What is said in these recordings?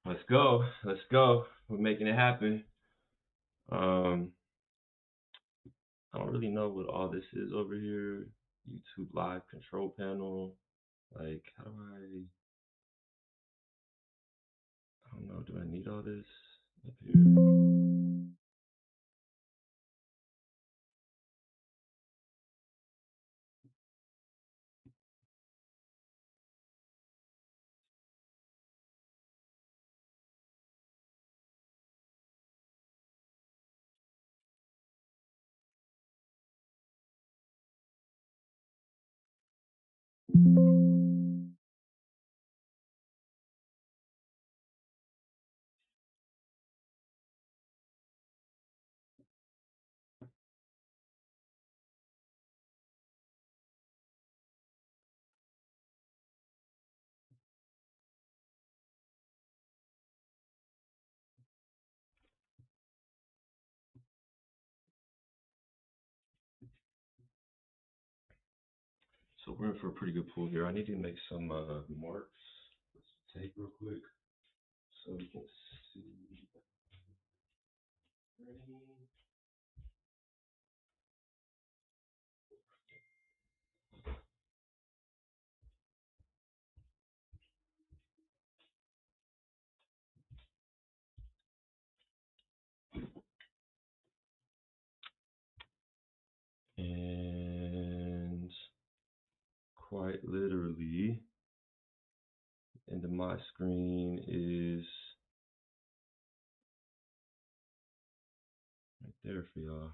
Let's go. Let's go. We're making it happen. Um, I don't really know what all this is over here. YouTube live control panel. Like, how do I don't know. Do I need all this up here? So we're in for a pretty good pool here. I need to make some marks. Let's take real quick so we can see. And quite literally, into my screen is right there for y'all.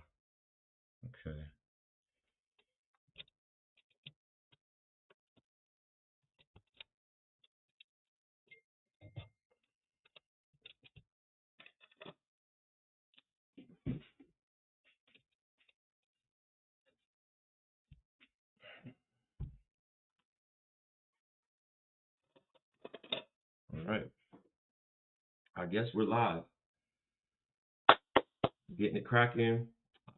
Okay. All right. I guess we're live. Getting it cracking.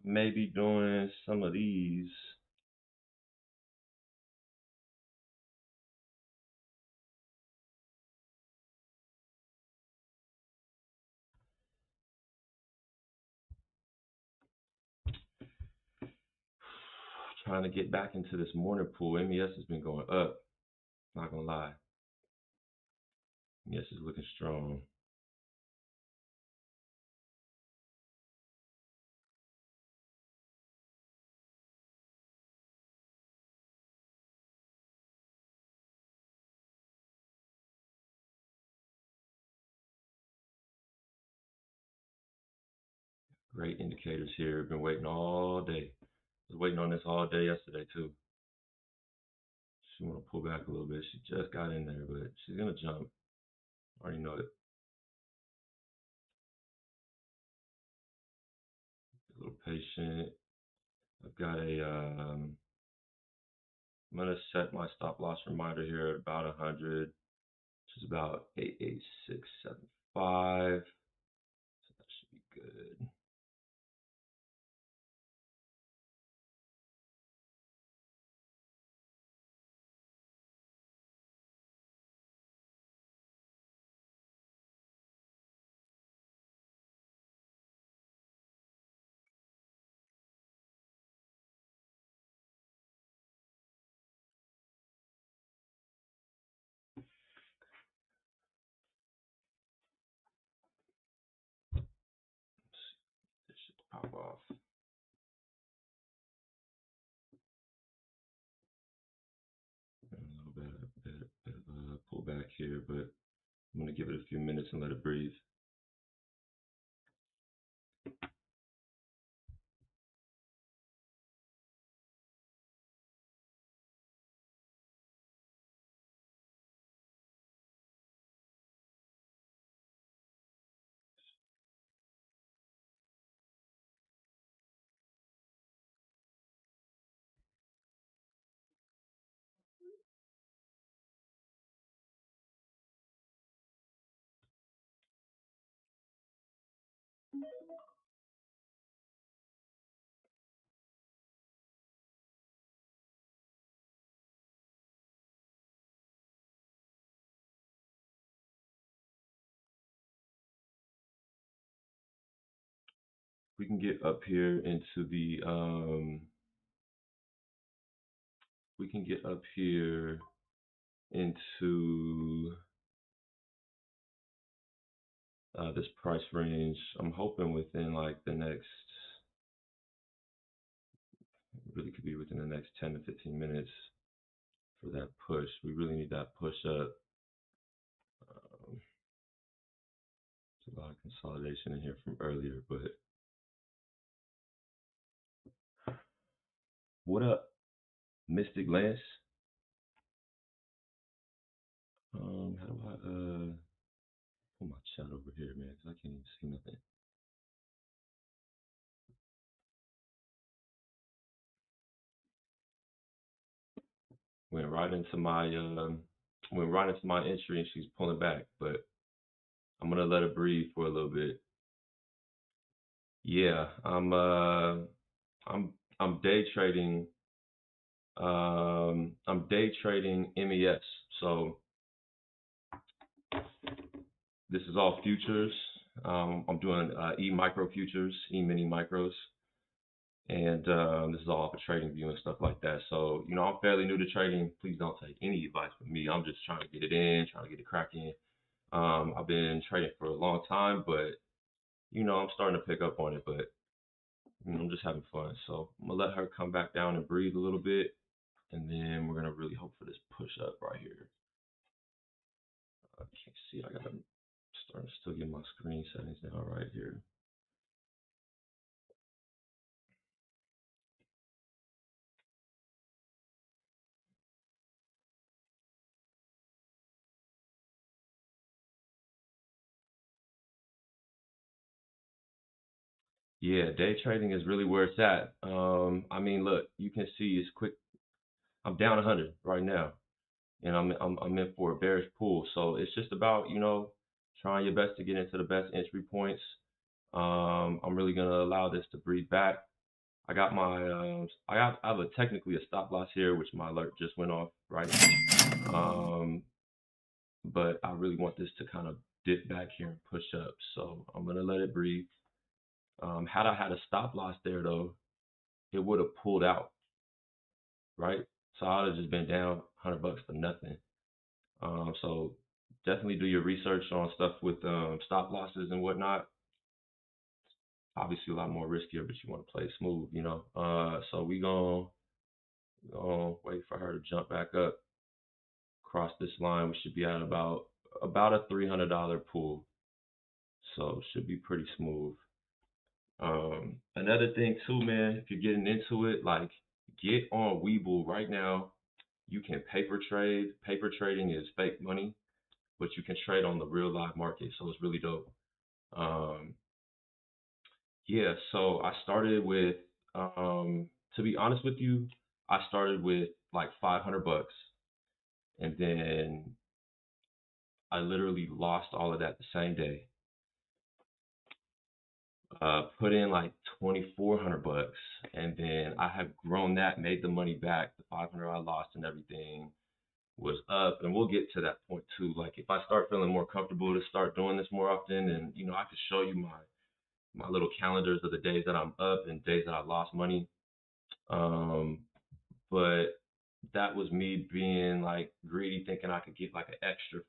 Maybe doing some of these. Trying to get back into this morning pool. MES has been going up. Not gonna lie. MES is looking strong. Great indicators here. Been waiting all day. Was waiting on this all day yesterday too. She want to pull back a little bit. She just got in there, but she's gonna jump. I already know it. A little patient. I've got a. I'm gonna set my stop loss reminder here at about 100, which is about 88675. So that should be good. This should pop off. A little bit of a pullback here, but I'm gonna give it a few minutes and let it breathe. we can get up here into the we can get up here into this price range. I'm hoping within like the next, really could be within the next 10 to 15 minutes for that push. We really need that push up. There's a lot of consolidation in here from earlier, but what up, Mystic Lance? How do I pull my chat over here, man? 'Cause I can't even see nothing. Went right into my went right into my entry and she's pulling back, but I'm gonna let her breathe for a little bit. Yeah, I'm day trading. I'm day trading MES. So this is all futures. I'm doing E micro futures, E mini micros, and this is all for trading view and stuff like that. So I'm fairly new to trading. Please don't take any advice from me. I'm just trying to get it in, trying to get it cracking. I've been trading for a long time, but I'm starting to pick up on it. But I'm just having fun. So I'm gonna let her come back down and breathe a little bit, and then we're gonna really hope for this push up right here. I can't see. I gotta start to still get my screen settings down right here. Yeah, day trading is really where it's at. I mean, look, you can see it's quick. I'm down 100 right now, and I'm in for a bearish pull. So it's just about trying your best to get into the best entry points. I'm really gonna allow this to breathe back. I got my I have a technically a stop loss here, which my alert just went off, right? Um, but I really want this to kind of dip back here and push up. So I'm gonna let it breathe. Had I had a stop loss there though, it would have pulled out, right? So I'd have just been down $100 for nothing. So definitely do your research on stuff with stop losses and whatnot. Obviously a lot more riskier, but you want to play it smooth. So we gonna wait for her to jump back up, cross this line. We should be at about a $300 pool, so should be pretty smooth. Another thing too, man, if you're getting into it, like get on Webull right now. You can paper trade. Paper trading is fake money, but you can trade on the real live market, so it's really dope. Um, yeah, so I started with, to be honest with you, I started with like $500, and then I literally lost all of that the same day. Put in like $2,400, and then I have grown that, made the money back. The 500 I lost and everything was up, and we'll get to that point too. Like if I start feeling more comfortable to start doing this more often, and I could show you my little calendars of the days that I'm up and days that I lost money. Um, but that was me being like greedy, thinking I could get like an extra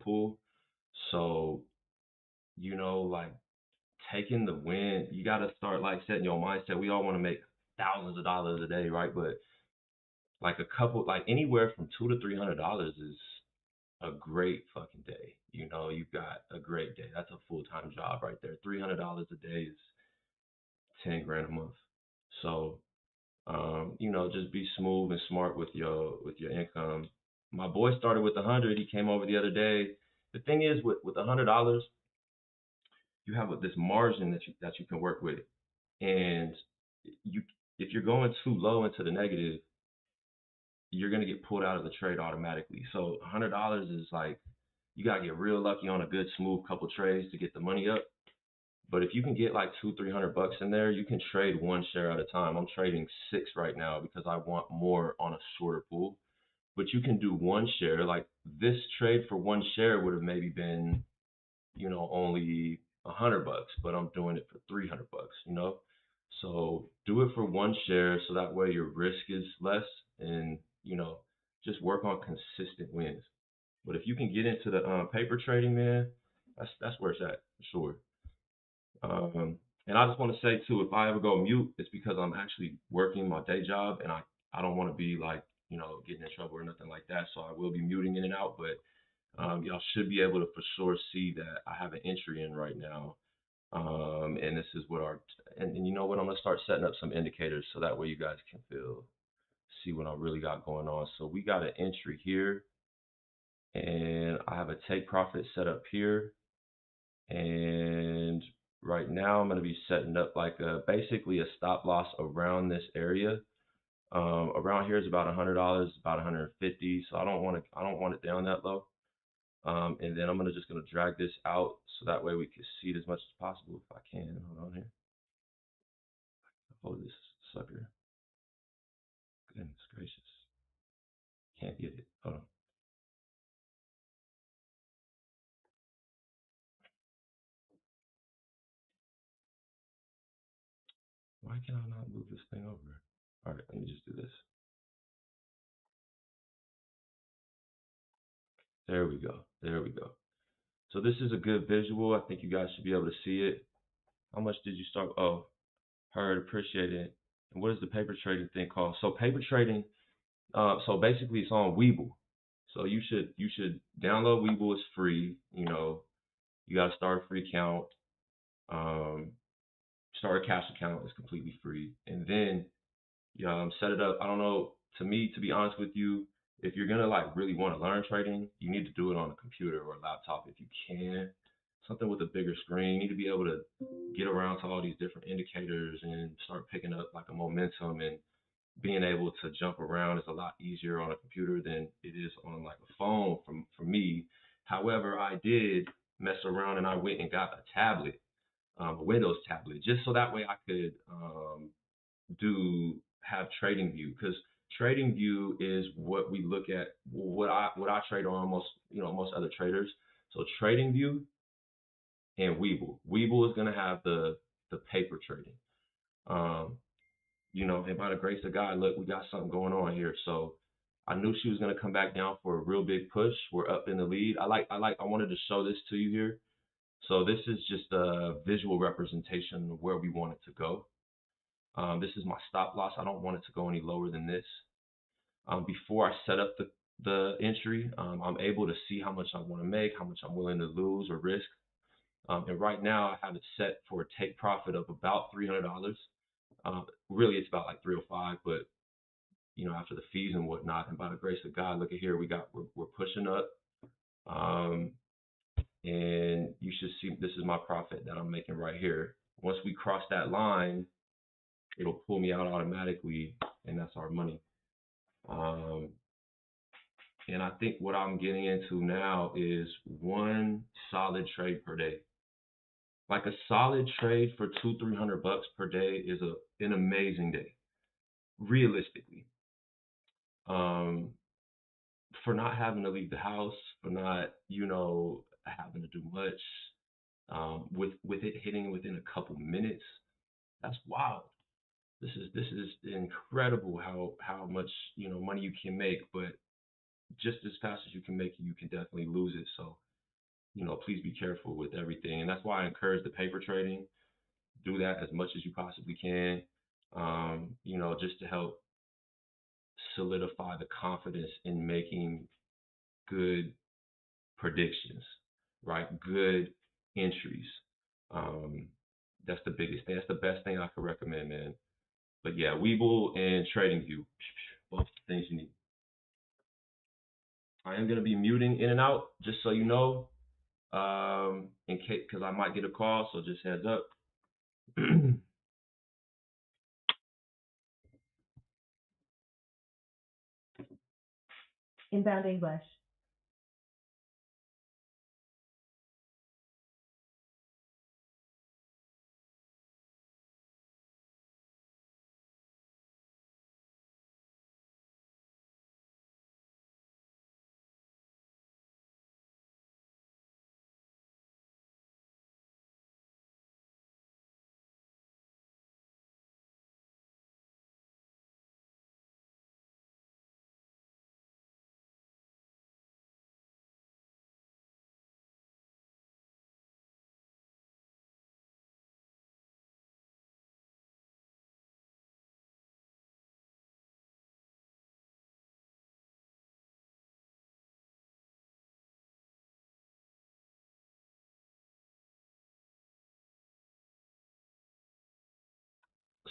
pull. So like taking the win, you got to start like setting your mindset. We all want to make thousands of dollars a day, right? But like a couple, like anywhere from $200 to $300 is a great fucking day. You've got a great day. That's a full time job right there. $300 a day is 10 grand a month. So, just be smooth and smart with your income. My boy started with 100. He came over the other day. The thing is, with $100, you have this margin that you can work with, and you if you're going too low into the negative, you're gonna get pulled out of the trade automatically. So $100 is like you gotta get real lucky on a good smooth couple trades to get the money up. But if you can get like 200-300 bucks in there, you can trade one share at a time. I'm trading six right now because I want more on a shorter pool. But you can do one share. Like this trade for one share would have maybe been, only $100, but I'm doing it for $300, you know? So do it for one share so that way your risk is less and, just work on consistent wins. But if you can get into the paper trading, man, that's where it's at for sure. Um, and I just want to say too, if I ever go mute, it's because I'm actually working my day job, and I don't want to be like getting in trouble or nothing like that. So I will be muting in and out, but y'all should be able to for sure see that I have an entry in right now. And this is what and you know what? I'm gonna start setting up some indicators so that way you guys can see what I really got going on. So we got an entry here, and I have a take profit set up here. And right now I'm going to be setting up like basically a stop loss around this area. Around here is about $100, about 150. So I don't want it down that low. And then I'm just gonna drag this out so that way we can see it as much as possible if I can. Hold on here. Hold this sucker. Goodness gracious. Can't get it. Hold on. Why can I not move this thing over? All right, let me just do this. There we go. There we go. So this is a good visual. I think you guys should be able to see it. How much did you start? Oh, heard, appreciate it. And what is the paper trading thing called? So paper trading, so basically it's on Webull. So you should download Webull. It's free. You gotta start a free account. Um, Start a cash account is completely free, and then set it up. I don't know. To me, to be honest with you, if you're gonna like really want to learn trading, you need to do it on a computer or a laptop if you can. Something with a bigger screen. You need to be able to get around to all these different indicators and start picking up like a momentum, and being able to jump around is a lot easier on a computer than it is on like a phone for me. However, I did mess around and I went and got a tablet, a Windows tablet, just so that way I could do have trading view, because trading view is what we look at, what I trade on most other traders. So trading view and Webull is going to have the paper trading. um and by the grace of God, look, we got something going on here. So I knew she was going to come back down for a real big push. We're up in the lead. I wanted to show this to you here. So this is just a visual representation of where we want it to go. This is my stop loss. I don't want it to go any lower than this. Before I set up the entry, I'm able to see how much I want to make, how much I'm willing to lose or risk. And right now I have it set for a take profit of about $300. Really, it's about like 305, but after the fees and whatnot, and by the grace of God, look at here, we're pushing up. Um, and you should see this is my profit that I'm making right here. Once we cross that line, it'll pull me out automatically, and that's our money. Um, and I think what I'm getting into now is one solid trade per day. Like a solid trade for 200-300 bucks per day is an amazing day, realistically. Um, for not having to leave the house, for not, having to do much, with it hitting within a couple minutes, that's wild. This is incredible how much money you can make, but just as fast as you can make it, you can definitely lose it. So please be careful with everything, and that's why I encourage the paper trading. Do that as much as you possibly can, just to help solidify the confidence in making good predictions, right? Good entries. Um, that's the biggest thing. That's the best thing I could recommend, man. But yeah, Webull and TradingView, both things you need. I am gonna be muting in and out, just so you know, in case because I might get a call, so just heads up. Inbound English.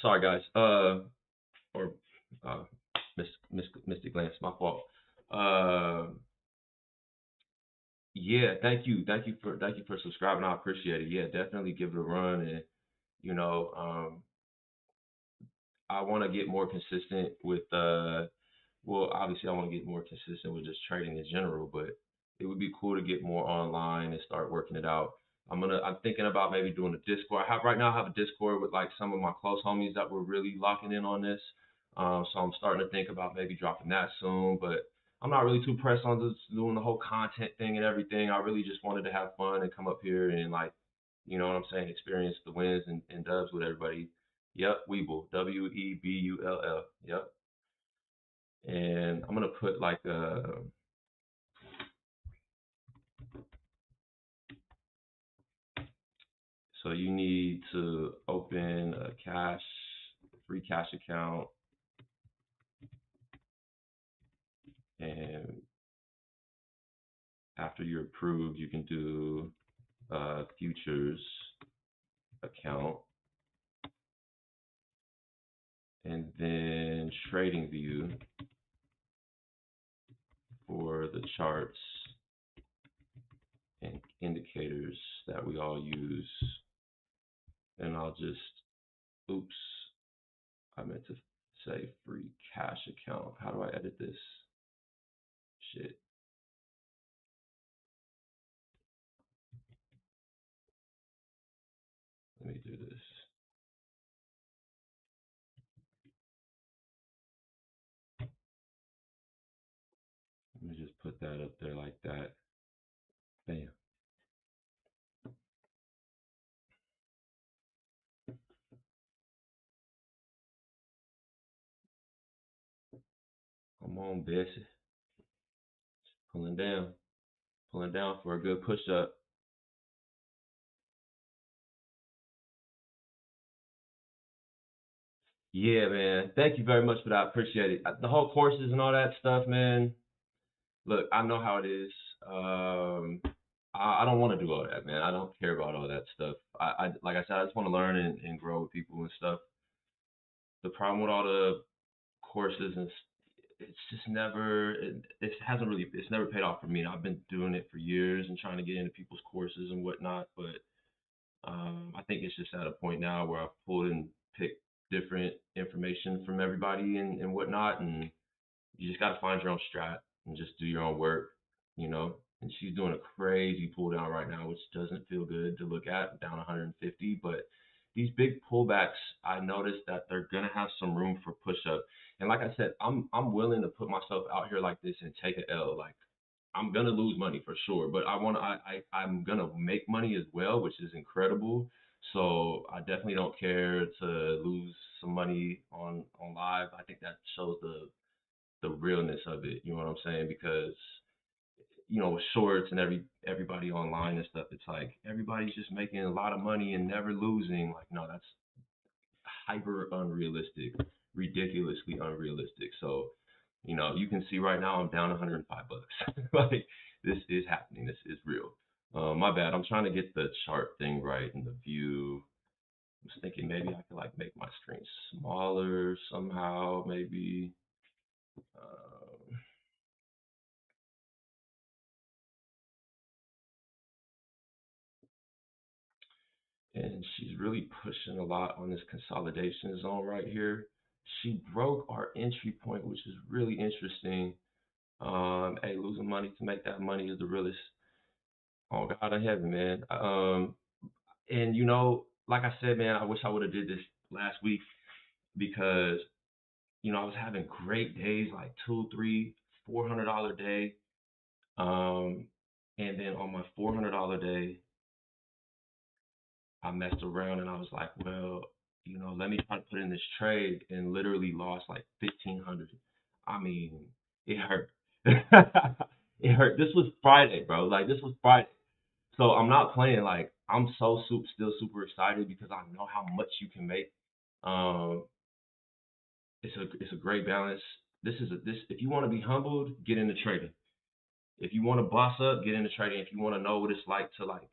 Sorry guys. Or uh, Mystic Lance, my fault. Uh, yeah, thank you for subscribing. I appreciate it. Yeah, definitely give it a run, and you know, I want to get more consistent with well, obviously I want to get more consistent with just trading in general, but it would be cool to get more online and start working it out. I'm thinking about maybe doing a Discord. I have right now I have a Discord with like some of my close homies that were really locking in on this. So I'm starting to think about maybe dropping that soon, but I'm not really too pressed on just doing the whole content thing and everything. I really just wanted to have fun and come up here and like, you know what I'm saying, experience the wins and dubs with everybody. Yep, Weeble, Webull. Yep. And I'm gonna put like so you need to open a free cash account, and after you're approved, you can do a futures account, and then trading view for the charts and indicators that we all use. And I'll just, oops, I meant to say free cash account. How do I edit this? Shit, let me do this. Let me just put that up there like that. Bam. Come on, Bessie. Pulling down. Pulling down for a good push up. Yeah, man. Thank you very much for that. I appreciate it. The whole courses and all that stuff, man. Look, I know how it is. Um, I don't want to do all that, man. I don't care about all that stuff. I like I said, I just want to learn and grow with people and stuff. The problem with all the courses and it's just never it hasn't really it's never paid off for me. I've been doing it for years and trying to get into people's courses and whatnot, but I think it's just at a point now where I've pulled and picked different information from everybody and whatnot, and you just got to find your own strat and just do your own work, you know. And she's doing a crazy pull down right now, which doesn't feel good to look at, down 150. But these big pullbacks, I noticed that they're gonna have some room for push up. And like I said, I'm willing to put myself out here like this and take a L. Like I'm gonna lose money for sure, but I'm gonna make money as well, which is incredible. So I definitely don't care to lose some money on live. I think that shows the realness of it. You know what I'm saying? Because with shorts and everybody online and stuff, it's like everybody's just making a lot of money and never losing. Like no, that's hyper unrealistic, ridiculously unrealistic. So you can see right now I'm down 105 bucks. Like this is happening. This is real. My bad. I'm trying to get the chart thing right and the view. I was thinking maybe I could like make my screen smaller somehow, maybe. Um, and she's really pushing a lot on this consolidation zone right here. She broke our entry point, which is really interesting. Hey, losing money to make that money is the realest. Oh God in heaven, man. And like I said, man, I wish I would have did this last week because I was having great days, like two, three, $400 day. Um, and then on my $400 day, I messed around and I was like, well, let me try to put in this trade and literally lost like 1,500. I mean, it hurt. It hurt. This was Friday, bro. Like this was Friday. So I'm not playing. Like I'm so still super excited because I know how much you can make. Um, it's a great balance. This if you want to be humbled, get into trading. If you want to boss up, get into trading. If you want to know what it's like to like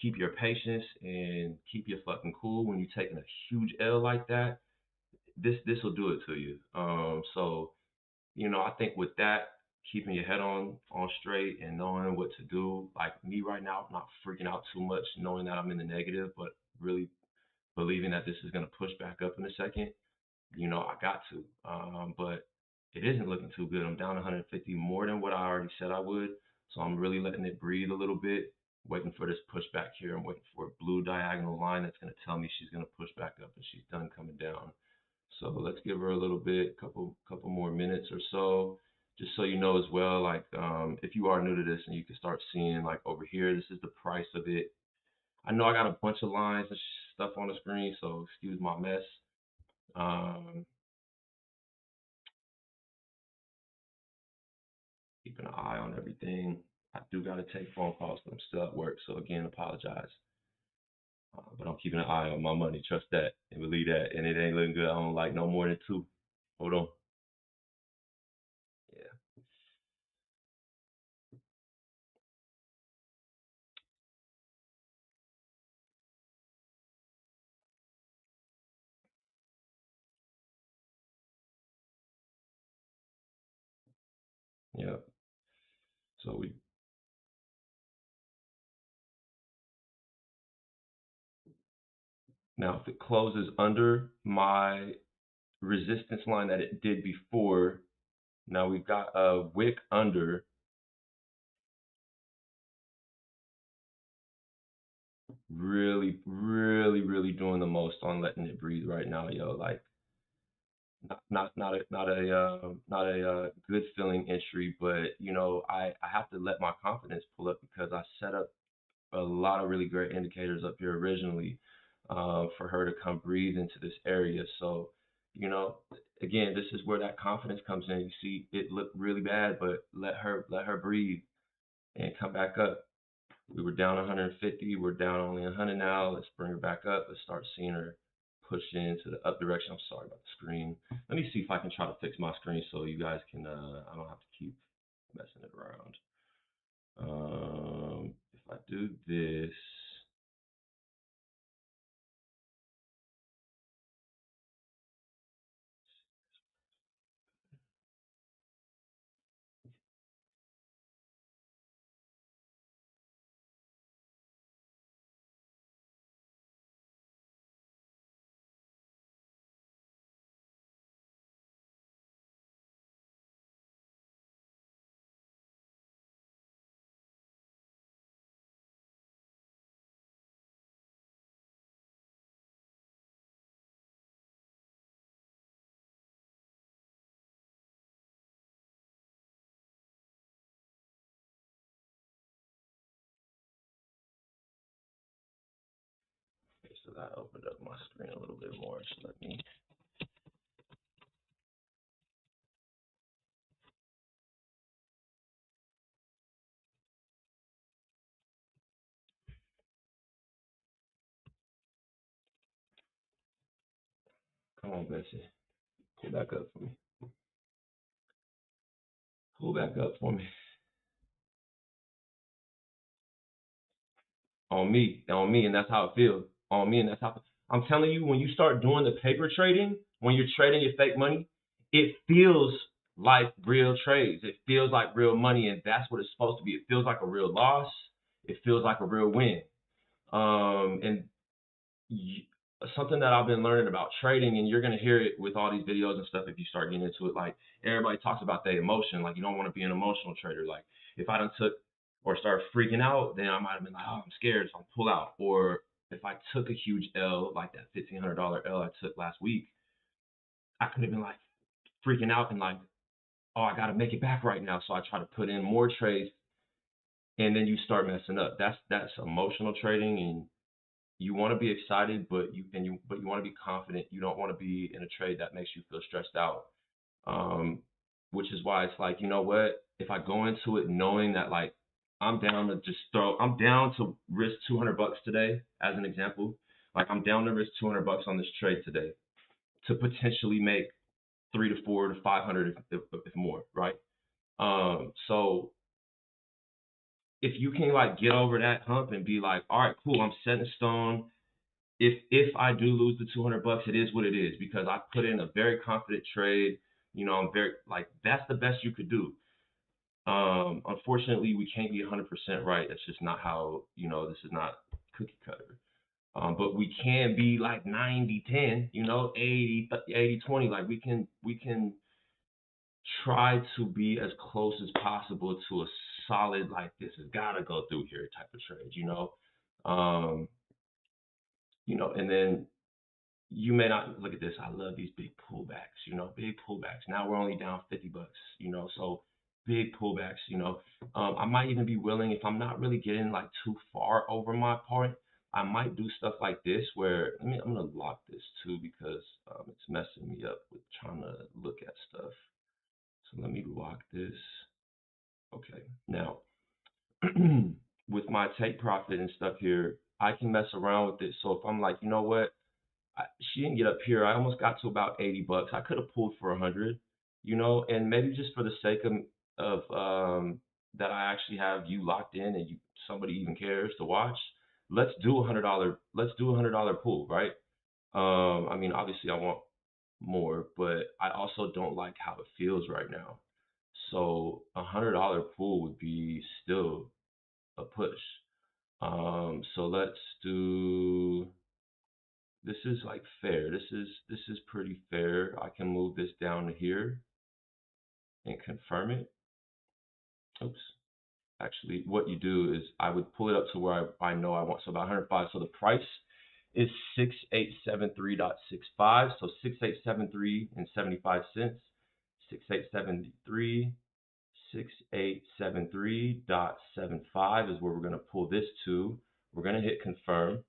keep your patience and keep your fucking cool when you're taking a huge L like that, this will do it to you. So I think with that, keeping your head on straight and knowing what to do, like me right now, I'm not freaking out too much, knowing that I'm in the negative, but really believing that this is gonna push back up in a second. I got to. But it isn't looking too good. I'm down 150 more than what I already said I would. So I'm really letting it breathe a little bit, waiting for this pushback here. I'm waiting for a blue diagonal line that's going to tell me she's going to push back up and she's done coming down. So let's give her a little bit, couple more minutes or so, just so you know as well. Like if you are new to this and you can start seeing like over here, this is the price of it. I know I got a bunch of lines and stuff on the screen, so excuse my mess. Um, Keeping an eye on everything. I do got to take phone calls, but I'm still at work. So again, apologize. But I'm keeping an eye on my money. Trust that and believe that. And it ain't looking good. I don't like no more than two. Hold on. Yeah. Yeah. So we now if it closes under my resistance line that it did before, now we've got a wick under. Really, really, really doing the most on letting it breathe right now, yo. Like not a good feeling entry, but I have to let my confidence pull up because I set up a lot of really great indicators up here originally for her to come breathe into this area. So you know again, this is where that confidence comes in. You see it looked really bad, but let her breathe and come back up. We were down 150. We're down only 100 now. Let's bring her back up. Let's start seeing her push into the up direction. I'm sorry about the screen. Let me see if I can try to fix my screen so you guys can. I don't have to keep messing it around. If I do this, okay, so that opened up my screen a little bit more. So let me. Come on, Bessie. Pull back up for me. Pull back up for me. On me, and that's how it feels. On me, and that's how I'm telling you. When you start doing the paper trading, when you're trading your fake money, it feels like real trades. It feels like real money, and that's what it's supposed to be. It feels like a real loss. It feels like a real win. And something that I've been learning about trading, and you're gonna hear it with all these videos and stuff if you start getting into it. Like everybody talks about the emotion, like you don't want to be an emotional trader. Like if I done took or started freaking out, then I might have been like, oh, I'm scared, so I'll pull out. Or if I took a huge L, like that $1,500 L I took last week, I could have been like freaking out and like, oh, I got to make it back right now. So I try to put in more trades, and then you start messing up. That's emotional trading, and you want to be excited, but you want to be confident. You don't want to be in a trade that makes you feel stressed out. Which is why it's like, you know what? If I go into it knowing that like I'm down to risk $200 today, as an example. Like I'm down to risk $200 on this trade today to potentially make 3 to 4 to 500 if more, right? So if you can like get over that hump and be like, all right, cool, I'm set in stone. if I do lose the 200 bucks, it is what it is because I put in a very confident trade. I'm very like that's the best you could do. Unfortunately, we can't be 100% right. That's just not how, this is not cookie cutter. But we can be like 90-10, 80-20. Like we can try to be as close as possible to a solid, like this has got to go through here type of trade. Um, and then you may not look at this. I love these big pullbacks, big pullbacks. Now we're only down 50 bucks, so big pullbacks, I might even be willing if I'm not really getting like too far over my point. I might do stuff like this where I'm gonna lock this too because it's messing me up with trying to look at stuff. So let me lock this. Okay, now with my take profit and stuff here, I can mess around with it. So if I'm like, you know what, she didn't get up here. I almost got to about 80 bucks. I could have pulled for 100, and maybe just for the sake of that I actually have you locked in and somebody even cares to watch. Let's do $100 pull, right? I mean, obviously I want more, but I also don't like how it feels right now. So $100 pull would be still a push. So let's do this is like fair. This is pretty fair. I can move this down to here and confirm it. Oops. Actually, what you do is I would pull it up to where I know I want. So about 105. So the price is 6873.65. So 6873 and 75 cents. 6873 6873.75 is where we're going to pull this to. We're going to hit confirm.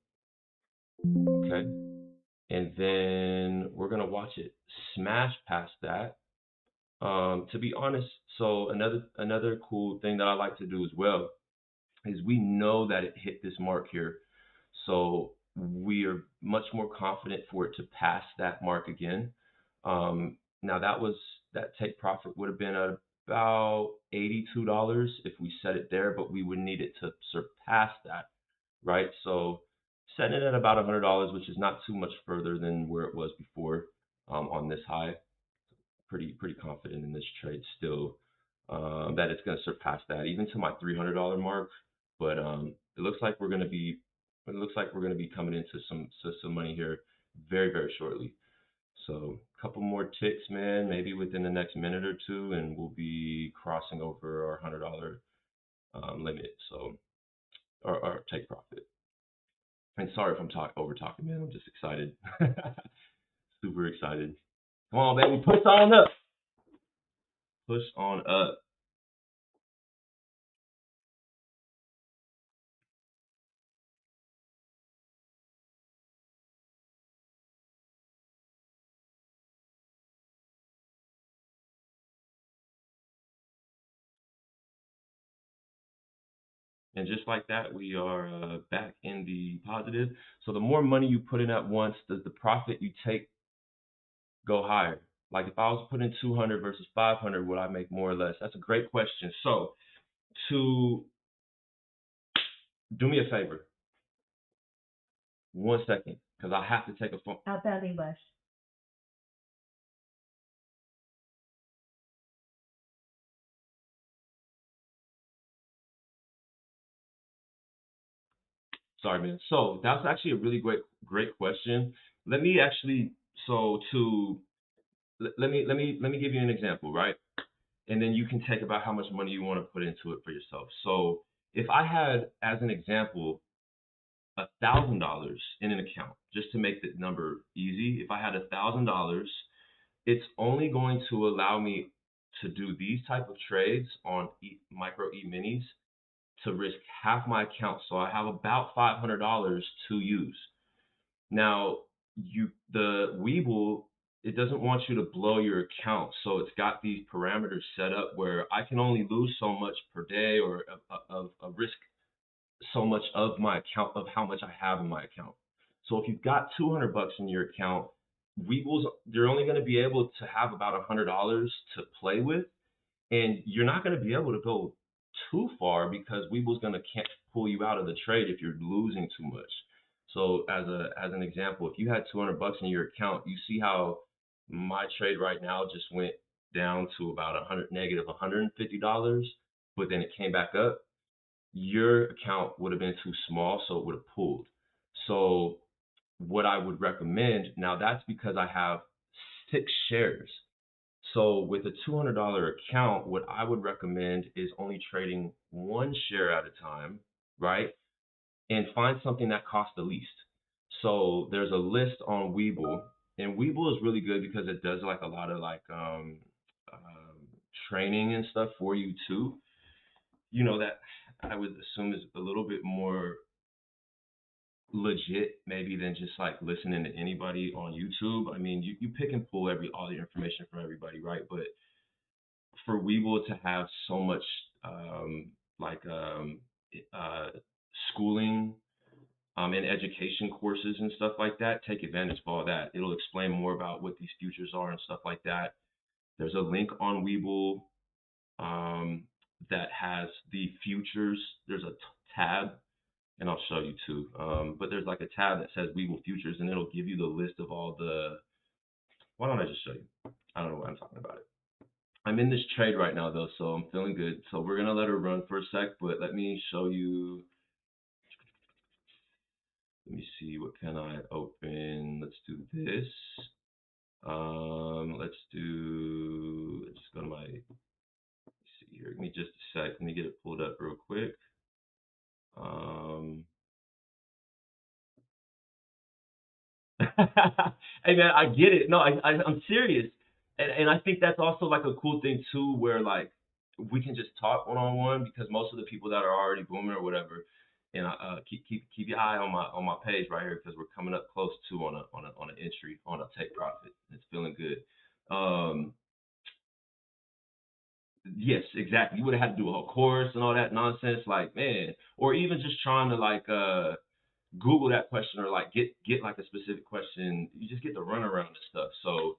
Okay. And then we're going to watch it smash past that. To be honest, so another cool thing that I like to do as well is we know that it hit this mark here, so we are much more confident for it to pass that mark again. Now that take profit would have been at about $82 if we set it there, but we would need it to surpass that, right? So setting it at about $100, which is not too much further than where it was before on this high. Pretty confident in this trade still, that it's going to surpass that even to my $300 mark. But it looks like we're going to be coming into some money here very very shortly. So a couple more ticks, man, maybe within the next minute or two, and we'll be crossing over our $100 limit. So our take profit. And sorry if I'm over talking, man. I'm just excited, super excited. Come on, baby, push on up, push on up. And just like that, we are back in the positive. So the more money you put in at once, does the profit you take go higher? Like if I was putting 200 versus 500, would I make more or less? That's a great question. So to do me a favor, 1 second, because I have to take a phone. Outside English. Sorry, man. So that's actually a really great question. Let me actually so to let me give you an example, right? And then you can take about how much money you want to put into it for yourself. So if I had, as an example, $1,000 in an account, just to make the number easy, if I had $1,000, it's only going to allow me to do these type of trades on micro minis to risk half my account. So I have about $500 to use. Now, the Weeble, it doesn't want you to blow your account, so it's got these parameters set up where I can only lose so much per day or of risk so much of my account of how much I have in my account. So if you've got 200 bucks in your account, Weebles they're only going to be able to have about $100 to play with, and you're not going to be able to go too far because Weeble's going to can't pull you out of the trade if you're losing too much. So as an example, if you had 200 bucks in your account, you see how my trade right now just went down to about 100 negative $150, but then it came back up. Your account would have been too small, so it would have pulled. So what I would recommend now, that's because I have 6 shares. So with a $200 account, what I would recommend is only trading 1 share at a time, right? And find something that costs the least. So there's a list on Weeble, and Weeble is really good because it does like a lot of like training and stuff for you too. That I would assume is a little bit more legit maybe than just like listening to anybody on YouTube. I mean, you pick and pull all the information from everybody, right? But for Weeble to have so much um, like uh, schooling and education courses and stuff like that, take advantage of all that. It'll explain more about what these futures are and stuff like that. There's a link on Weeble um, that has the futures. There's a tab, and I'll show you too. But there's like a tab that says Weeble futures, and it'll give you the list of all the. Why don't I just show you? I don't know why I'm talking about it. I'm in this trade right now though, so I'm feeling good. So we're gonna let her run for a sec, but let me show you. Let me see, what can I open? Let's do this. Let's go to my, let's see here. Give me just a sec. Let me get it pulled up real quick. Um, hey man, I get it. No, I'm serious, and I think that's also like a cool thing too, where like we can just talk one on one because most of the people that are already booming or whatever, and keep your eye on my page right here because we're coming up close to on an entry on a take profit. It's feeling good. Um, yes, exactly. You would have had to do a whole course and all that nonsense, like man, or even just trying to like Google that question or like get like a specific question. You just get the runaround and stuff. So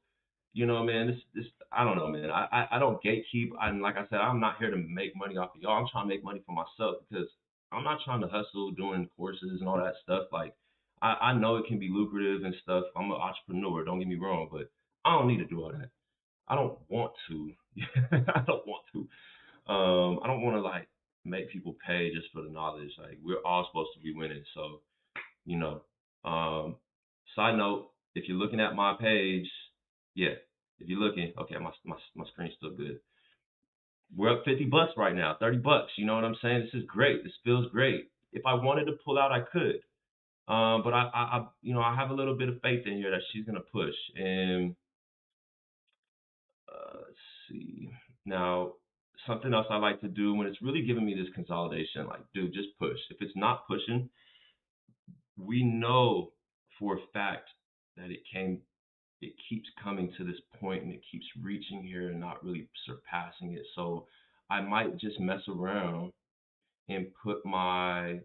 man, this I don't know, man. I don't gatekeep. And like I said, I'm not here to make money off of y'all. I'm trying to make money for myself because I'm not trying to hustle doing courses and all that stuff. Like I know it can be lucrative and stuff. I'm an entrepreneur. Don't get me wrong, but I don't need to do all that. I don't want to. I don't want to. I don't want to like make people pay just for the knowledge. Like we're all supposed to be winning. So you know. Um, Side note, if you're looking at my page, yeah, if you're looking, okay, my screen's still good. We're up 50 bucks right now, 30 bucks. You know what I'm saying? This is great. This feels great. If I wanted to pull out, I could. But I have a little bit of faith in here that she's gonna push. And let's see. Now, something else I like to do when it's really giving me this consolidation, like, dude, just push. If it's not pushing, we know for a fact that it keeps coming to this point and it keeps reaching here and not really surpassing it. So I might just mess around and put my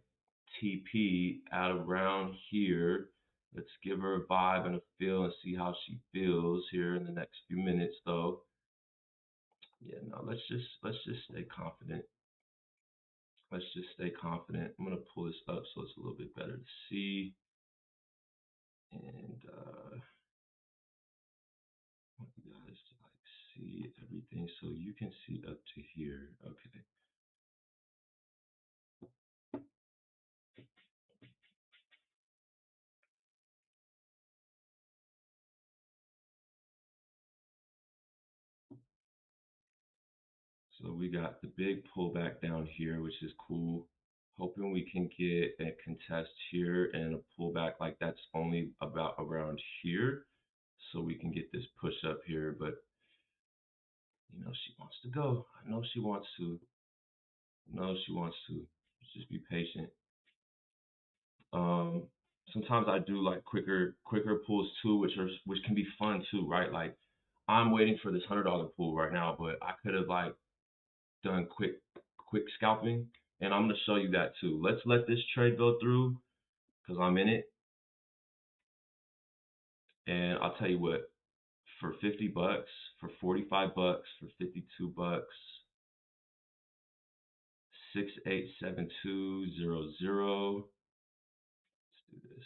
TP at around here. Let's give her a vibe and a feel and see how she feels here in the next few minutes though. Yeah, no, let's just stay confident. Let's just stay confident. I'm gonna pull this up so it's a little bit better to see. And want you guys to like see everything so you can see up to here. Okay. So we got the big pullback down here, which is cool. Hoping we can get a contest here and a pullback like that's only about around here. So we can get this push up here. But she wants to go. I know she wants to. I know she wants to. Just be patient. Um, Sometimes I do like quicker pulls too, which can be fun too, right? Like I'm waiting for this $100 pull right now, but I could have like done quick scalping, and I'm gonna show you that too. Let's let this trade go through because I'm in it, and I'll tell you what, for 50 bucks, for 45 bucks, for 52 bucks, 687200. do this.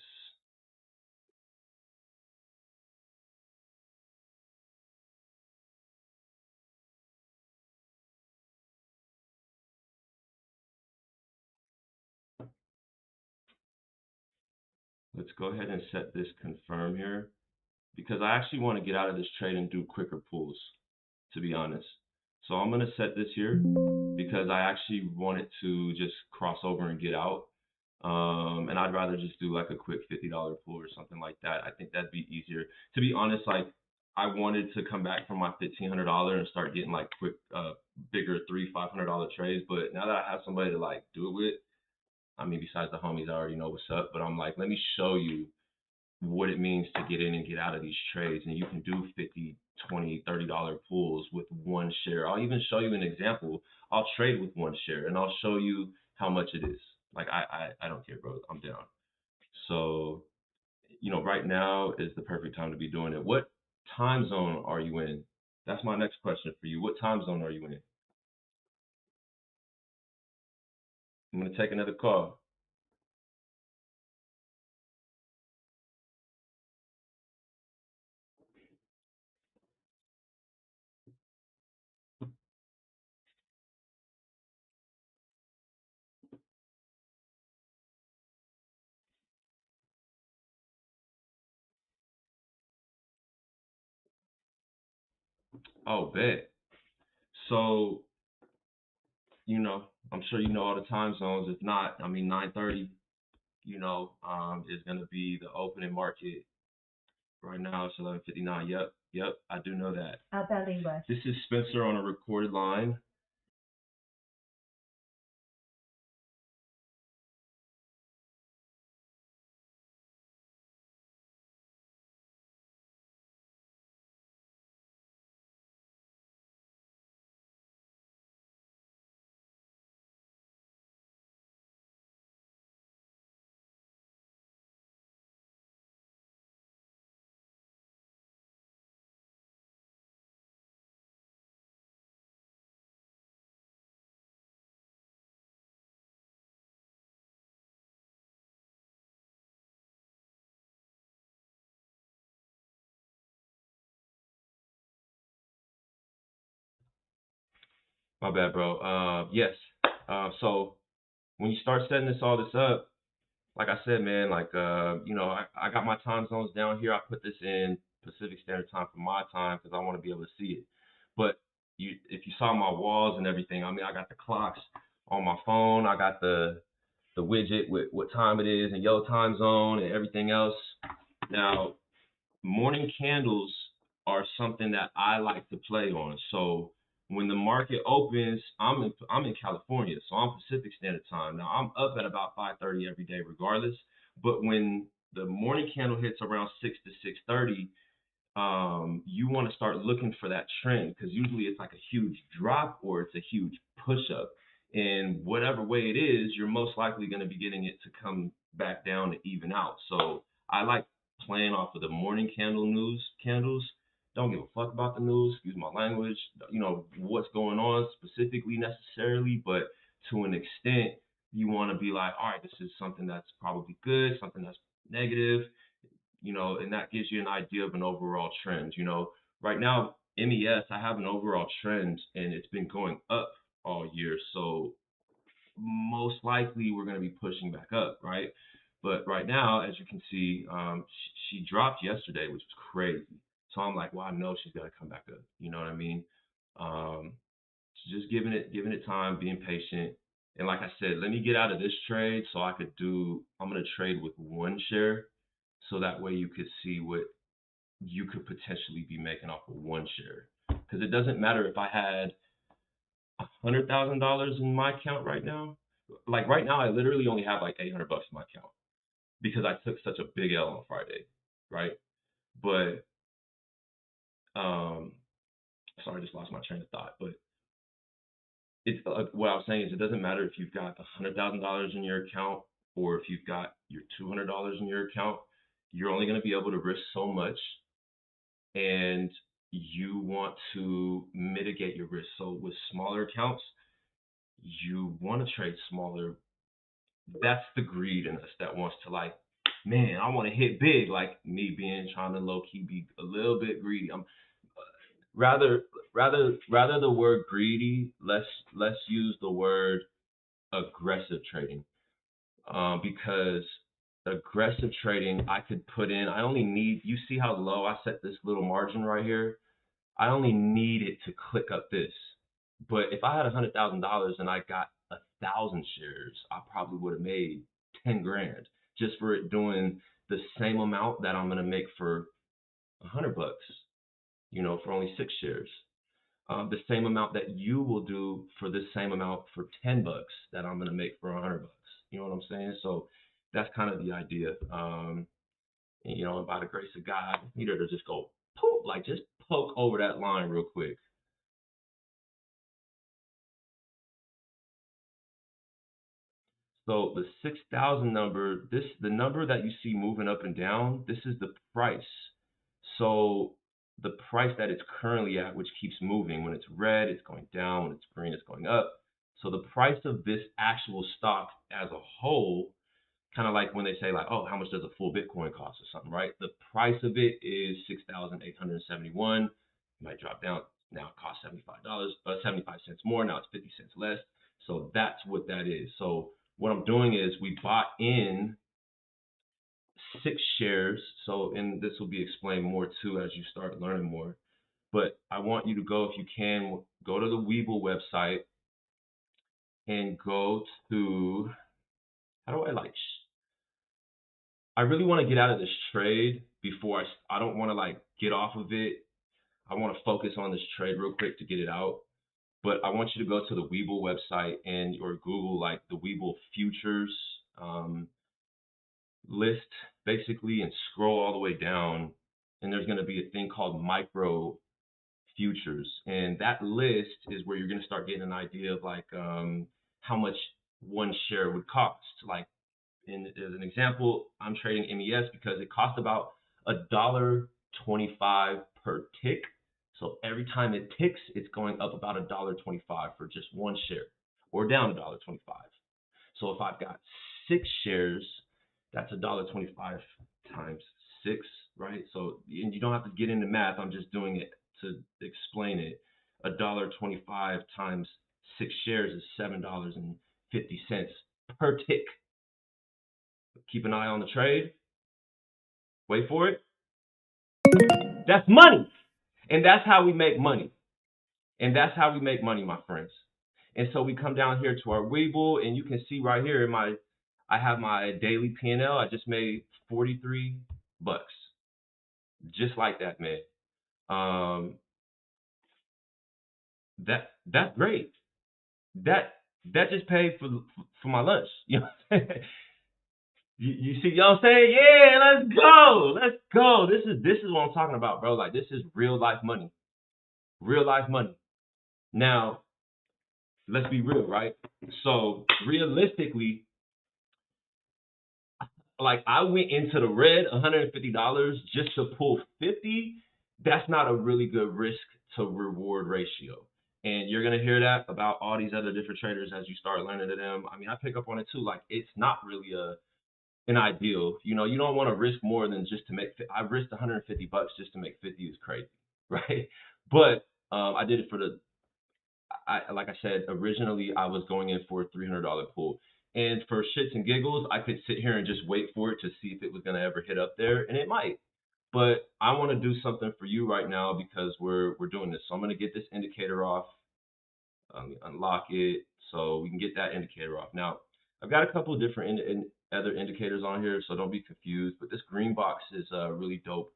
Let's go ahead and set this confirm here because I actually want to get out of this trade and do quicker pulls, to be honest. So I'm going to set this here because I actually want it to just cross over and get out. And I'd rather just do like a quick $50 pull or something like that. I think that'd be easier. To be honest, like I wanted to come back from my $1,500 and start getting like quick, bigger $300-$500 trades. But now that I have somebody to like do it with, I mean, besides the homies, I already know what's up. But I'm like, let me show you what it means to get in and get out of these trades. And you can do 50, 20, $30 pulls with one share. I'll even show you an example. I'll trade with one share and I'll show you how much it is. Like I don't care, bro. I'm down. So, right now is the perfect time to be doing it. What time zone are you in? That's my next question for you. What time zone are you in? I'm gonna take another call. Oh, bet. So, I'm sure you know all the time zones. If not, I mean 9:30, is gonna be the opening market. Right now it's 11:59. Yep, yep, I do know that. About English. This is Spencer on a recorded line. My bad, bro. Yes. So when you start setting all this up, like I said, man, like I got my time zones down here. I put this in Pacific Standard Time for my time because I want to be able to see it. But if you saw my walls and everything, I mean, I got the clocks on my phone. I got the widget with what time it is and your time zone and everything else. Now, morning candles are something that I like to play on. So when the market opens, I'm in California, so I'm Pacific Standard Time. Now I'm up at about 5:30 every day, regardless. But when the morning candle hits around 6 to 6:30, you want to start looking for that trend because usually it's like a huge drop or it's a huge push up. And whatever way it is, you're most likely going to be getting it to come back down to even out. So I like playing off of the morning news candles. Don't give a fuck about the news, excuse my language, what's going on specifically necessarily, but to an extent, you want to be like, all right, this is something that's probably good, something that's negative, and that gives you an idea of an overall trend. Right now, MES, I have an overall trend and it's been going up all year. So most likely we're going to be pushing back up, right? But right now, as you can see, she dropped yesterday, which was crazy. So I'm like, well, I know she's got to come back up. You know what I mean? Um, so just giving it time, being patient. And like I said, let me get out of this trade so I'm gonna trade with one share so that way you could see what you could potentially be making off of one share. Because it doesn't matter if I had $100,000 in my account right now. Like right now, I literally only have like $800 in my account because I took such a big L on Friday, right? But um, sorry, I just lost my train of thought. But it's what I was saying is it doesn't matter if you've got $100,000 in your account or if you've got your $200 in your account. You're only going to be able to risk so much, and you want to mitigate your risk. So with smaller accounts, you want to trade smaller. That's the greed in us that wants to like man, I want to hit big, like me being trying to low key be a little bit greedy. I'm rather rather the word greedy. Let's use the word aggressive trading. Because aggressive trading, I could put in. I only need. You see how low I set this little margin right here. I only need it to click up this. But if I had $100,000 and I got 1,000 shares, I probably would have made 10 grand just for it doing the same amount that I'm gonna make for $100. For only 6 shares. The same amount that you will do for the same amount for $10 that I'm gonna make for $100. You know what I'm saying? So that's kind of the idea. And by the grace of God, to just go poke, like just poke over that line real quick. So the 6,000 number, the number that you see moving up and down, this is the price. So the price that it's currently at, which keeps moving. When it's red, it's going down. When it's green, it's going up. So the price of this actual stock as a whole, kind of like when they say like, oh, how much does a full Bitcoin cost or something, right? The price of it is 6,871. It might drop down. Now it costs $75, 75 cents more. Now it's 50 cents less. So that's what that is. So what I'm doing is we bought in 6 shares. So, and this will be explained more too as you start learning more. But I want you to go, if you can, go to the Weeble website and go to, how do I like, I really want to get out of this trade before I don't want to like get off of it. I want to focus on this trade real quick to get it out. But I want you to go to the Weeble website and or Google like the Weeble futures um, list basically and scroll all the way down. And there's going to be a thing called micro futures. And that list is where you're going to start getting an idea of like how much one share would cost. Like, as an example, I'm trading MES because it costs about $1.25 per tick. So every time it ticks, it's going up about $1.25 for just one share, or down $1.25. So if I've got 6 shares, that's $1.25 times 6, right? So and you don't have to get into math. I'm just doing it to explain it. $1.25 times 6 shares is $7.50 per tick. Keep an eye on the trade. Wait for it. That's money. And that's how we make money. And that's how we make money, my friends. And so we come down here to our Weeble, and you can see right here in I have my daily P&L. I just made $43, just like that, man. Um, that's great. That that just paid for my lunch. You know, you see, you know what I'm saying? Yeah, let's go, let's go. This is what I'm talking about, bro. Like this is real life money, real life money. Now, let's be real, right? So realistically, like I went into the red $150 just to pull 50. That's not a really good risk to reward ratio. And you're gonna hear that about all these other different traders as you start learning to them. I mean, I pick up on it too. Like it's not really an ideal. You don't want to risk more than just to make. I risked $150 just to make 50 is crazy, right? But I did it for the like I said, originally I was going in for a $300 pool. And for shits and giggles, I could sit here and just wait for it to see if it was gonna ever hit up there, and it might. But I want to do something for you right now because we're doing this. So I'm gonna get this indicator off, unlock it, so we can get that indicator off. Now I've got a couple of different other indicators on here, so don't be confused. But this green box is a really dope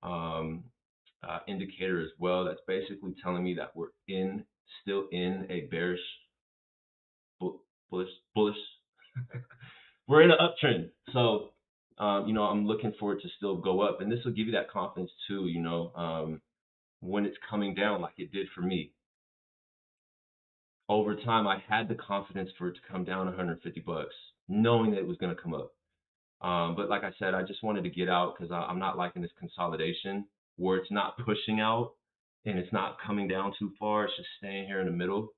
um, indicator as well. That's basically telling me that we're still in a bearish, bullish. We're in an uptrend. So, I'm looking for it to still go up, and this will give you that confidence too. When it's coming down, like it did for me over time, I had the confidence for it to come down $150, knowing that it was going to come up. But like I said, I just wanted to get out because I'm not liking this consolidation where it's not pushing out and it's not coming down too far. It's just staying here in the middle.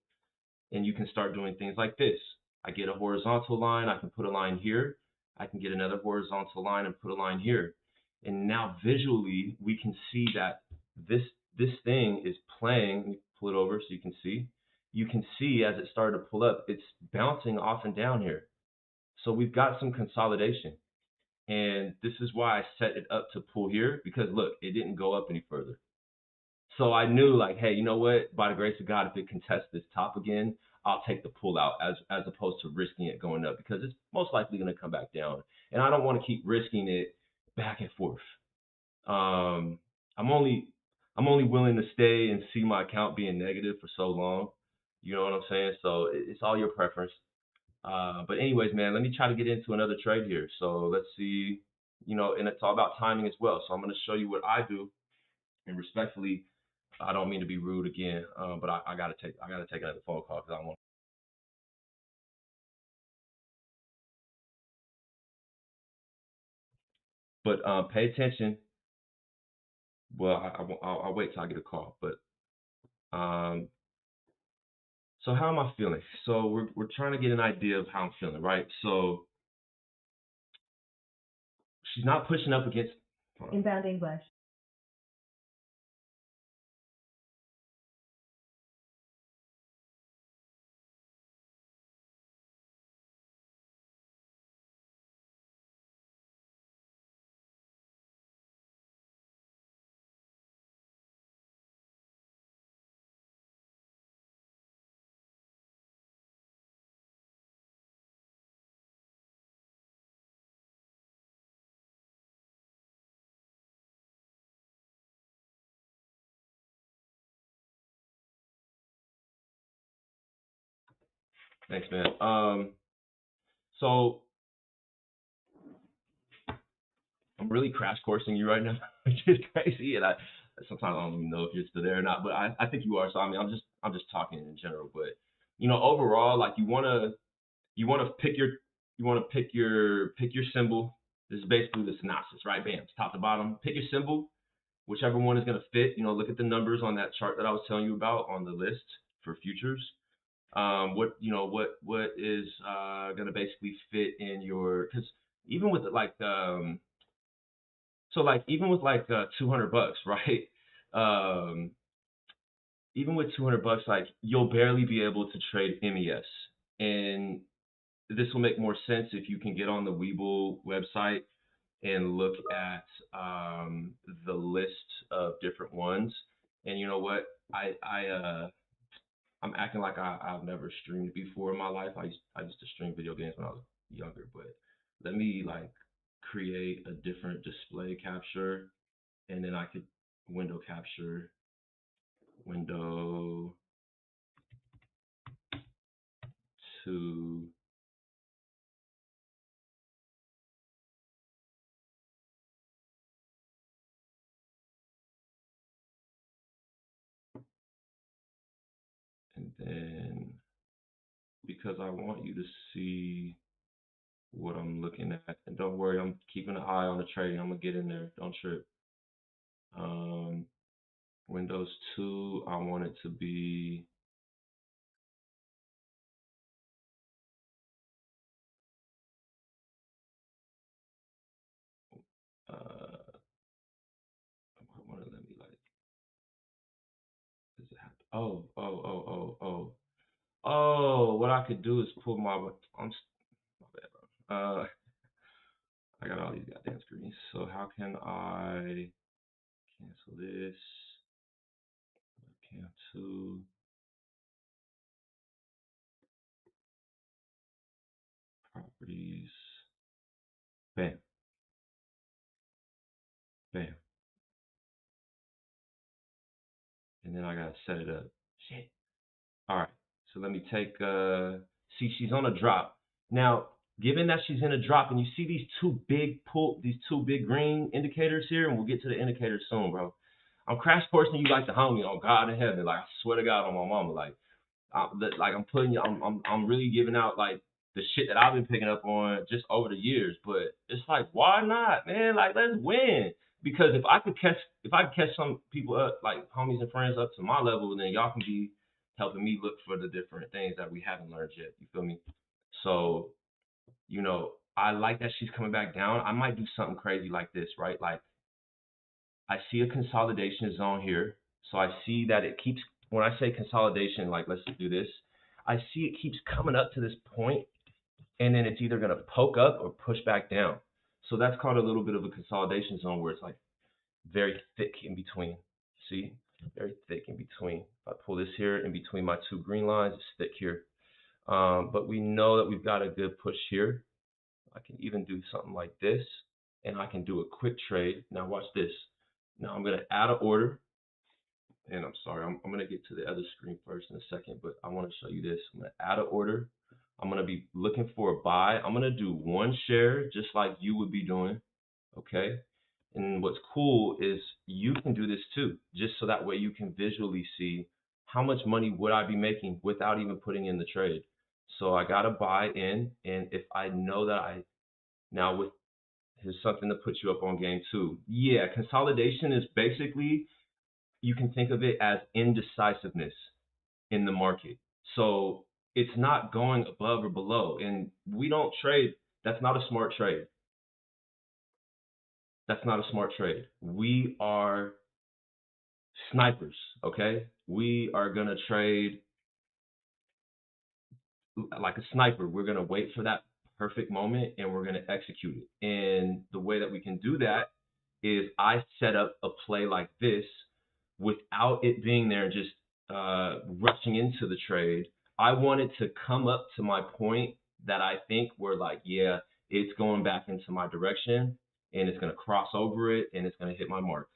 And you can start doing things like this. I get a horizontal line. I can put a line here. I can get another horizontal line and put a line here. And now visually we can see that this this thing is playing. Let me pull it over so you can see. You can see as it started to pull up, it's bouncing off and down here. So we've got some consolidation. And this is why I set it up to pull here because look, it didn't go up any further. So I knew like, hey, you know what? By the grace of God, if it contests this top again, I'll take the pull out as opposed to risking it going up because it's most likely going to come back down, and I don't want to keep risking it back and forth. Um, I'm only I'm only willing to stay and see my account being negative for so long. You know what I'm saying? So it's all your preference. But anyways, man, let me try to get into another trade here. So let's see. And it's all about timing as well. So I'm going to show you what I do, and respectfully, I don't mean to be rude again, but I gotta take another phone call because I want. But pay attention. Well, I'll wait till I get a call. But um, so how am I feeling? So we're trying to get an idea of how I'm feeling, right? So she's not pushing up against. Inbound English. Thanks, man. So I'm really crash coursing you right now, which is crazy, and I sometimes I don't even know if you're still there or not, but I think you are. So I mean, I'm just talking in general, but overall, like you want to pick your symbol. This is basically the synopsis, right? Bam, it's top to bottom. Pick your symbol, whichever one is going to fit. Look at the numbers on that chart that I was telling you about on the list for futures. What is going to basically fit in your because even with even with 200 bucks, right? Um, Even with 200 bucks, like you'll barely be able to trade MES, and this will make more sense if you can get on the Weeble website and look at the list of different ones. And you know what? I'm acting like I've never streamed before in my life. I used to stream video games when I was younger, but let me create a different display capture, and then I could window capture window to, and then because I want you to see what I'm looking at. And don't worry, I'm keeping an eye on the trading. I'm gonna get in there. Don't trip. Um, Windows 2, I want it to be uh I want to let me does it have what I could do is pull my bad, bro. I got all these goddamn screens. So how can I cancel this? Cancel properties. Bam, bam. And then I gotta set it up. Shit. All right. So let me take see she's on a drop. Now, given that she's in a drop and you see these two big green indicators here, and we'll get to the indicators soon, bro. I'm crash coursing you like the homie on God in heaven. Like I swear to God on my mama. I'm putting you, I'm really giving out like the shit that I've been picking up on just over the years. But it's like, why not, man? Like, let's win. Because if I could catch some people up, like homies and friends up to my level, then y'all can be helping me look for the different things that we haven't learned yet. You feel me? So, I like that she's coming back down. I might do something crazy like this, right? Like I see a consolidation zone here. So I see that it keeps, when I say consolidation, like let's do this, I see it keeps coming up to this point, and then it's either going to poke up or push back down. So that's called a little bit of a consolidation zone where it's like very thick in between. See? Very thick in between. If I pull this here in between my two green lines, it's thick here. But we know that we've got a good push here. I can even do something like this, and I can do a quick trade. Now watch this. Now I'm going to add an order, and I'm sorry, I'm going to get to the other screen first in a second, but I want to show you this. I'm going to add an order. I'm going to be looking for a buy. I'm going to do one share just like you would be doing, okay? And what's cool is you can do this too, just so that way you can visually see how much money would I be making without even putting in the trade. So I got to buy in, and if I know that now with here's something to put you up on game too. Yeah, consolidation is basically, you can think of it as indecisiveness in the market. So it's not going above or below. And we don't trade. That's not a smart trade. That's not a smart trade. We are snipers, okay? We are going to trade like a sniper. We're going to wait for that perfect moment and we're going to execute it. And the way that we can do that is I set up a play like this without it being there and just rushing into the trade. I want it to come up to my point that I think we're like, yeah, it's going back into my direction and it's going to cross over it and it's going to hit my mark.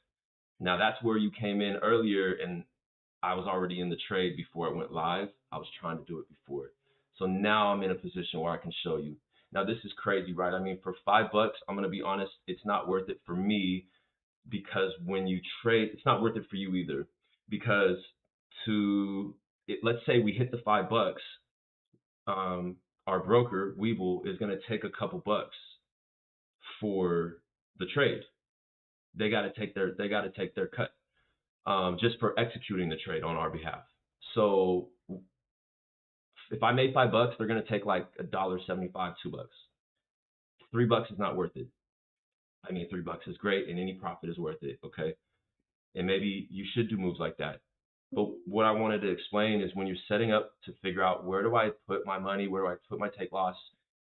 Now that's where you came in earlier and I was already in the trade before it went live. I was trying to do it before it. So now I'm in a position where I can show you. Now this is crazy, right? I mean, for $5, I'm gonna be honest, it's not worth it for me because when you trade, it's not worth it for you either. Because let's say we hit the $5, um, our broker Weeble is gonna take a couple bucks for the trade. They got to take their cut just for executing the trade on our behalf. So if I made $5, they're gonna take like $1.75, $2. $3 is not worth it. I mean, $3 is great, and any profit is worth it. Okay, and maybe you should do moves like that. But what I wanted to explain is when you're setting up to figure out where do I put my money, where do I put my take loss,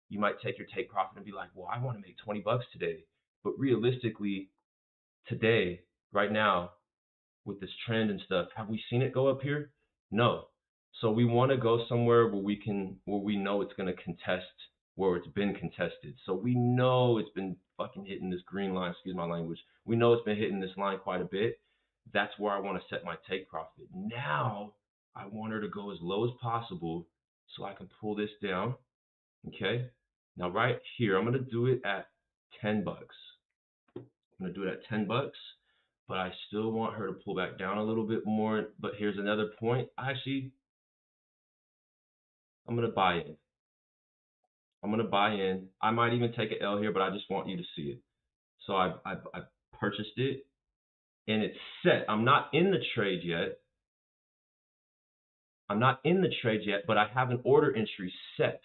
you might take your take profit and be like, well, I want to make $20 today. But realistically, today, right now, with this trend and stuff, have we seen it go up here? No. So we want to go somewhere where we know it's going to contest where it's been contested. So we know it's been fucking hitting this green line, excuse my language. We know it's been hitting this line quite a bit. That's where I want to set my take profit. Now I want her to go as low as possible so I can pull this down. Okay. Now right here, I'm going to do it at $10. I'm gonna do it at $10, but I still want her to pull back down a little bit more. But here's another point. Actually, I'm gonna buy in. I'm gonna buy in. I might even take an L here, but I just want you to see it. So I purchased it and it's set. I'm not in the trade yet. But I have an order entry set.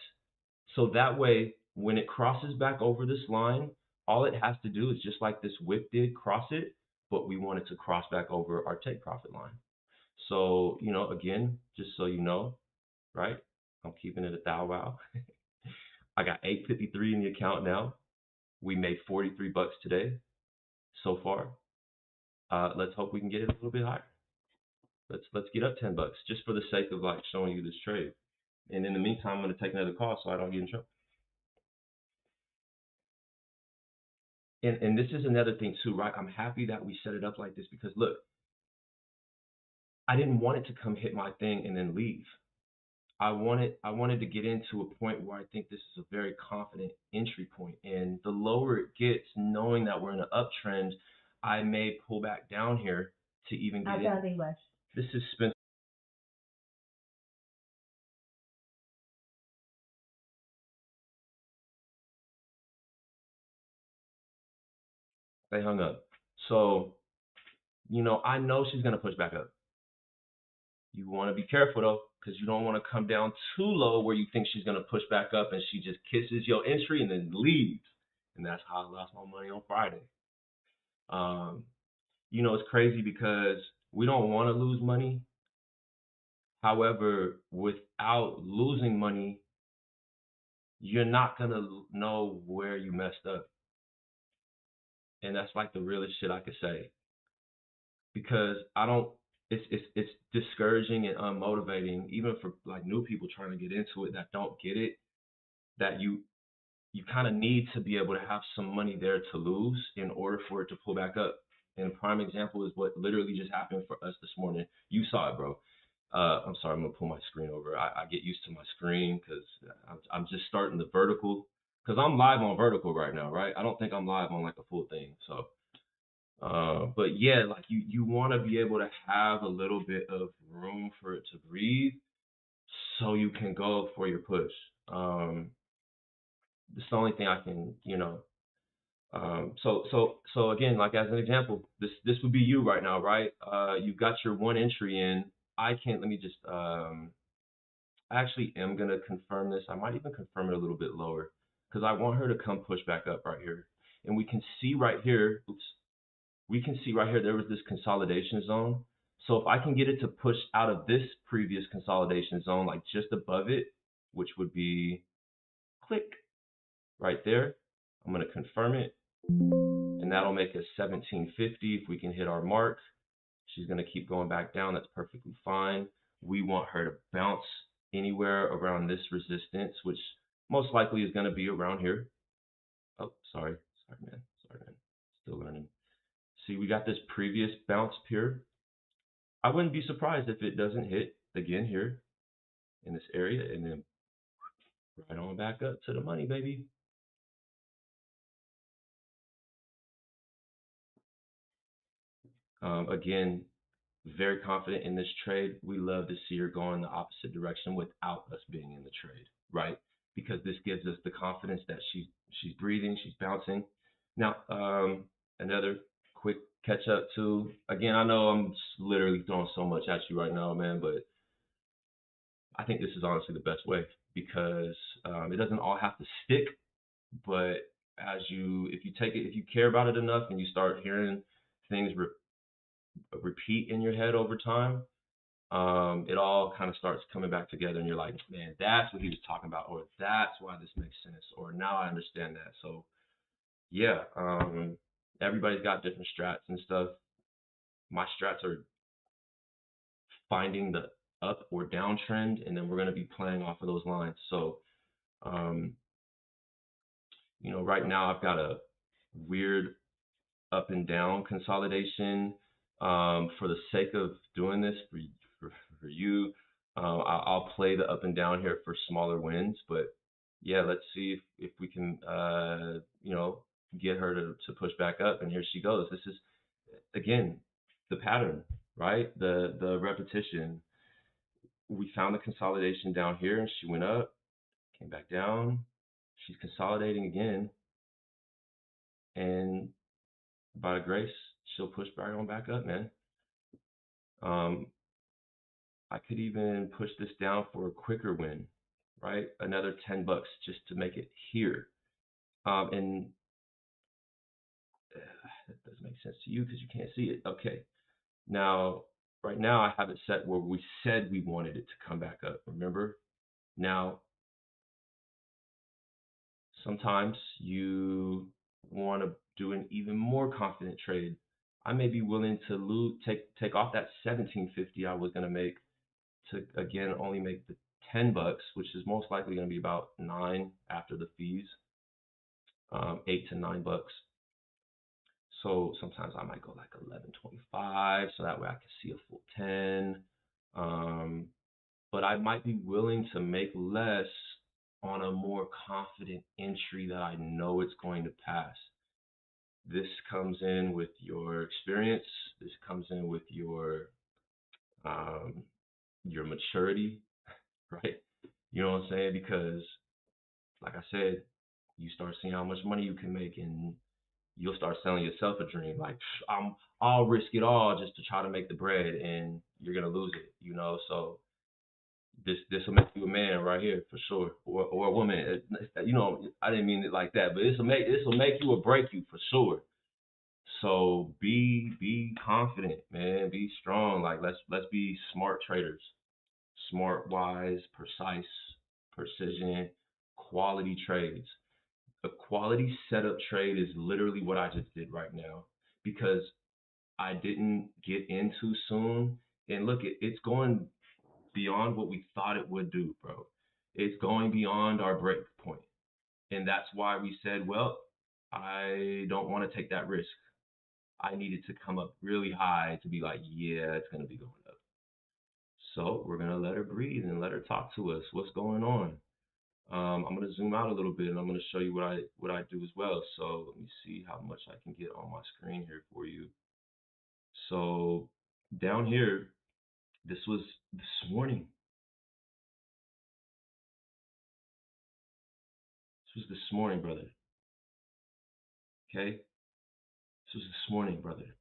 So that way, when it crosses back over this line, all it has to do is just like this wick did, cross it, but we want it to cross back over our take profit line. So, again, just so you know, right? I'm keeping it a thou wow. I got 853 in the account now. We made $43 today so far. Let's hope we can get it a little bit higher. Let's get up $10 just for the sake of like showing you this trade. And in the meantime, I'm gonna take another call so I don't get in trouble. And this is another thing too, right? I'm happy that we set it up like this because look, I didn't want it to come hit my thing and then leave. I wanted to get into a point where I think this is a very confident entry point. And the lower it gets, knowing that we're in an uptrend, I may pull back down here to even get in. English. This is Spencer. They hung up. So, I know she's gonna push back up. You want to be careful though. because you don't want to come down too low where you think she's going to push back up and she just kisses your entry and then leaves. And that's how I lost my money on Friday. Um, it's crazy because we don't want to lose money. However, without losing money, you're not going to know where you messed up. And that's like the realest shit I could say. Because I don't it's discouraging and unmotivating even for like new people trying to get into it that don't get it, that you kind of need to be able to have some money there to lose in order for it to pull back up. And a prime example is what literally just happened for us this morning. You saw it, bro. I'm sorry, I'm gonna pull my screen over. I get used to my screen because I'm just starting the vertical because I'm live on vertical right now, right? I don't think I'm live on like a full thing. So but yeah, like you want to be able to have a little bit of room for it to breathe, so you can go for your push. Um, it's the only thing I can, so again, like as an example, this would be you right now, right? You got your one entry in. I can't. Let me just. I actually am gonna confirm this. I might even confirm it a little bit lower because I want her to come push back up right here, and we can see right here. Oops. We can see right here there was this consolidation zone. So if I can get it to push out of this previous consolidation zone, like just above it, which would be click right there, I'm going to confirm it, and that'll make us 1750 if we can hit our mark. She's going to keep going back down. That's perfectly fine. We want her to bounce anywhere around this resistance, which most likely is going to be around here. Oh, sorry. Sorry, man. Sorry, man. Still learning. See, we got this previous bounce here. I wouldn't be surprised if it doesn't hit again here in this area and then right on back up to the money, baby. Again, very confident in this trade. We love to see her go in the opposite direction without us being in the trade, right? Because this gives us the confidence that she's breathing, she's bouncing. Now, another quick catch up too. Again, I know I'm literally throwing so much at you right now, man, but I think this is honestly the best way because it doesn't all have to stick, but if you take it, if you care about it enough and you start hearing things repeat in your head over time, it all kind of starts coming back together and you're like, man, that's what he was talking about, or that's why this makes sense, or now I understand that. So yeah, everybody's got different strats and stuff. My strats are finding the up or down trend, and then we're going to be playing off of those lines. So um, right now I've got a weird up and down consolidation. For the sake of doing this for you, I'll play the up and down here for smaller wins. But yeah, let's see if we can get her to push back up. And here she goes. This is again the pattern, right? The repetition. We found the consolidation down here, and she went up, came back down. She's consolidating again, and by grace, she'll push right on back up, man. Um, I could even push this down for a quicker win, right? Another $10 just to make it here. And that doesn't make sense to you because you can't see it. Okay. Now, right now, I have it set where we said we wanted it to come back up. Remember? Now, sometimes you want to do an even more confident trade. I may be willing to take off that 1750 I was going to make to again only make the $10, which is most likely going to be about 9 after the fees, 8 to 9 bucks. So sometimes I might go like 11.25, so that way I can see a full 10. Um, but I might be willing to make less on a more confident entry that I know it's going to pass. This comes in with your experience. This comes in with um, your maturity, right? You know what I'm saying? Because, like I said, you start seeing how much money you can make, and you'll start selling yourself a dream. Like, I'll risk it all just to try to make the bread, and you're gonna lose it. So This will make you a man right here for sure, or a woman. You know, I didn't mean it like that, but this will make you or break you for sure. So be confident, man. Be strong. Like let's be smart traders, smart, wise, precise, precision, quality trades. A quality setup trade is literally what I just did right now because I didn't get in too soon. And look, it's going beyond what we thought it would do, bro. It's going beyond our break point. And that's why we said, well, I don't want to take that risk. I needed to come up really high to be like, yeah, it's going to be going up. So we're going to let her breathe and let her talk to us. What's going on? I'm going to zoom out a little bit and I'm going to show you what I do as well. So let me see how much I can get on my screen here for you. So down here, this was this morning. This was this morning, brother. Okay, this was this morning, brother.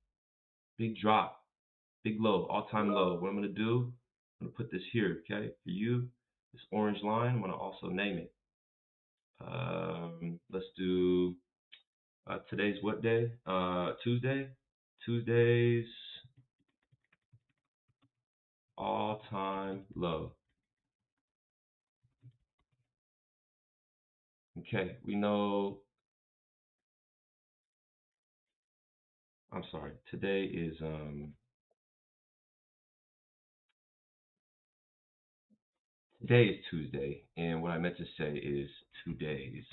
Big drop, big low, all-time low. What I'm gonna do? I'm gonna put this here, okay? For you, this orange line. I'm gonna also name it. Let's do today's what day? Tuesday. Tuesday's all-time low. Okay, we know. I'm sorry. Today is Tuesday, and what I meant to say is today's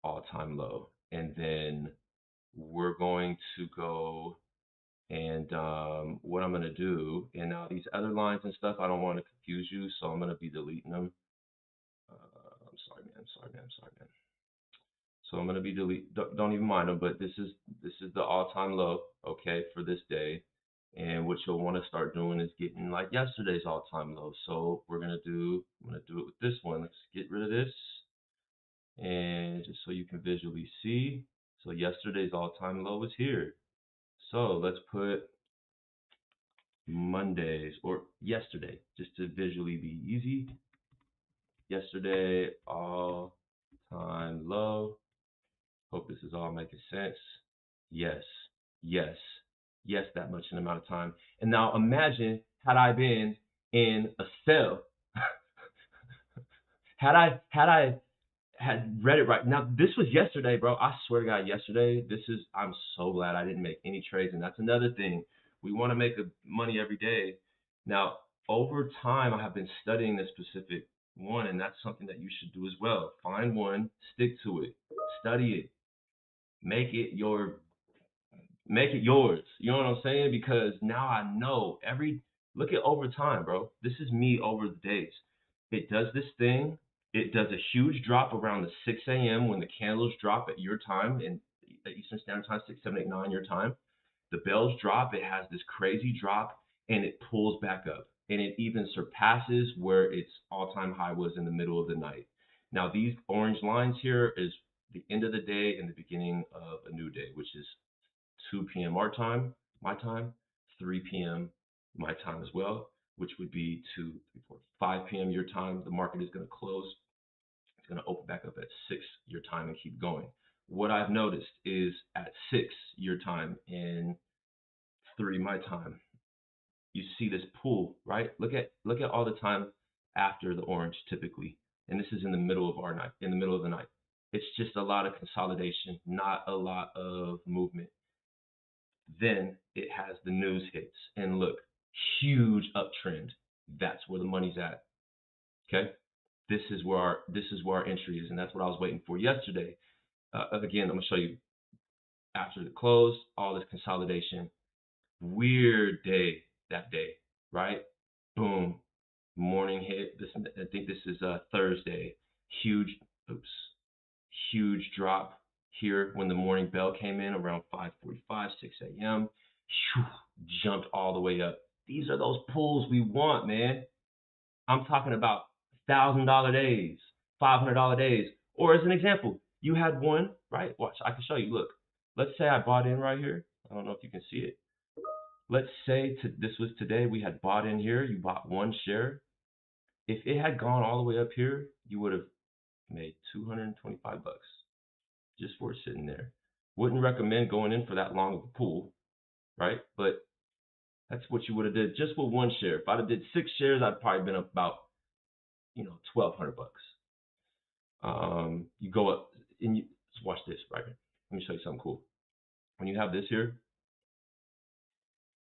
all-time low, and then we're going to go and what I'm going to do, and now these other lines and stuff, I don't want to confuse you, so I'm going to be deleting them. I'm sorry, man. I'm sorry, man. I'm sorry, man. So I'm going to be delete. Don't even mind them, but this is the all-time low, okay, for this day. And what you'll want to start doing is getting like yesterday's all-time low. So I'm gonna do it with this one. Let's get rid of this, and just so you can visually see. So yesterday's all-time low is here. So let's put Mondays or yesterday, just to visually be easy. Yesterday, all time low. Hope this is all making sense. Yes, yes, yes, that much in an amount of time. And now imagine had I been in a cell, had read it right. Now this was yesterday, bro. I swear to God, yesterday. I'm so glad I didn't make any trades, and that's another thing. We want to make money every day. Now, over time, I have been studying this specific one, and that's something that you should do as well. Find one, stick to it, study it, make it your make it yours. You know what I'm saying? Because now I know every look at over time, bro. This is me over the days. It does this thing. It does a huge drop around the 6 a.m. when the candles drop at your time in Eastern Standard Time, 6, 7, 8, 9 your time. The bells drop. It has this crazy drop and it pulls back up. And it even surpasses where its all-time high was in the middle of the night. Now, these orange lines here is the end of the day and the beginning of a new day, which is 2 p.m. our time, my time, 3 p.m. my time as well, which would be 2, 3, 4, 5 p.m. your time. The market is going to close. It's going to open back up at 6 your time and keep going. What I've noticed is at 6 your time and 3 my time, you see this pull, right? Look at all the time after the orange typically, and this is in the middle of our night, in the middle of the night. It's just a lot of consolidation, not a lot of movement. Then it has the news hits, and look, huge uptrend. That's where the money's at. Okay, this is where our entry is, and that's what I was waiting for yesterday. Again, I'm gonna show you after the close, all this consolidation. Weird day that day, right? Boom, morning hit. I think this is Thursday. Huge, oops, huge drop here when the morning bell came in around 5:45, 6 a.m. Jumped all the way up. These are those pulls we want, man. I'm talking about $1,000 days, $500 days. Or as an example, you had one, right? Watch, I can show you. Look, let's say I bought in right here. I don't know if you can see it. let's say this was today, we had bought in here, you bought one share. If it had gone all the way up here, you would have made 225 bucks just for sitting there. Wouldn't recommend going in for that long of a pool, right? But that's what you would have did just with one share. If I'd have did 6 shares, I'd probably been up about 1,200 bucks. You go up and you just watch this right here. Let me show you something cool. When you have this here,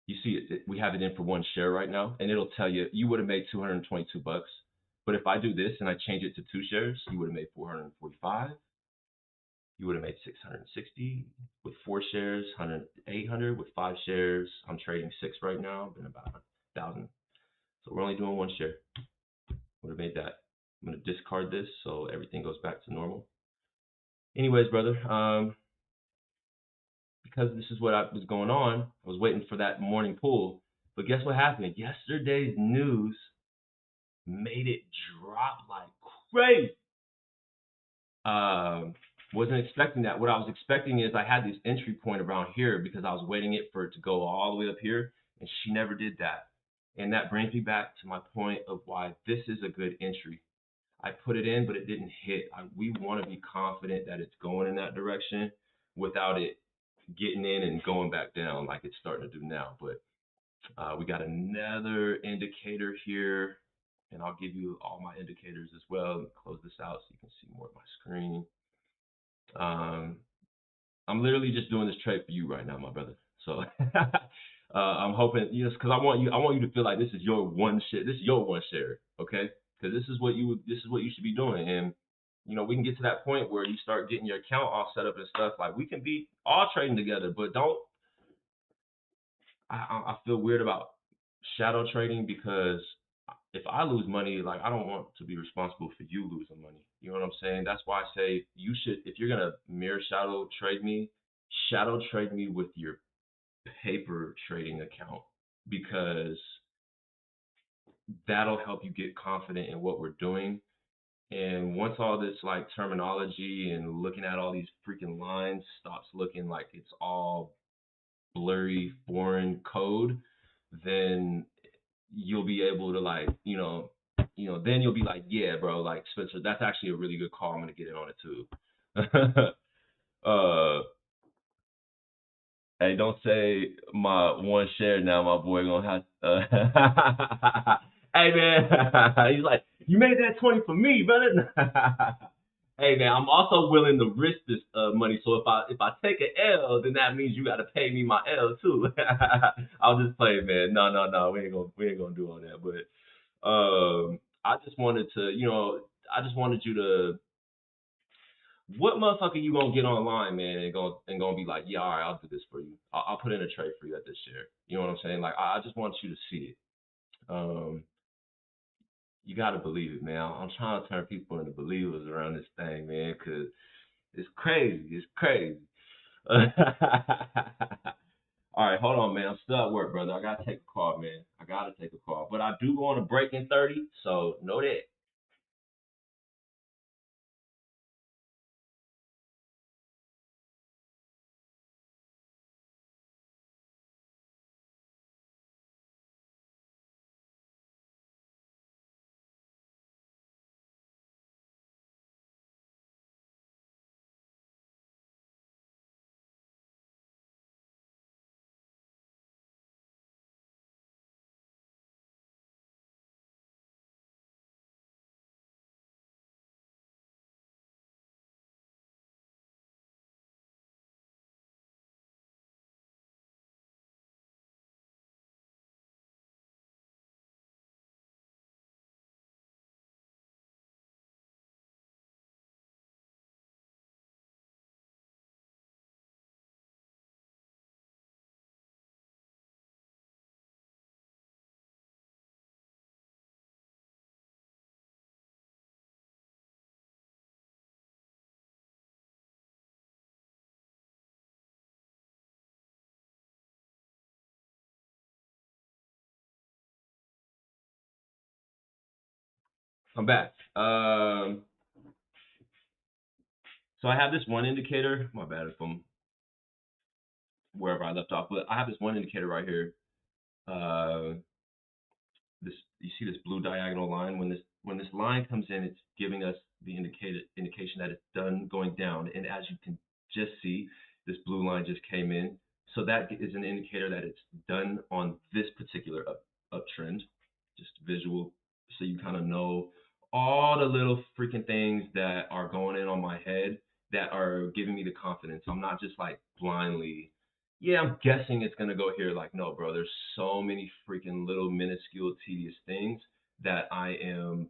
you see we have it in for one share right now, and it'll tell you you would have made 222 bucks. But if I do this and I change it to 2 shares, you would have made 445. You would have made 660 with 4 shares, 100, 800 with 5 shares. I'm trading 6 right now, been about 1,000. So we're only doing one share. Would have made that. I'm gonna discard this so everything goes back to normal. Anyways, brother, because this is what was going on, I was waiting for that morning pull. But guess what happened? Yesterday's news made it drop like crazy. Um, wasn't expecting that. What I was expecting is I had this entry point around here because I was waiting it for it to go all the way up here, and she never did that. And that brings me back to my point of why this is a good entry. I put it in, but it didn't hit. We want to be confident that it's going in that direction without it getting in and going back down like it's starting to do now. But we got another indicator here, and I'll give you all my indicators as well. Close this out so you can see more of my screen. Um, I'm literally just doing this trade for you right now, my brother. So I'm hoping, because I want you to feel like this is your one share. This is your one share, okay? Because this is what you should be doing, and we can get to that point where you start getting your account all set up and stuff. Like we can be all trading together, but don't. I feel weird about shadow trading because if I lose money, like I don't want to be responsible for you losing money. You know what I'm saying? That's why I say you should, if you're gonna mirror shadow trade me with your paper trading account because that'll help you get confident in what we're doing. And once all this like terminology and looking at all these freaking lines stops looking like it's all blurry foreign code, then you'll be able to like, then you'll be like, yeah, bro, like Spencer, that's actually a really good call. I'm gonna get in on it too. uh, hey, don't say my one share now, my boy gonna have. Hey man, he's like, you made that 20 for me, brother. Hey man, I'm also willing to risk this money. So if I take an L, then that means you got to pay me my L too. I'll just play, man. No, we ain't gonna do all that. But I just wanted to, I just wanted you to. What motherfucker you gonna get online, man, and gonna be like, yeah, all right, I'll do this for you. I'll put in a trade for you at this share. You know what I'm saying? Like, I just want you to see it. Um, you gotta believe it, man. I'm trying to turn people into believers around this thing, man, cause it's crazy. It's crazy. All right, hold on, man. I'm still at work, brother. I gotta take a call, man. I gotta take a call, but I do go on a break in 30, so know that. I'm back. So I have this one indicator. My bad if I'm wherever I left off, but I have this one indicator right here. Uh, this you see this blue diagonal line. When this line comes in, it's giving us the indication that it's done going down. And as you can just see, this blue line just came in. So that is an indicator that it's done on this particular uptrend. Just visual, so you kind of know all the little freaking things that are going in on my head that are giving me the confidence. I'm not just like blindly, yeah, I'm guessing it's gonna go here. Like, no, bro, there's so many freaking little minuscule tedious things that I am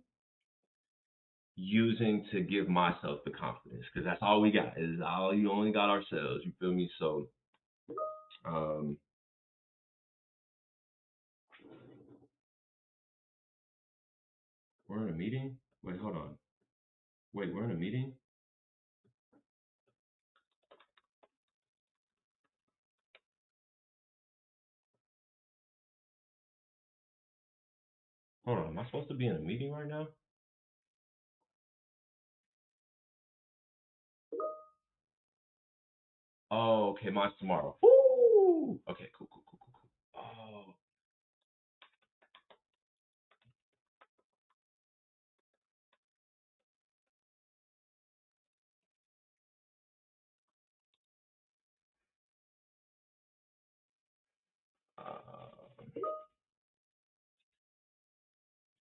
using to give myself the confidence, because that's all we got, is all you only got ourselves. You feel me? So um we're in a meeting. Wait, hold on. Wait, we're in a meeting. Hold on, am I supposed to be in a meeting right now? Oh, okay, mine's tomorrow. Woo! Okay, cool, cool, cool, cool, cool.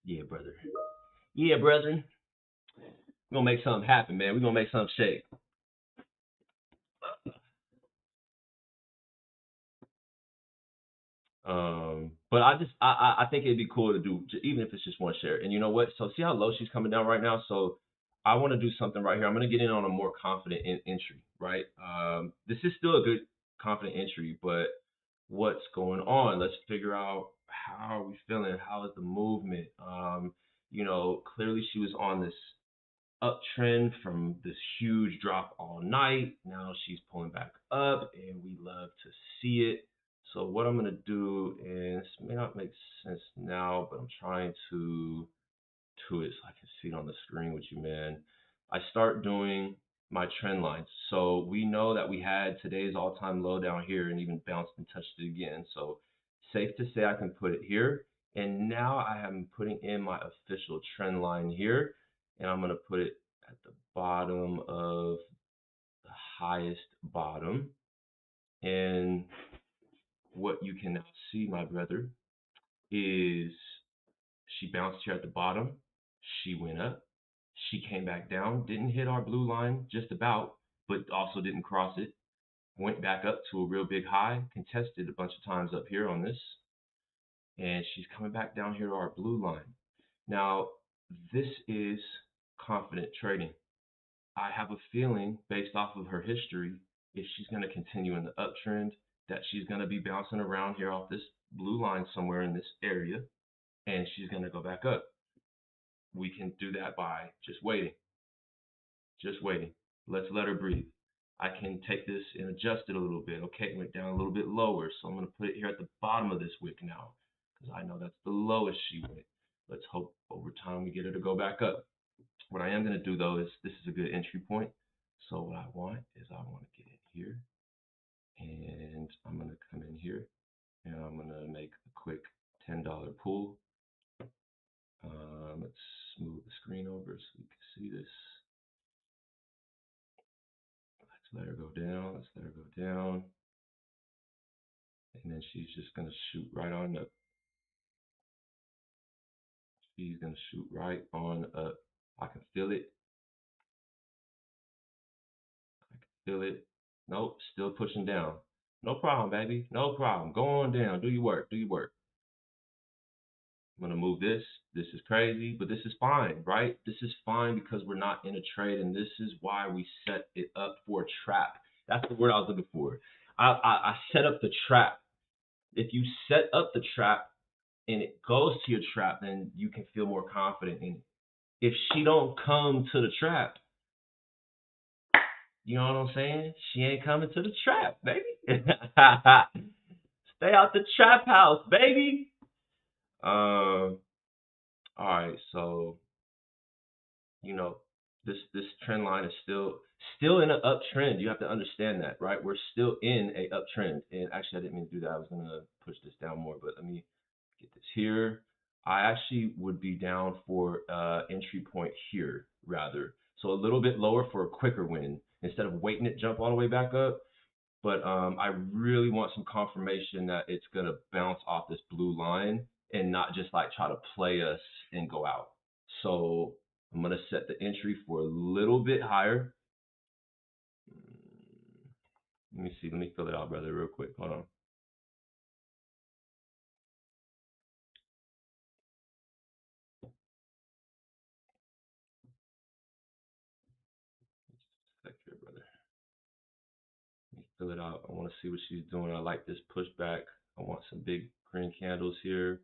Yeah, brother. Yeah, brethren. We're gonna make something happen, man. We're gonna make something shake. But I think it'd be cool to do, even if it's just one share. And you know what? So see how low she's coming down right now. So I want to do something right here. I'm gonna get in on a more confident entry, right? This is still a good confident entry, but what's going on? Let's figure out, how are we feeling? How is the movement? Clearly she was on this uptrend from this huge drop all night. Now she's pulling back up, and we love to see it. So what I'm gonna do, and this may not make sense now, but I'm trying to it so I can see it on the screen with you, man. I start doing my trend lines. So we know that we had today's all-time low down here and even bounced and touched it again. So safe to say I can put it here. And now I am putting in my official trend line here, and I'm gonna put it at the bottom of the highest bottom. And what you can now see, my brother, is she bounced here at the bottom. She went up. She came back down. Didn't hit our blue line, just about, but also didn't cross it. Went back up to a real big high, contested a bunch of times up here on this, and she's coming back down here to our blue line. Now, this is confident trading. I have a feeling, based off of her history, if she's going to continue in the uptrend, that she's going to be bouncing around here off this blue line somewhere in this area, and she's going to go back up. We can do that by just waiting, just waiting. Let's let her breathe. I can take this and adjust it a little bit. Okay, it went down a little bit lower, so I'm going to put it here at the bottom of this wick now, because I know that's the lowest she went. Let's hope over time we get her to go back up. What I am going to do though is, this is a good entry point. So what I want is, I want to get in here, and I'm going to come in here, and I'm going to make a quick $10 pull. Let's move the screen over so we can see this. Let's let her go down. Let's let her go down. And then she's just going to shoot right on up. She's going to shoot right on up. I can feel it. I can feel it. Nope, still pushing down. No problem, baby. No problem. Go on down. Do your work. Do your work. I'm gonna move this. This is crazy, but this is fine, right? This is fine because we're not in a trade, and this is why we set it up for a trap. That's the word I was looking for. I set up the trap. If you set up the trap and it goes to your trap, then you can feel more confident in it. If she don't come to the trap, you know what I'm saying? She ain't coming to the trap, baby. Stay out the trap house, baby. All right, so you know, This trend line is still in an uptrend. You have to understand that, right? We're still in a uptrend. And actually, I didn't mean to do that. I was gonna push this down more, but let me get this here. I actually would be down for entry point here rather. So a little bit lower for a quicker win instead of waiting it jump all the way back up. But I really want some confirmation that it's gonna bounce off this blue line and not just like try to play us and go out. So I'm gonna set the entry for a little bit higher. Let me see. Let me fill it out, brother, real quick. Hold on. Back here, brother. Let me fill it out. I want to see what she's doing. I like this pushback. I want some big green candles here.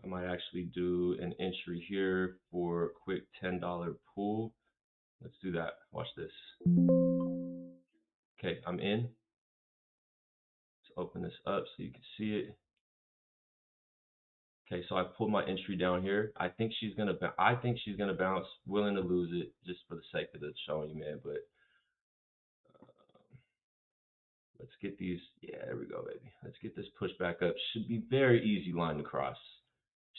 I might actually do an entry here for a quick $10 pull. Let's do that. Watch this. Okay, I'm in. Let's open this up so you can see it. Okay, so I pulled my entry down here. I think she's gonna bounce. Willing to lose it just for the sake of the showing you, man. But let's get these. Yeah, there we go, baby. Let's get this push back up. Should be very easy line to cross.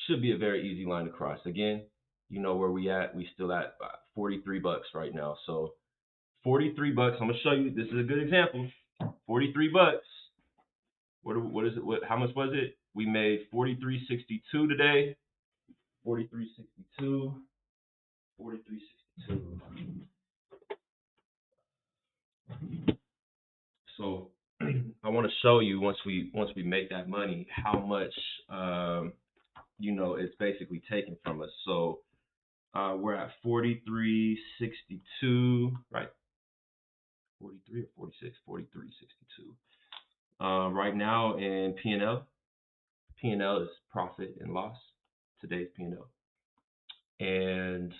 Should be a very easy line to cross. Again, you know where we at. We still at 43 bucks right now. So 43 bucks. I'm gonna show you. This is a good example. 43 bucks. What is it? How much was it? We made 43.62 today. 43.62. 43.62. So I want to show you once we make that money how much it's basically taken from us. So we're at 43.62, right? 43 or 46, 43.62. Right now in P&L, P&L is profit and loss. Today's P&L, and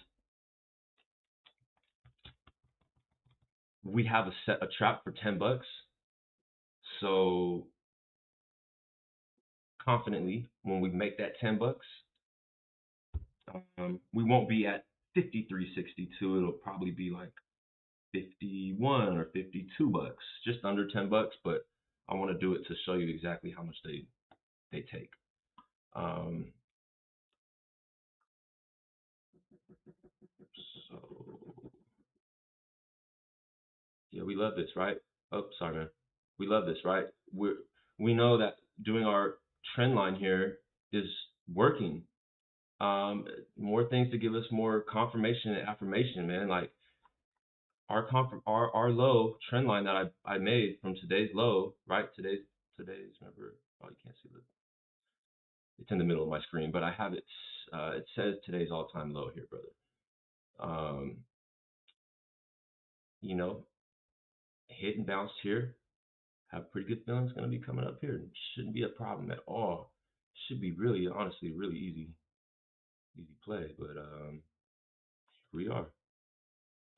we have a trap for 10 bucks. So confidently, when we make that 10 bucks, we won't be at 53.62. It'll probably be like 51 or 52 bucks, just under 10 bucks. But I want to do it to show you exactly how much they take. So yeah, we love this, right? Oh, sorry, man. We love this, right? We know that doing our trend line here is working. More things to give us more confirmation and affirmation, man. Like our low trend line that I made from today's low, right? Today's remember. Oh, you can't see the. It's in the middle of my screen, but I have it. It says today's all-time low here, brother. Um, you know, hit and bounced here. Have pretty good feelings going to be coming up here. Shouldn't be a problem at all. Should be really, honestly, really easy play. But we are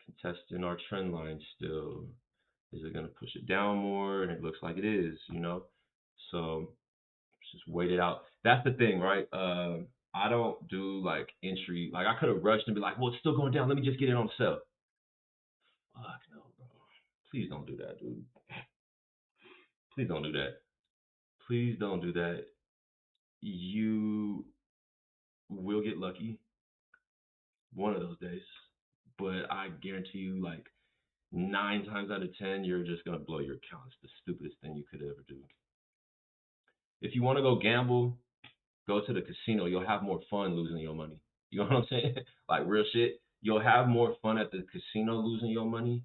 contesting our trend line still. Is it going to push it down more? And it looks like it is, So just wait it out. That's the thing, right? I don't do like entry. Like I could have rushed and be like, well, it's still going down. Let me just get it on sale. Fuck no, bro. Please don't do that, dude. Please don't do that. Please don't do that. You will get lucky one of those days, but I guarantee you, like 9 times out of 10, you're just gonna blow your account. It's the stupidest thing you could ever do. If you want to go gamble, go to the casino. You'll have more fun losing your money. You know what I'm saying? Like real shit. You'll have more fun at the casino losing your money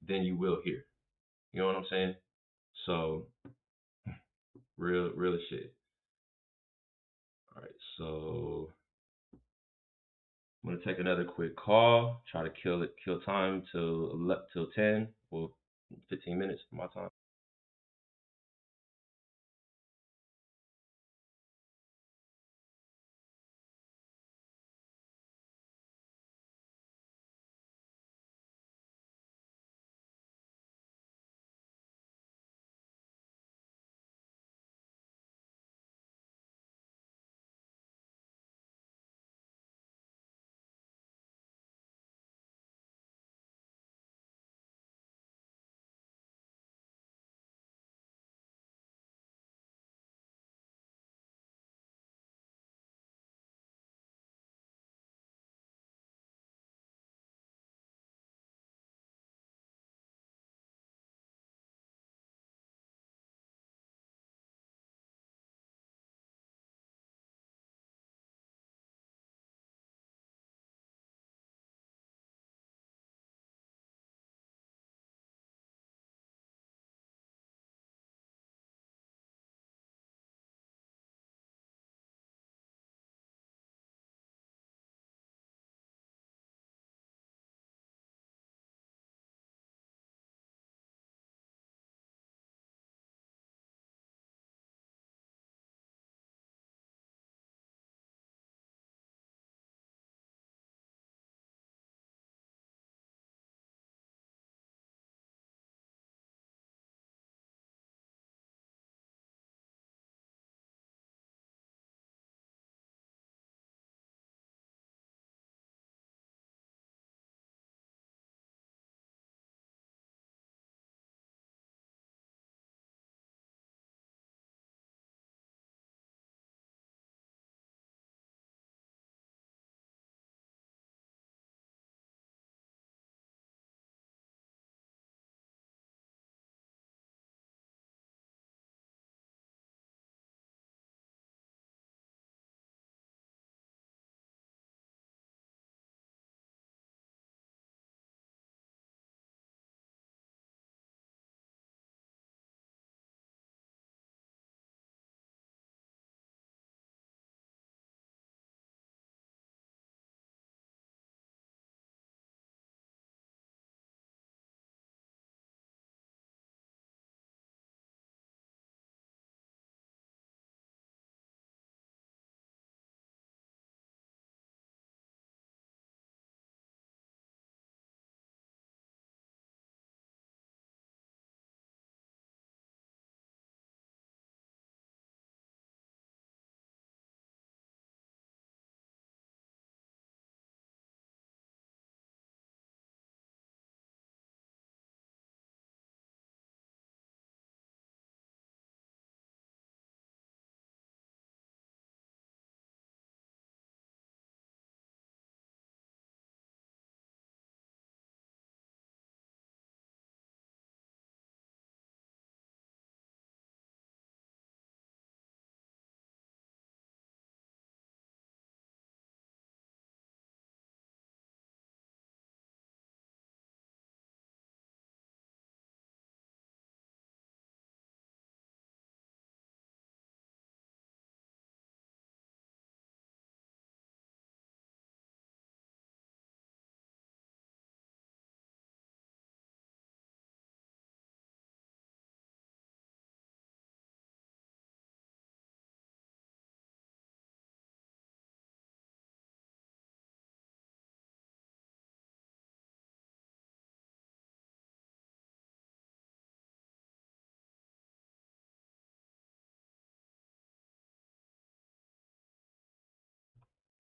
than you will here. You know what I'm saying? So real shit. All right, so I'm gonna take another quick call. Try to kill time till 10. Well, 15 minutes my time.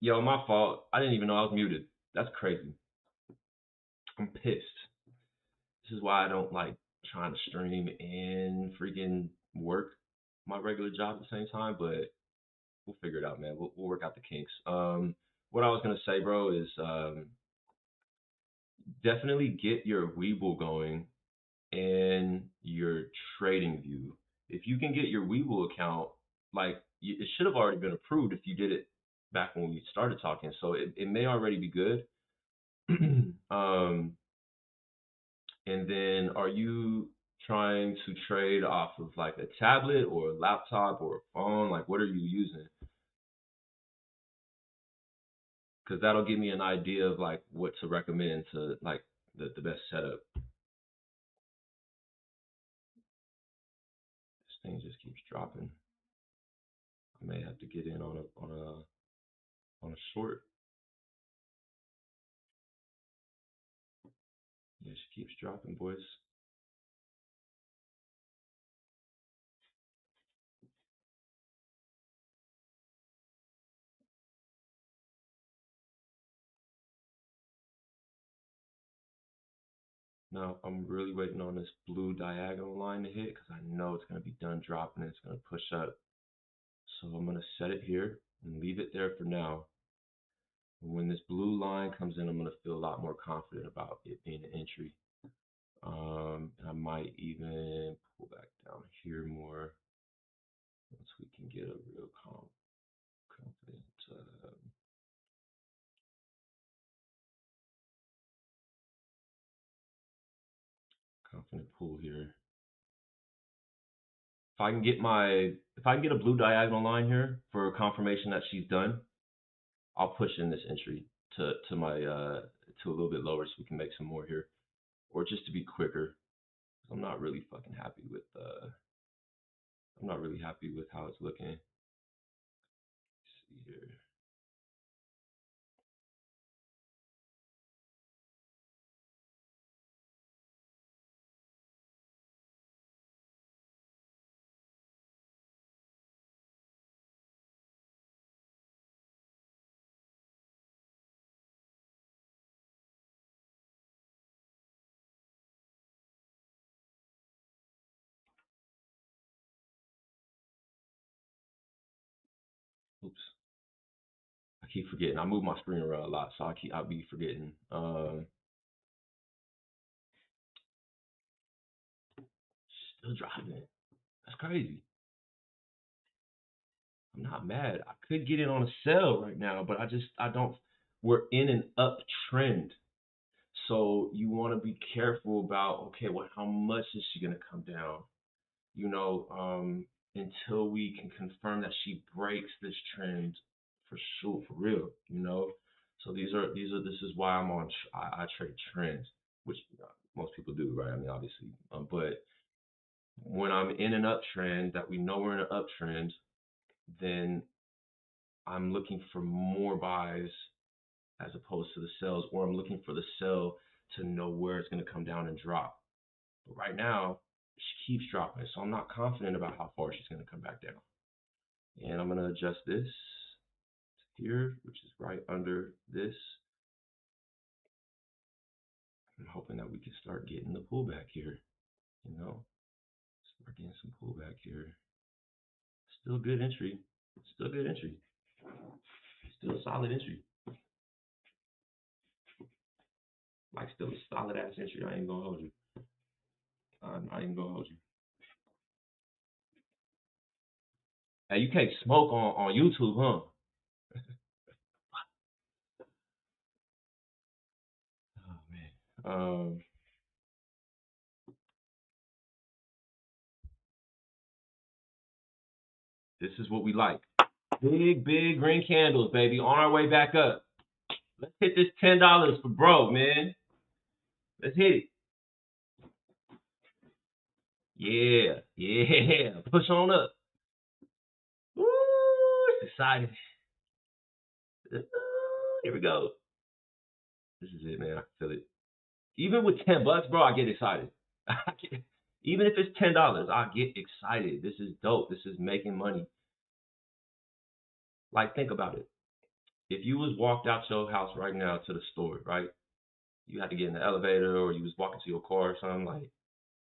Yo, my fault. I didn't even know I was muted. That's crazy. I'm pissed. This is why I don't like trying to stream and freaking work my regular job at the same time, but we'll figure it out, man. We'll work out the kinks. What I was gonna say, bro, is definitely get your Weeble going and your trading view. If you can get your Weeble account, like it should have already been approved if you did it back when we started talking. So it may already be good. um, and then are you trying to trade off of like a tablet or a laptop or a phone? Like what are you using? Because that'll give me an idea of like what to recommend to like the best setup. This thing just keeps dropping. I may have to get in on a short. Yeah, she keeps dropping, boys. Now I'm really waiting on this blue diagonal line to hit because I know it's gonna be done dropping. It's gonna push up. So I'm gonna set it here and leave it there for now. And when this blue line comes in, I'm gonna feel a lot more confident about it being an entry. And I might even pull back down here more once we can get a real confident confident pull here. If I can get a blue diagonal line here for confirmation that she's done, I'll push in this entry to my to a little bit lower so we can make some more here, or just to be quicker. I'm not really fucking happy with I'm not really happy with how it's looking. Let's see here. Oops, I keep forgetting. I move my screen around a lot, so I'll be forgetting. Still driving. That's crazy. I'm not mad. I could get in on a sell right now, but I don't. We're in an uptrend. So you want to be careful about, okay, well, how much is she gonna come down? You know, until we can confirm that she breaks this trend for sure, for real. You know, so this is why I trade trends, which most people do, right? I mean, obviously, but when I'm in an uptrend, that we know we're in an uptrend, then I'm looking for more buys as opposed to the sells, or I'm looking for the sell to know where it's going to come down and drop. But right now, she keeps dropping, so I'm not confident about how far she's going to come back down. And I'm going to adjust this here, which is right under this. I'm hoping that we can start getting the pullback here. You know, start getting some pullback here. Still good entry. Still good entry. Still a solid entry. Like still a solid ass entry. I ain't gonna hold you. I ain't gonna hold you. Hey, you can't smoke on YouTube, huh? Oh man. This is what we like. Big green candles, baby. On our way back up. Let's hit this $10 for bro, man. Let's hit it. Yeah. Push on up. Woo, it's exciting. Here we go. This is it, man. I feel it. Even with $10, bro, I get excited. Even if it's $10, I get excited. This is dope. This is making money. Like, think about it. If you was walked out your house right now to the store, right? You had to get in the elevator or you was walking to your car or something like.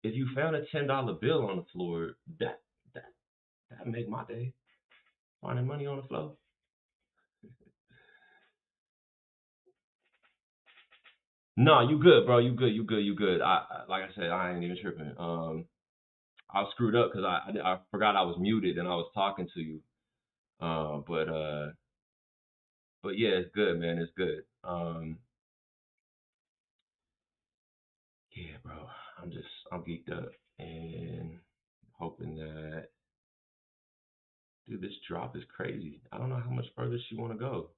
If you found a $10 bill on the floor, that that make my day. Finding money on the floor. No, you good, bro. You good. You good. You good. Like I said, I ain't even tripping. I was screwed up because I forgot I was muted and I was talking to you. Uh, but uh, but yeah, it's good, man. It's good. Yeah, bro. I'm geeked up and hoping that dude, this drop is crazy. I don't know how much further she want to go,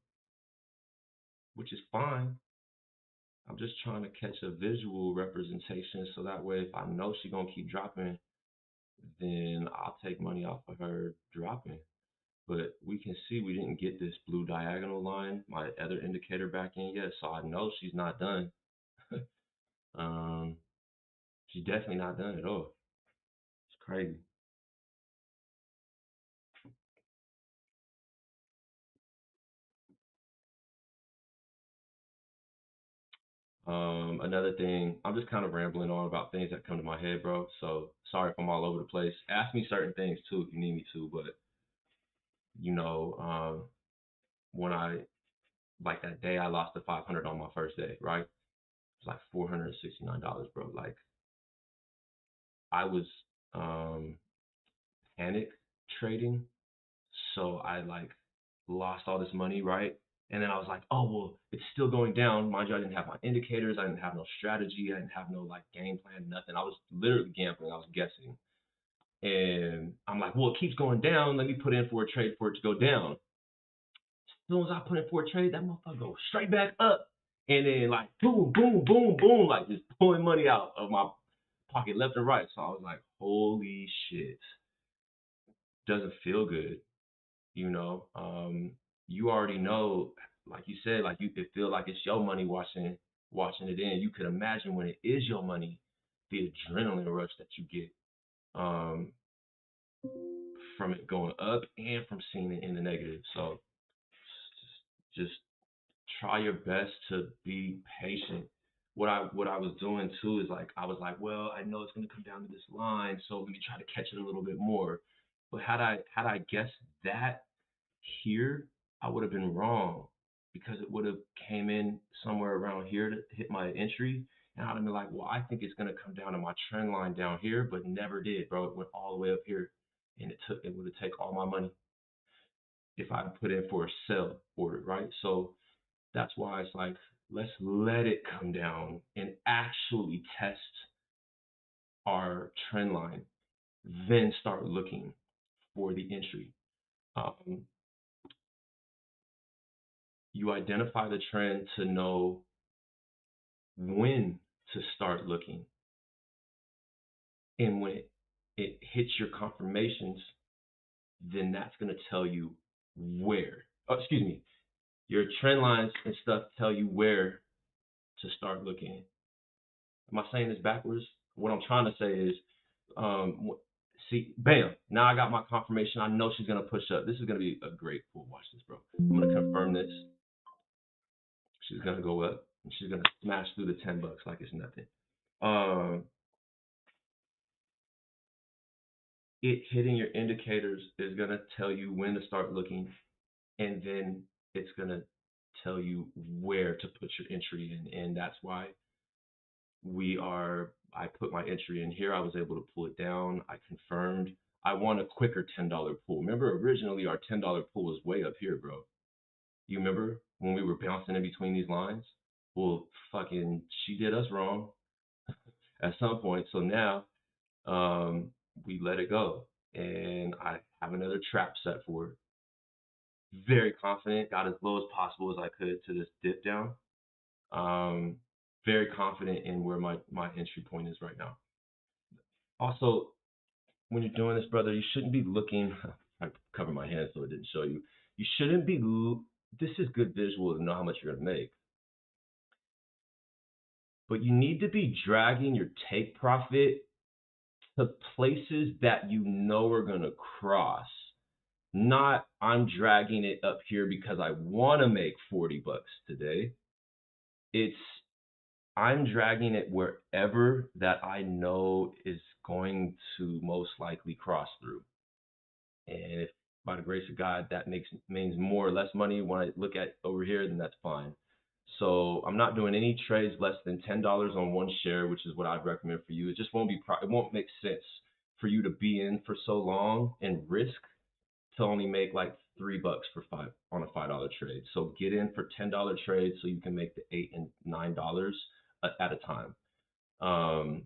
which is fine. I'm just trying to catch a visual representation so that way if I know she gonna keep dropping, then I'll take money off of her dropping. But we can see we didn't get this blue diagonal line, my other indicator back in yet, so I know she's not done. um, she's definitely not done at all. It's crazy. Another thing, I'm just kind of rambling on about things that come to my head, bro. So sorry if I'm all over the place. Ask me certain things too if you need me to, but you know, when I like that day I lost the 500 on my first day, right? It's like $469, bro. Like I was um panic trading, so I like lost all this money, right? And then I was like, oh well, it's still going down. Mind you, I didn't have my indicators, I didn't have no strategy, I didn't have no like game plan, nothing. I was literally gambling, I was guessing. And I'm like, well, it keeps going down. Let me put in for a trade for it to go down. As soon as I put in for a trade, that motherfucker goes straight back up. And then like boom, boom, boom, boom, like just pulling money out of my pocket left and right. So I was like, holy shit. Doesn't feel good, you know. You already know, like you said, like you could feel like it's your money watching it in. You could imagine when it is your money, the adrenaline rush that you get um from it going up and from seeing it in the negative. So just try your best to be patient. What I was doing too is like I was like, well, I know it's gonna come down to this line, so let me try to catch it a little bit more. But had I guessed that here, I would have been wrong because it would have came in somewhere around here to hit my entry, and I'd have been like, well, I think it's gonna come down to my trend line down here, but never did, bro. It went all the way up here, and it would have taken all my money if I put in for a sell order, right? So that's why it's like, let's let it come down and actually test our trend line, then start looking for the entry. Um, you identify the trend to know when to start looking. And when it hits your confirmations, then that's going to tell you where. Oh, excuse me. Your trend lines and stuff tell you where to start looking. Am I saying this backwards? What I'm trying to say is, see, bam, now I got my confirmation. I know she's gonna push up. This is gonna be a great pull. Watch this, bro. I'm gonna confirm this. She's gonna go up and she's gonna smash through the $10 like it's nothing. Um, it hitting your indicators is gonna tell you when to start looking, and then it's gonna tell you where to put your entry in, and that's why I put my entry in here. I was able to pull it down. I confirmed. I want a quicker $10 pull. Remember, originally our $10 pull was way up here, bro. You remember when we were bouncing in between these lines? Well, fucking, she did us wrong at some point. So now, um, we let it go, and I have another trap set for it. Very confident. Got as low as possible as I could to this dip down. Um, very confident in where my entry point is right now. Also, when you're doing this, brother, you shouldn't be looking. I cover my hands so it didn't show you. You shouldn't be. This is good visual to know how much you're gonna make, but you need to be dragging your take profit to places that you know are gonna cross, not I'm dragging it up here because I want to make 40 bucks today. It's I'm dragging it wherever that I know is going to most likely cross through. And if by the grace of God that means more or less money when I look at over here, then that's fine. So I'm not doing any trades less than $10 on one share, which is what I'd recommend for you. It just won't be it won't make sense for you to be in for so long and risk to only make like $3 for five on a $5 trade. So get in for $10 trades so you can make the $8 and $9 at a time, um,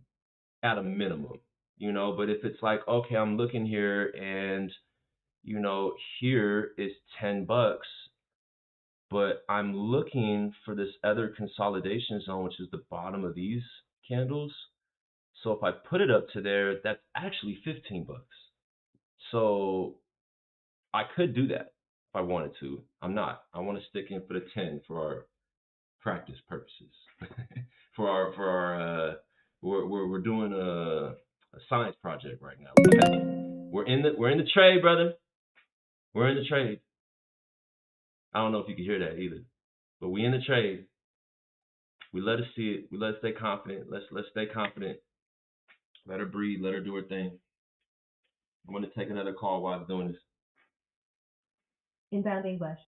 at a minimum. But if it's like, okay, I'm looking here and here is $10, but I'm looking for this other consolidation zone, which is the bottom of these candles. So if I put it up to there, that's actually $15. So I could do that if I wanted to. I'm not. I want to stick in for the 10 for our practice purposes. For our we're doing a science project right now. Okay? We're in the trade, brother. We're in the trade. I don't know if you can hear that either, but we in the trade. We let her see it. We let her stay confident. Let's stay confident. Let her breathe. Let her do her thing. I'm gonna take another call while I'm doing this. Inbound English.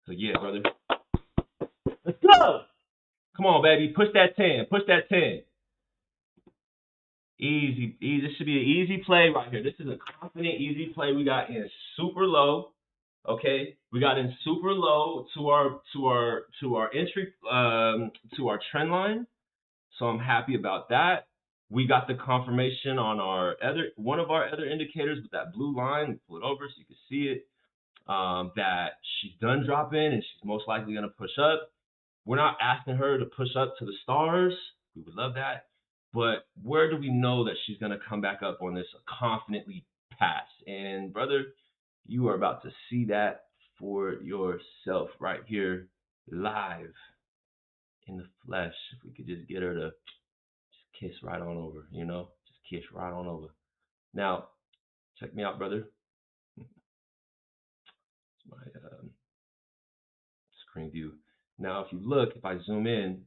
So yeah, brother. Let's go. Come on, baby. Push that 10. Push that 10. Easy, easy. This should be an easy play right here. This is a confident, easy play. We got in super low. Okay, we got in super low to our entry to our trend line. So I'm happy about that. We got the confirmation on our other one of our other indicators with that blue line. Pull it over so you can see it. That she's done dropping and she's most likely going to push up. We're not asking her to push up to the stars. We would love that. But where do we know that she's going to come back up on this confidently pass? And brother, you are about to see that for yourself right here live in the flesh. If we could just get her to just kiss right on over, just kiss right on over. Now, check me out, brother. It's my screen view. Now, if you look, if I zoom in,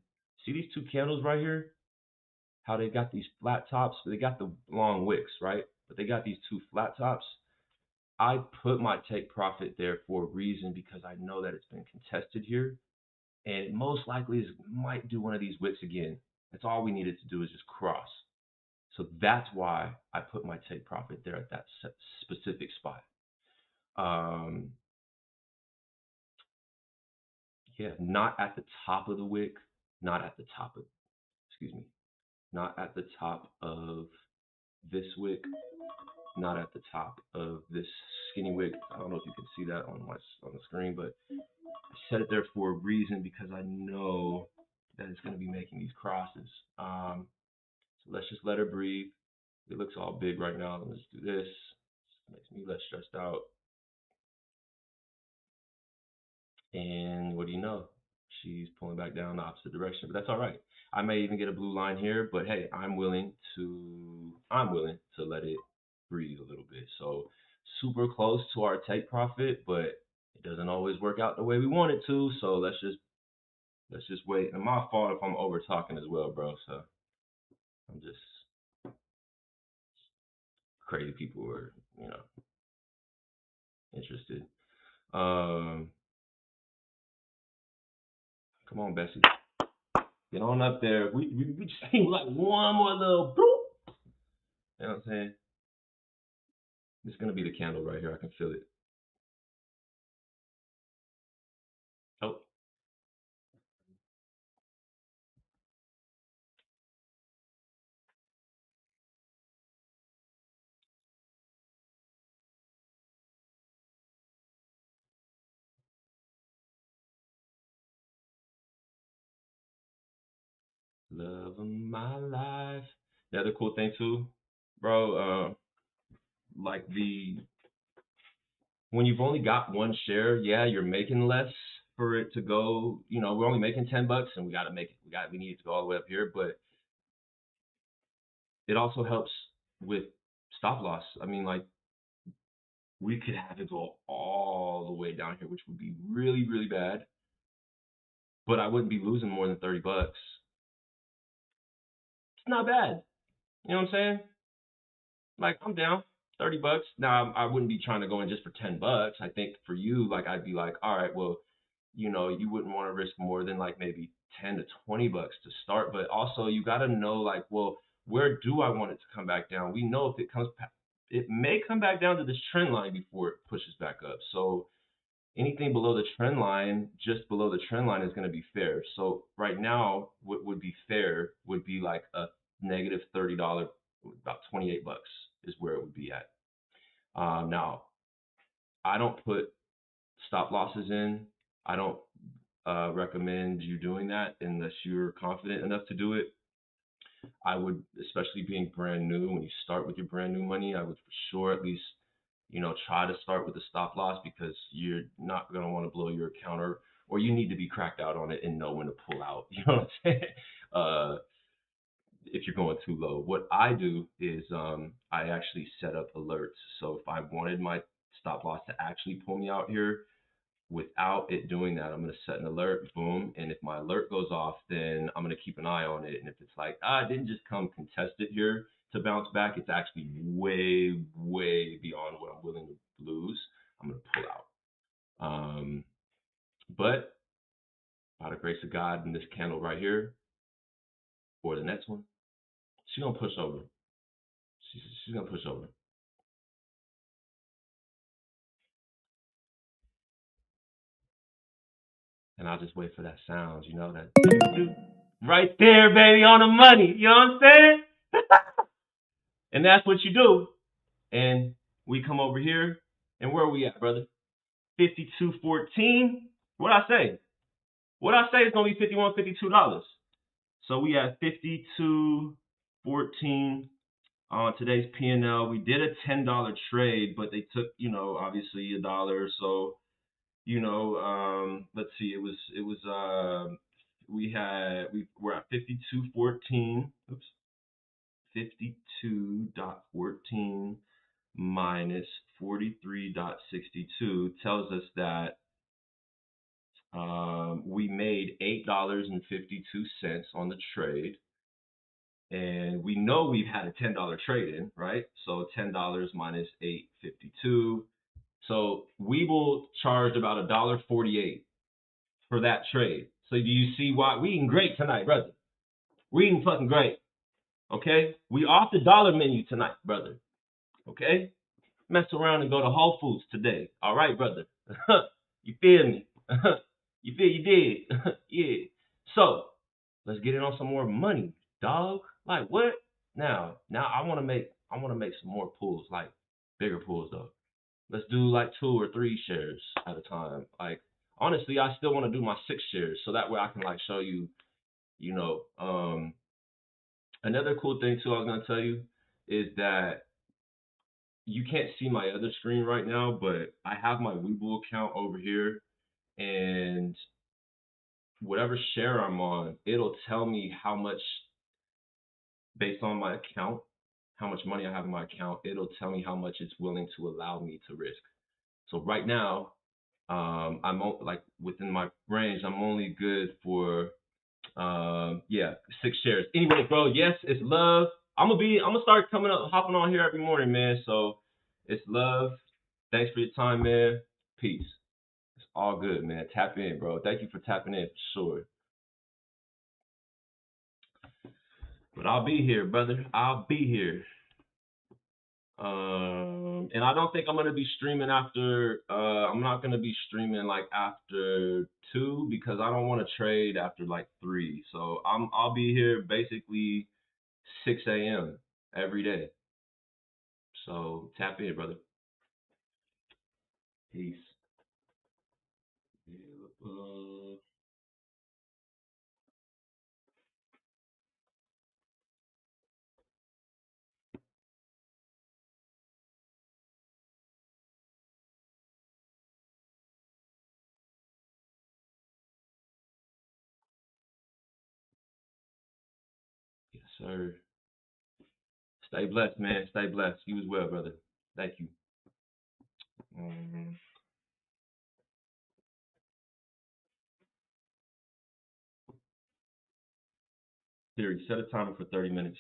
see these two candles right here? How they got these flat tops? They got the long wicks, right? But they got these two flat tops. I put my take profit there for a reason because I know that it's been contested here, and it most likely might do one of these wicks again. That's all we needed to do is just cross. So that's why I put my take profit there at that specific spot. Um, yeah, not at the top of the wick, not at the top of, excuse me, not at the top of this wick, not at the top of this skinny wick. I don't know if you can see that on the screen, but I set it there for a reason because I know that it's going to be making these crosses. So let's just let her breathe. It looks all big right now. Let's do this. Makes me less stressed out. And what do you know? She's pulling back down the opposite direction, but that's all right. I may even get a blue line here, but hey, I'm willing to let it breathe a little bit. So super close to our take profit, but it doesn't always work out the way we want it to. So let's just wait. And my fault if I'm over talking as well, bro. So I'm just crazy people who are, interested. Um, Come on, Bessie. Get on up there. We just need like one more little boop. You know what I'm saying? This is gonna be the candle right here. I can feel it. Oh, Love of my life. The other cool thing too, bro, like the when you've only got one share, yeah, you're making less for it to go. You know, we're only making $10, and we got to make it. We need it to go all the way up here, but it also helps with stop loss. I mean, like we could have it go all the way down here, which would be really, really bad. But I wouldn't be losing more than $30. It's not bad. You know what I'm saying? Like I'm down. $30. Now I wouldn't be trying to go in just for $10. I think for you, like I'd be like, all right, well, you know, you wouldn't want to risk more than like maybe 10 to 20 bucks to start. But also you got to know like, well, where do I want it to come back down? We know if it comes, it may come back down to this trend line before it pushes back up. So anything below the trend line, just below the trend line, is going to be fair. So right now, what would be fair would be like a negative $30, about $28 is where it would be at. Now, I don't put stop losses in. I don't recommend you doing that unless you're confident enough to do it. I would, especially being brand new, when you start with your brand new money, I would for sure at least, you know, try to start with a stop loss because you're not going to want to blow your account or you need to be cracked out on it and know when to pull out. You know what I'm saying? Uh, if you're going too low. What I do is I actually set up alerts. So if I wanted my stop loss to actually pull me out here, without it doing that, I'm going to set an alert, boom. And if my alert goes off, then I'm going to keep an eye on it. And if it's like, it didn't just come contested here to bounce back, it's actually way, way beyond what I'm willing to lose, I'm going to pull out. But by the grace of God, in this candle right here, or the next one, she's going to push over. She's going to push over. And I'll just wait for that sound, you know, that right there, baby, on the money. You know what I'm saying? And that's what you do. And we come over here, and where are we at, brother? 52.14. What I say? What I say is gonna be 51, $52. So we at 52.14 on today's P&L. We did a $10 trade, but they took, you know, obviously a dollar. So, you know, let's see, we're at 52.14. Oops, 52.14 minus 43.62 tells us that we made $8.52 on the trade. And we know we've had a $10 trade in, right? So $10 minus 8.52. So we will charge about $1.48 for that trade. So do you see why we eating great tonight, brother? We eating fucking great. Okay? We off the dollar menu tonight, brother. Okay? Mess around and go to Whole Foods today. All right, brother. You feel me? You did? Yeah. So let's get in on some more money, dog. Like what? Now I want to make some more pulls, like bigger pulls though. Let's do like 2 or 3 shares at a time. Like honestly, I still want to do my 6 shares so that way I can like show you, you know. Another cool thing too I was gonna tell you is that you can't see my other screen right now, but I have my Webull account over here, and whatever share I'm on, it'll tell me how much based on my account, how much money I have in my account. It'll tell me how much it's willing to allow me to risk. So right now, like within my range. I'm only good for yeah, 6 shares. Anyway, bro, yes, it's love. I'm gonna start coming up, hopping on here every morning, man. So it's love. Thanks for your time, man. Peace. It's all good, man. Tap in, bro. Thank you for tapping in for sure. But I'll be here, brother. I'll be here. And I don't think I'm gonna be streaming after. I'm not gonna be streaming like after 2 because I don't want to trade after like 3. So I'll be here basically 6 a.m. every day. So tap in, brother. Peace. sir. Stay blessed, man. Stay blessed. You as well, brother. Thank you. Um, Theory, set a timer for 30 minutes.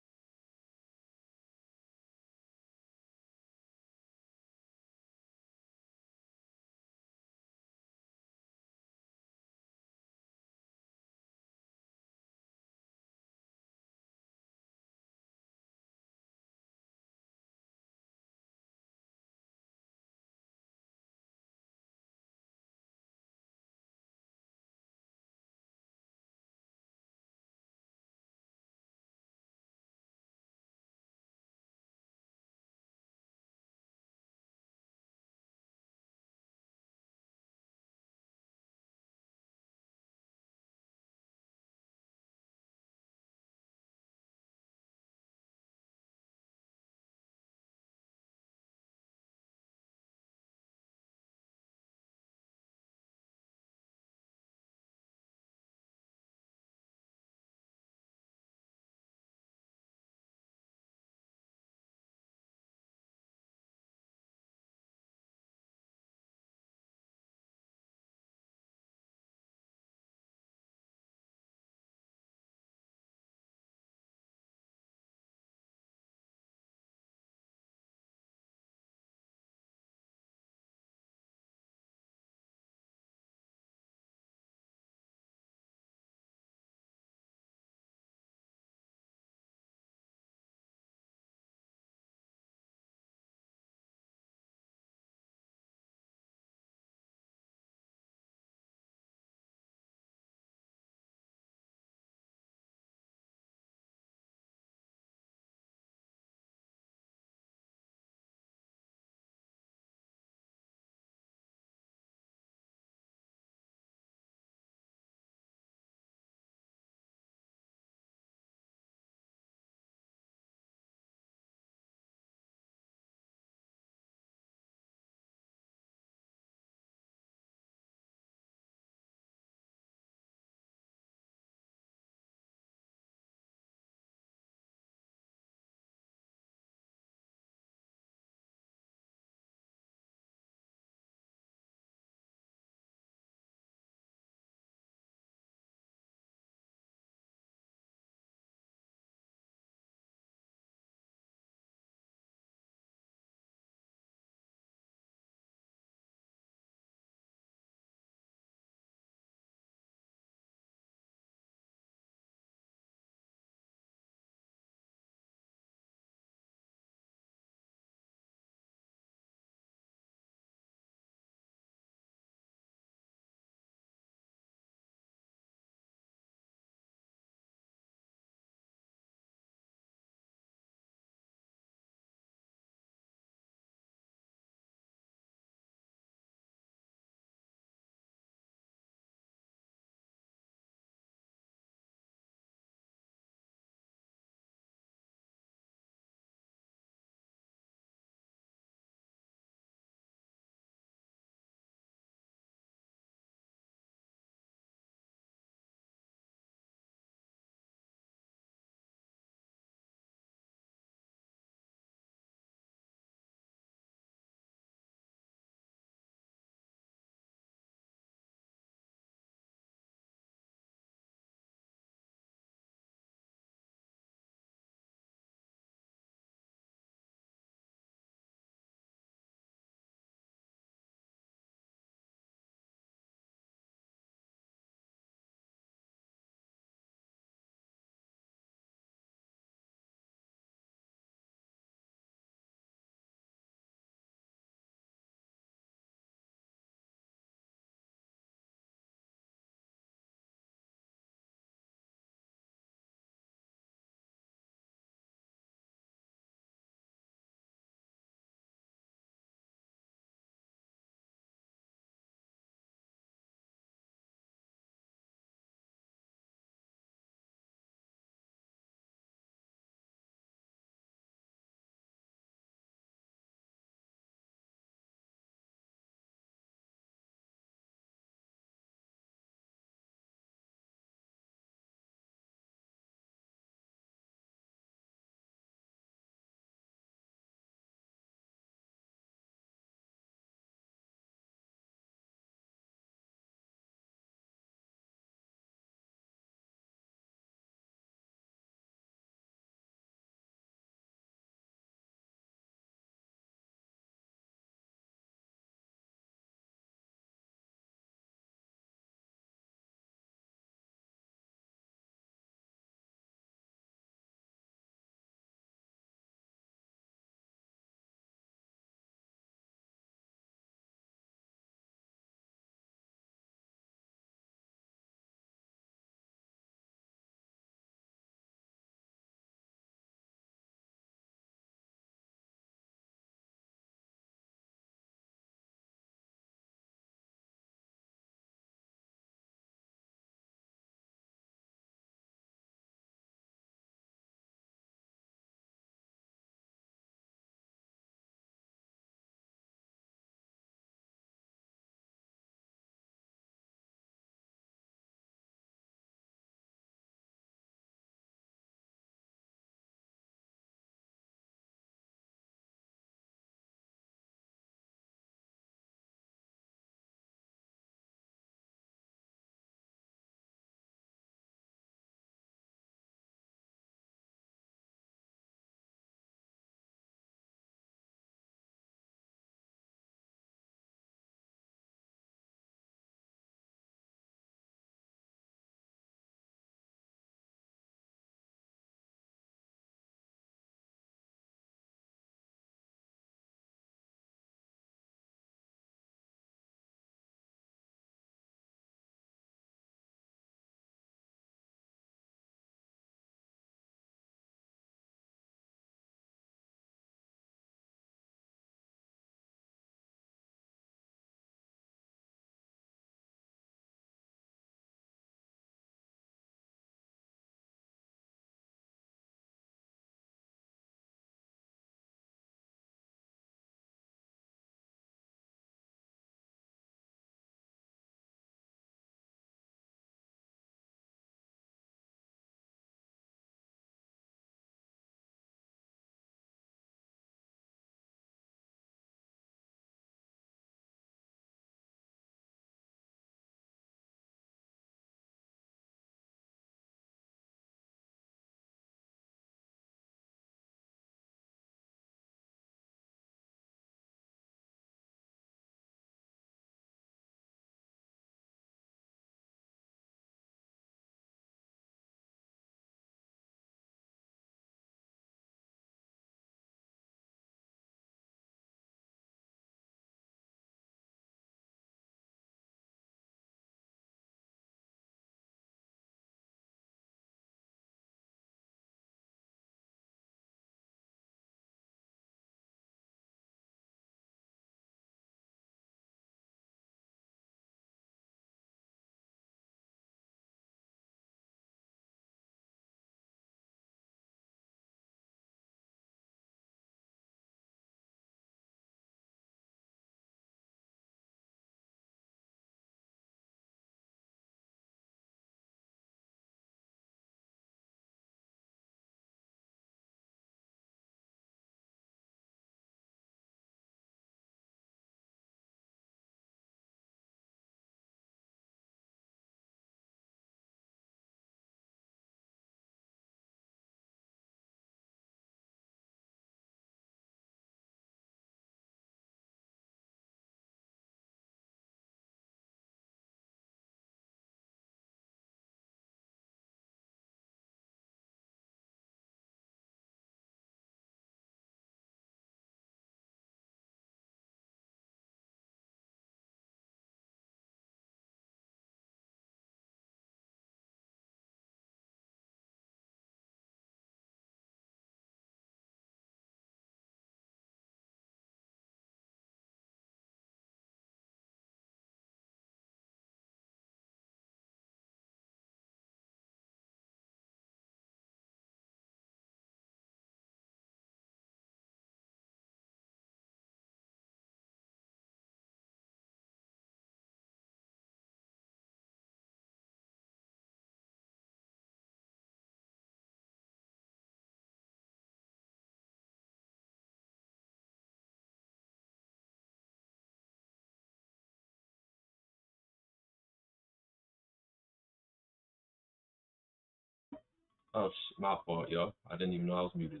Oh, my fault, y'all. I didn't even know I was muted.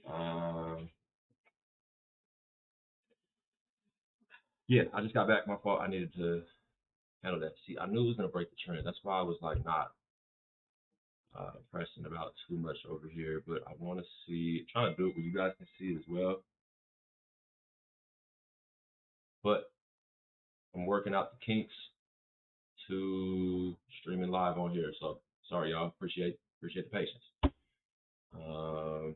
Um, yeah, I just got back. My fault. I needed to handle that. See, I knew it was gonna break the trend. That's why I was like not pressing about too much over here. But I want to see, trying to do it where you guys can see it as well. But I'm working out the kinks to streaming live on here. So sorry, y'all. Appreciate the patience. Um,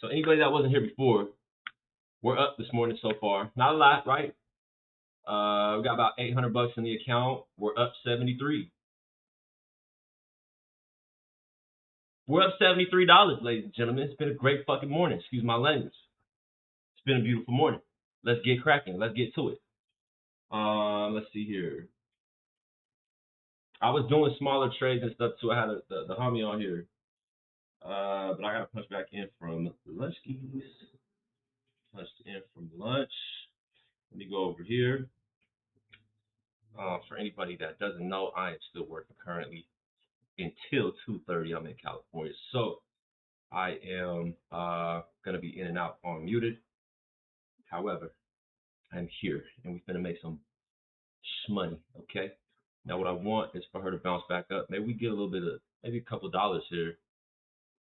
so anybody that wasn't here before, we're up this morning so far. Not a lot, right? We got about 800 bucks in the account. We're up 73. We're up $73, ladies and gentlemen. It's been a great fucking morning. Excuse my language. It's been a beautiful morning. Let's get cracking. Let's get to it. Let's see here. I was doing smaller trades and stuff too. I had the homie on here. But I gotta punch back in from lunch, keys. Punched in from lunch. Let me go over here. For anybody that doesn't know, I am still working currently until 2:30. I'm in California, so I am gonna be in and out on muted. However, I'm here, and we're gonna make some money. Okay. Now, what I want is for her to bounce back up. Maybe we get a little bit of, maybe a couple dollars here.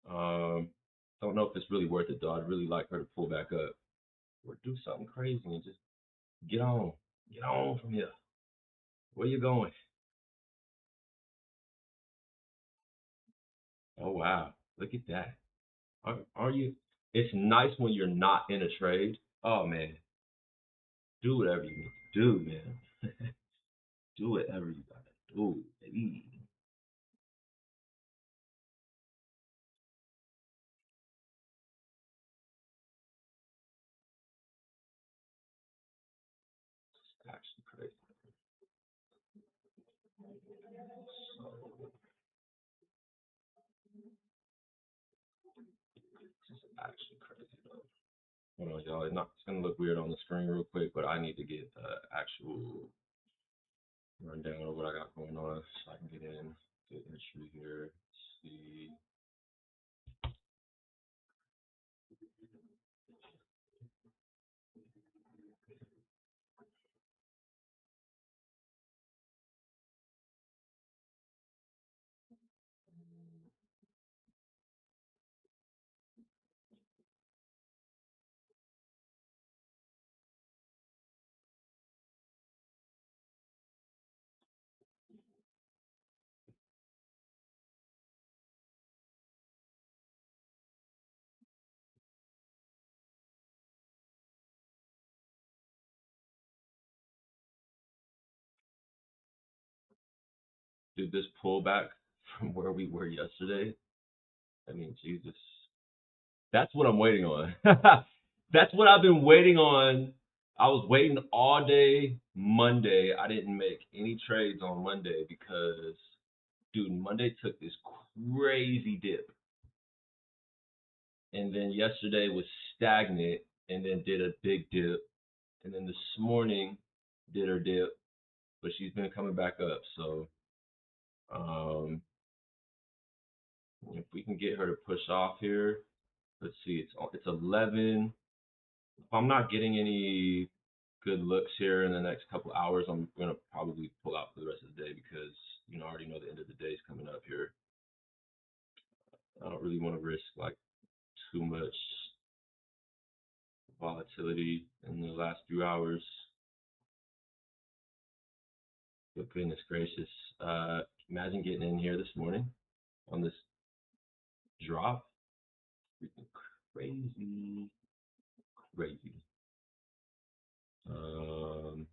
Don't know if it's really worth it though. I'd really like her to pull back up or do something crazy and just get on, get on from here. Where you going? Oh wow, look at that. Are you? It's nice when you're not in a trade. Oh man, do whatever you need to do, man. Do whatever you gotta do, baby. It's actually crazy. So it's actually crazy though. Hold on, y'all. It's gonna look weird on the screen real quick, but I need to get the actual rundown of what I got going on so I can get in the entry here. See. Did this pullback from where we were yesterday? I mean, Jesus. That's what I'm waiting on. That's what I've been waiting on. I was waiting all day Monday. I didn't make any trades on Monday because, dude, Monday took this crazy dip. And then yesterday was stagnant and then did a big dip. And then this morning did her dip, but she's been coming back up. So um, if we can get her to push off here, let's see, it's 11. If I'm not getting any good looks here in the next couple hours, I'm gonna probably pull out for the rest of the day because I already know the end of the day is coming up here. I don't really want to risk like too much volatility in the last few hours. But goodness gracious, imagine getting in here this morning on this drop. Freaking crazy, crazy. Um,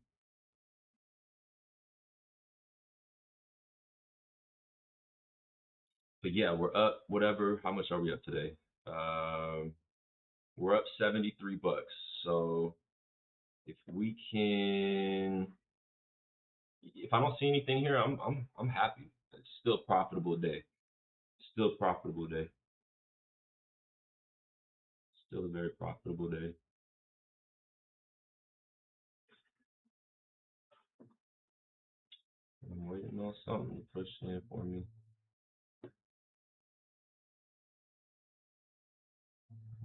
But yeah, we're up whatever. How much are we up today? Um, we're up 73 bucks. So if we can, if I don't see anything here, I'm happy. It's still a profitable day. Still a profitable day. Still a very profitable day. I'm waiting on something to push in for me.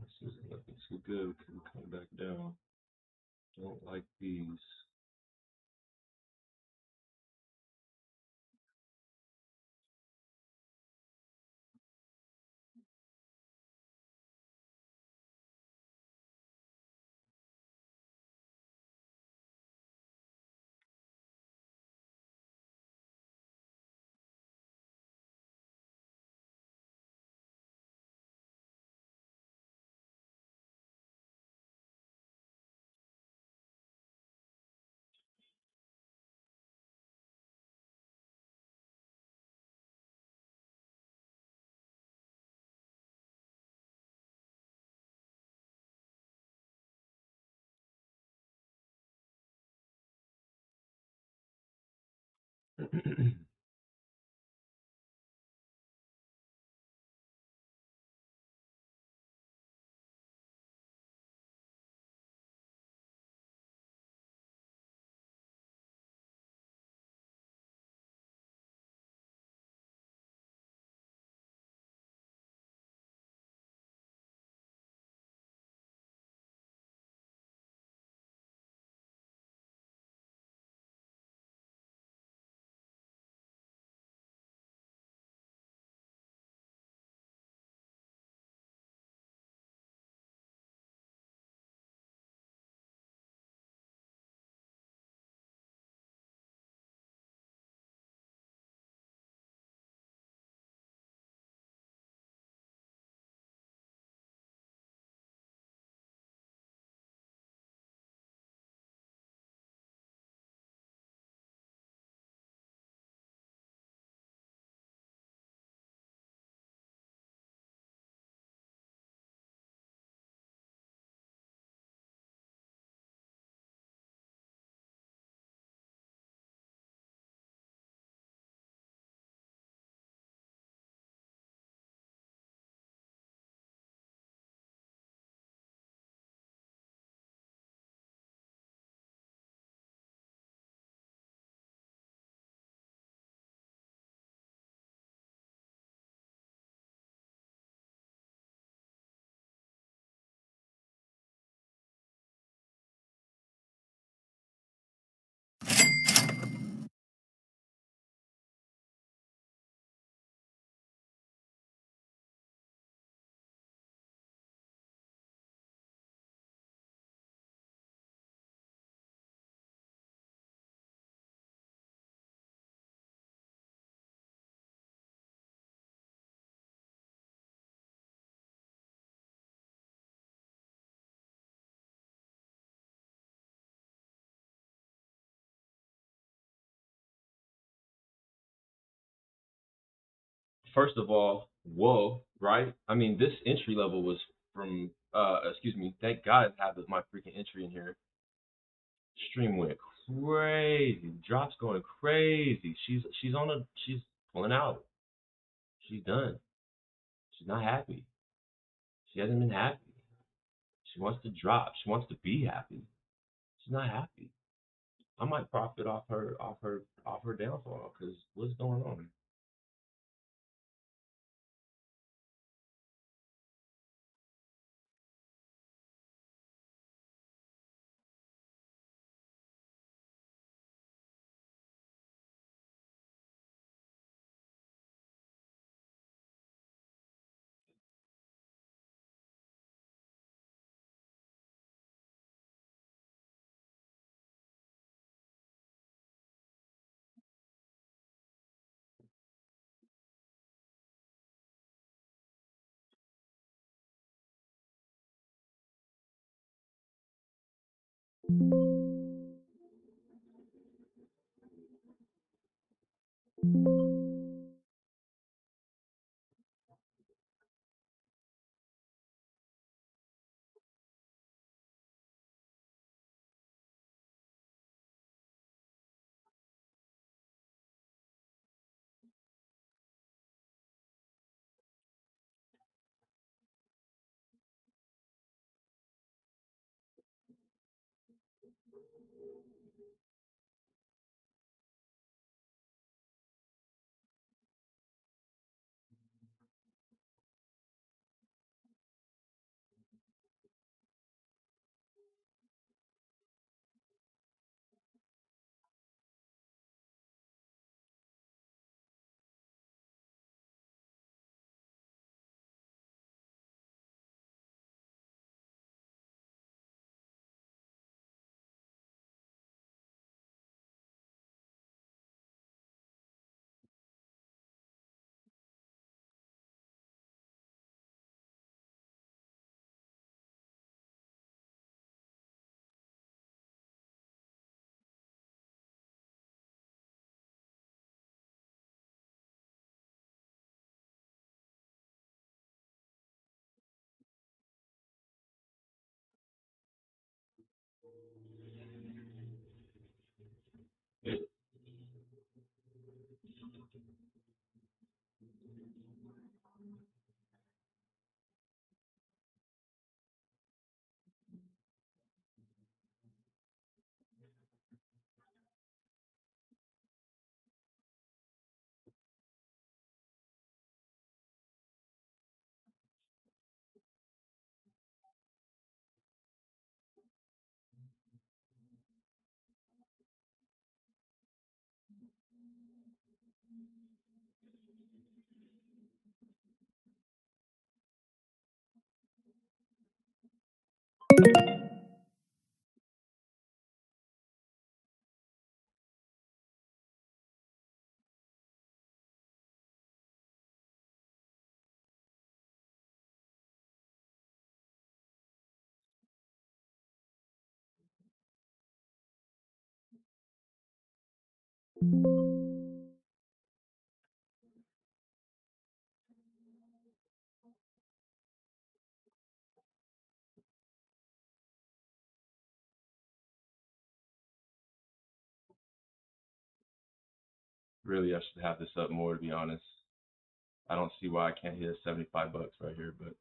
This isn't looking too good. Can we come back down? Don't like these. First of all, whoa, right? I mean, this entry level was from, excuse me, thank God I have my freaking entry in here. Stream went crazy. Drops going crazy. She's pulling out. She's done. She's not happy. She hasn't been happy. She wants to drop. She wants to be happy. She's not happy. I might profit off her downfall because what's going on? Really, I should have this up more, to be honest. I don't see why I can't hit 75 bucks right here, but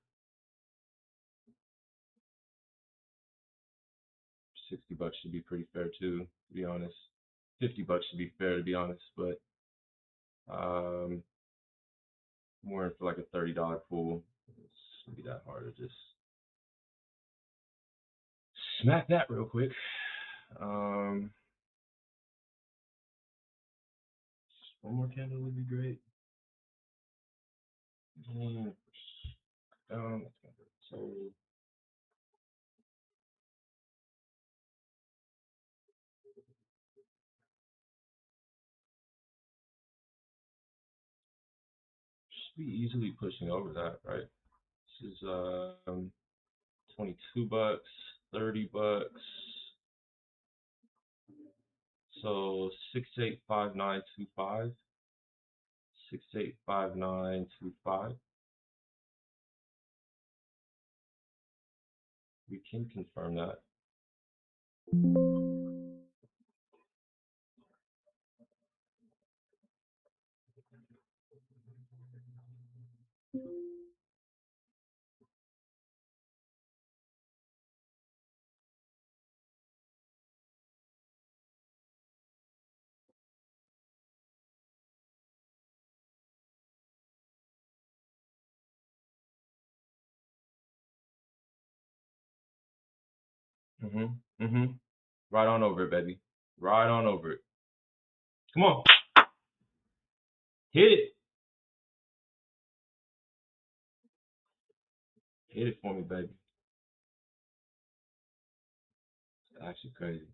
60 bucks should be pretty fair too, to be honest. 50 bucks should be fair, to be honest, but um, more for like a $30 pool. It shouldn't be that hard to just smack that real quick. Um, one more candle would be great. Down. So should be easily pushing over that, right? This is 22 bucks, 30 bucks. So 685925, 685925. We can confirm that. Mhm. Mhm. Right on over it, baby. Right on over it. Come on, hit it. Hit it for me, baby. It's actually crazy.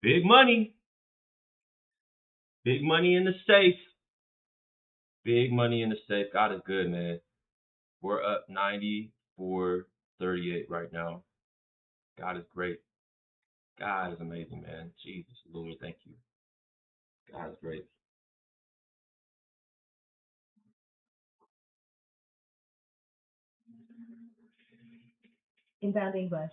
Big money. Big money in the safe. Big money in the safe. God is good, man. We're up 94.38 right now. God is great. God is amazing, man. Jesus, Lord, thank you. God is great. Inbound English.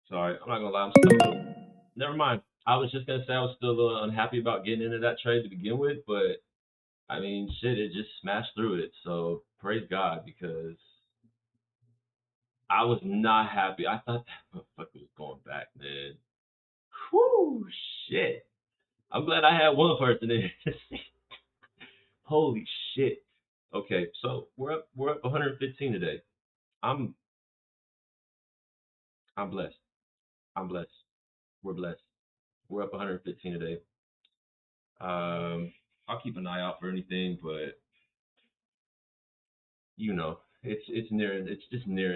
Sorry, I'm not gonna lie. I'm still a little, never mind. I was just gonna say I was still a little unhappy about getting into that trade to begin with, but I mean, shit, it just smashed through it. So praise God because I was not happy. I thought that motherfucker was going back, man. Whoo, shit. I'm glad I had one person in. Holy shit. Okay, so we're up 115 today. I'm I'm blessed. I'm blessed. We're blessed. We're up 115 today. I'll keep an eye out for anything, but it's just nearing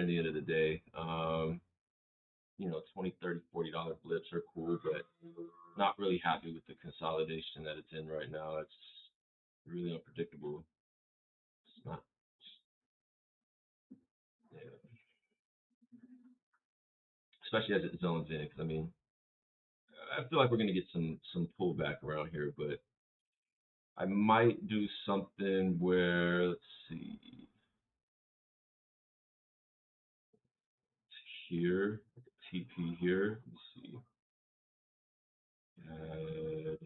the end of the day. 20, 30, $40 blips are cool, but not really happy with the consolidation that it's in right now. It's really unpredictable. It's not, yeah, especially as it zones in. Because I mean, I feel like we're gonna get some pullback around here, but I might do something where let's see here, TP here. Let's see. Let's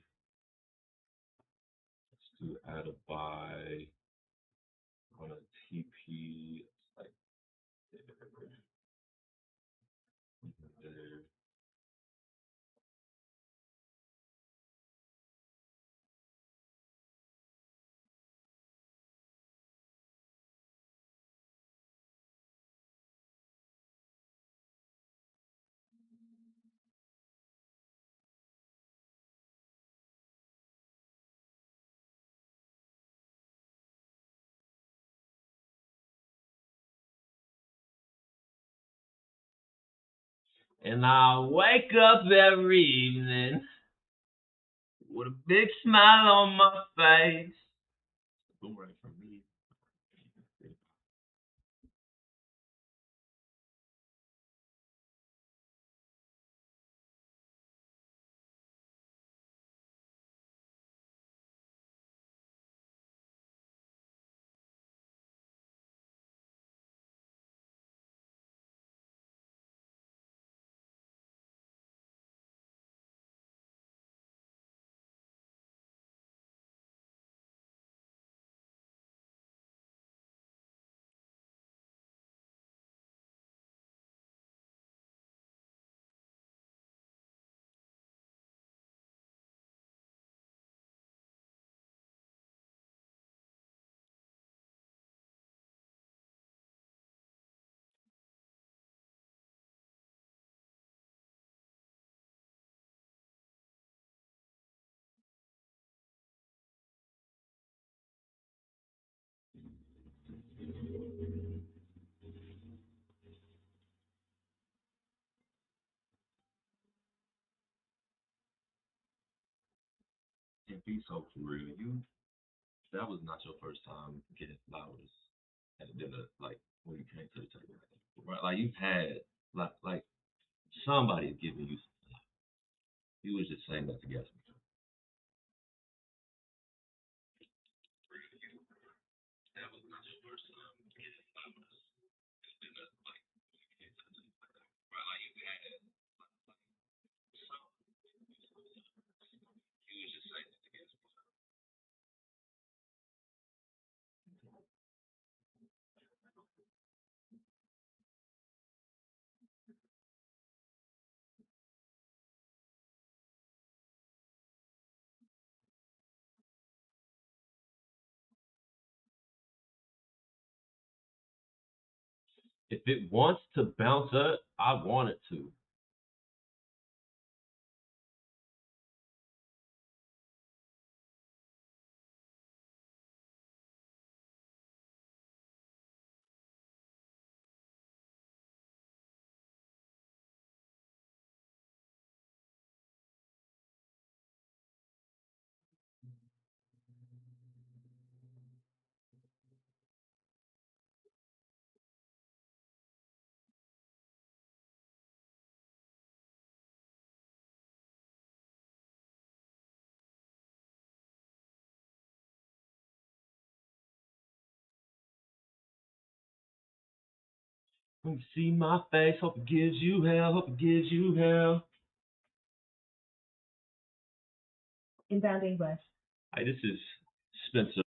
do add a buy on a TP. It's like there. And I wake up every evening with a big smile on my face. Boomerang from me. And be so for real. That was not your first time getting flowers at a dinner, like when you came to the table. Right? Like you've had like somebody's giving you. You was just saying that to guess me. That was not your first time getting flowers at a dinner, like when you came to the table. Right? Like you've had some. You was just saying that to guess me. If it wants to bounce up, I want it to. When you see my face, hope it gives you hell, hope it gives you hell. Inbound English. Hi, this is Spencer.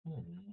Hmm.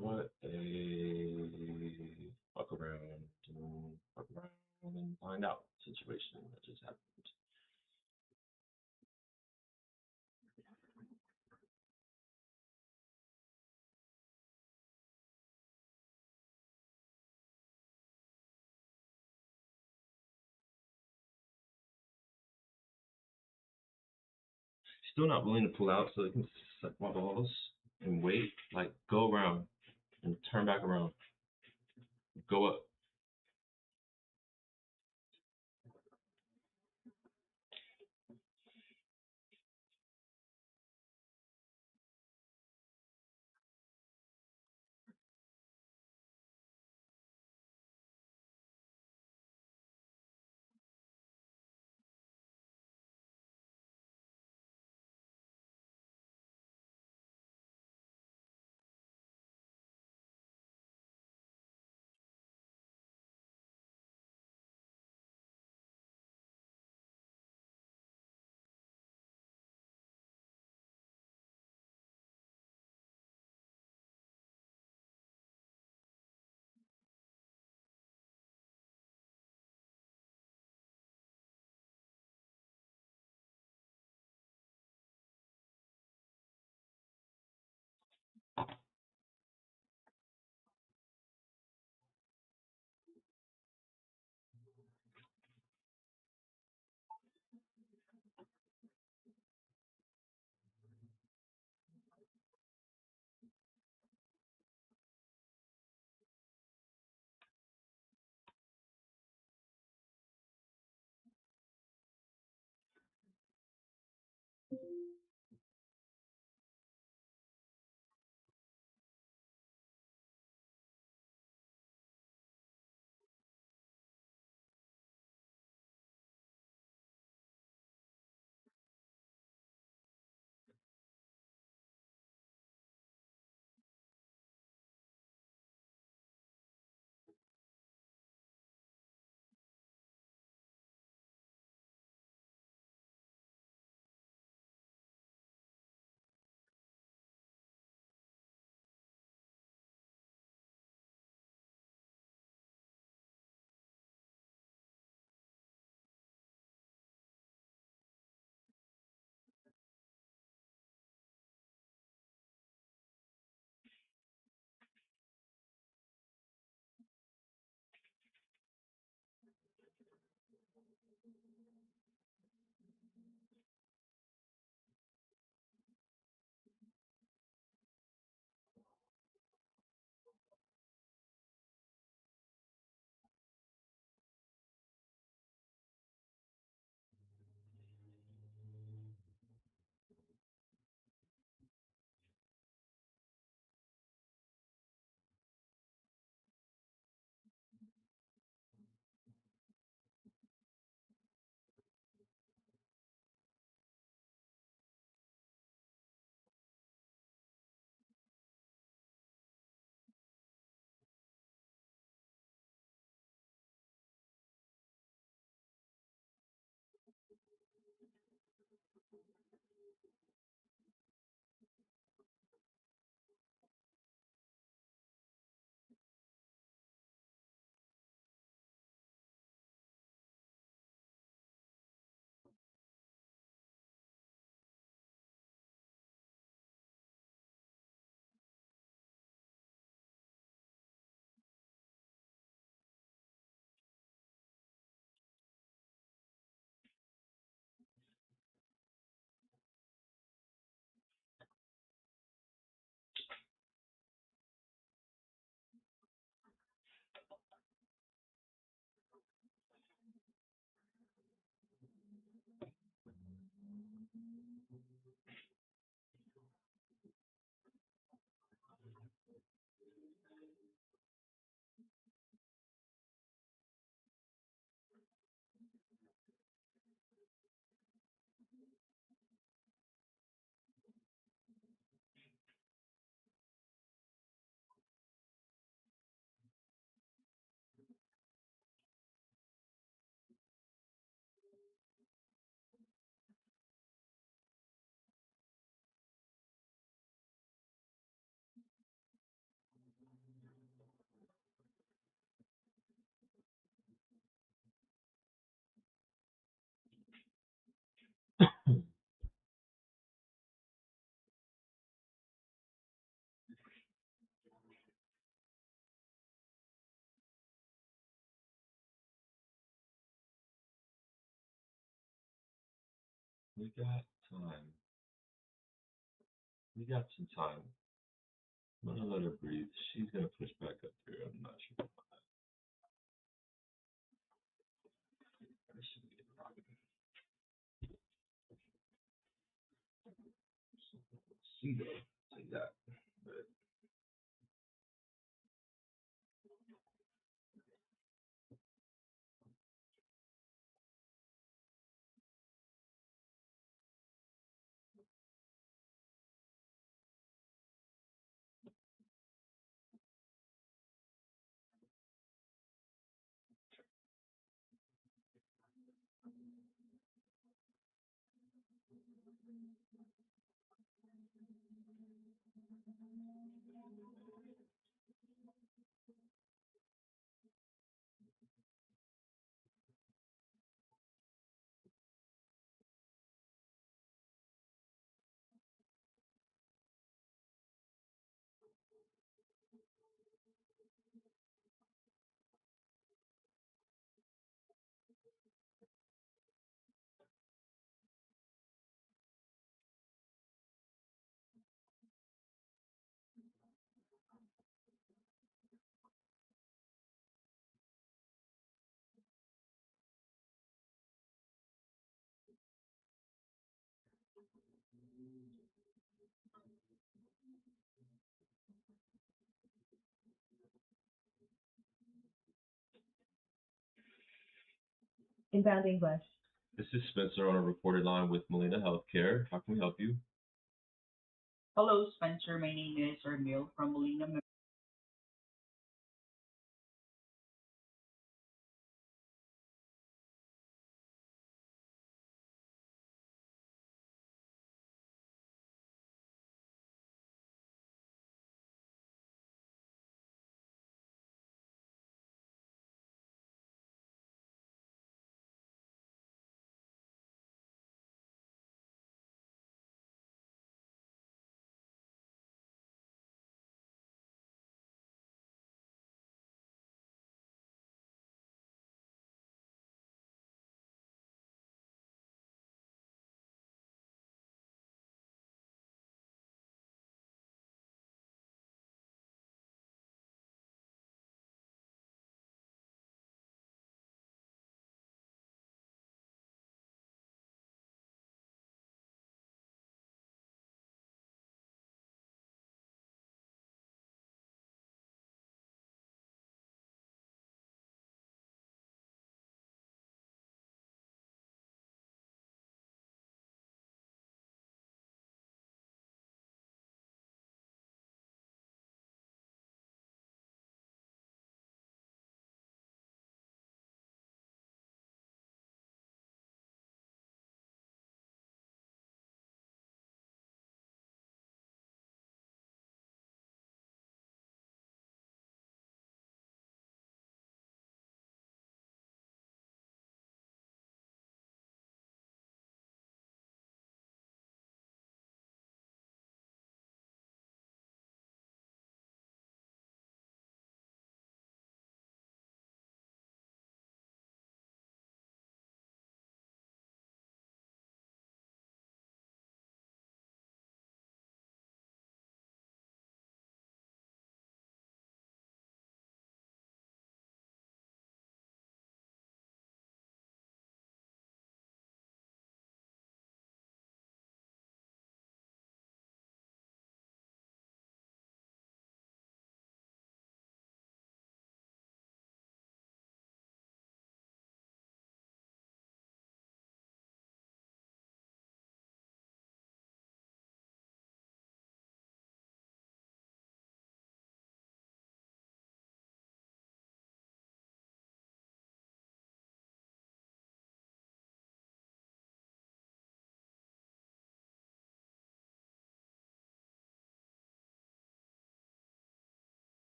What a fuck around and find out situation that just happened. Still not willing to pull out so they can suck my balls and wait. Like, go around and turn back around. Go up. We got time. We got some time. I'm gonna let her breathe. She's gonna push back up here. I'm not sure. This should be a problem. See though, take that. But Inbound English. this is Spencer on a recorded line with Molina Healthcare. How can we help you? Hello, Spencer. My name is Armil from Molina.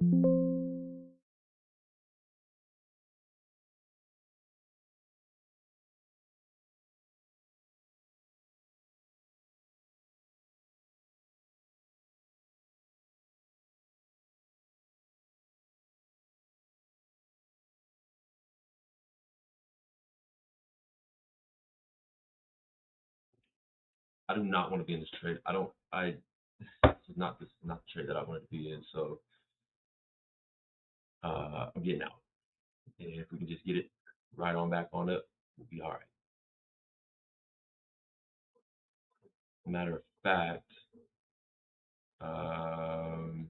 I do not want to be in this trade. I don't. This is not the trade that I wanted to be in. So I'm getting out. And if we can just get it right on back on up, we'll be all right. Matter of fact, um,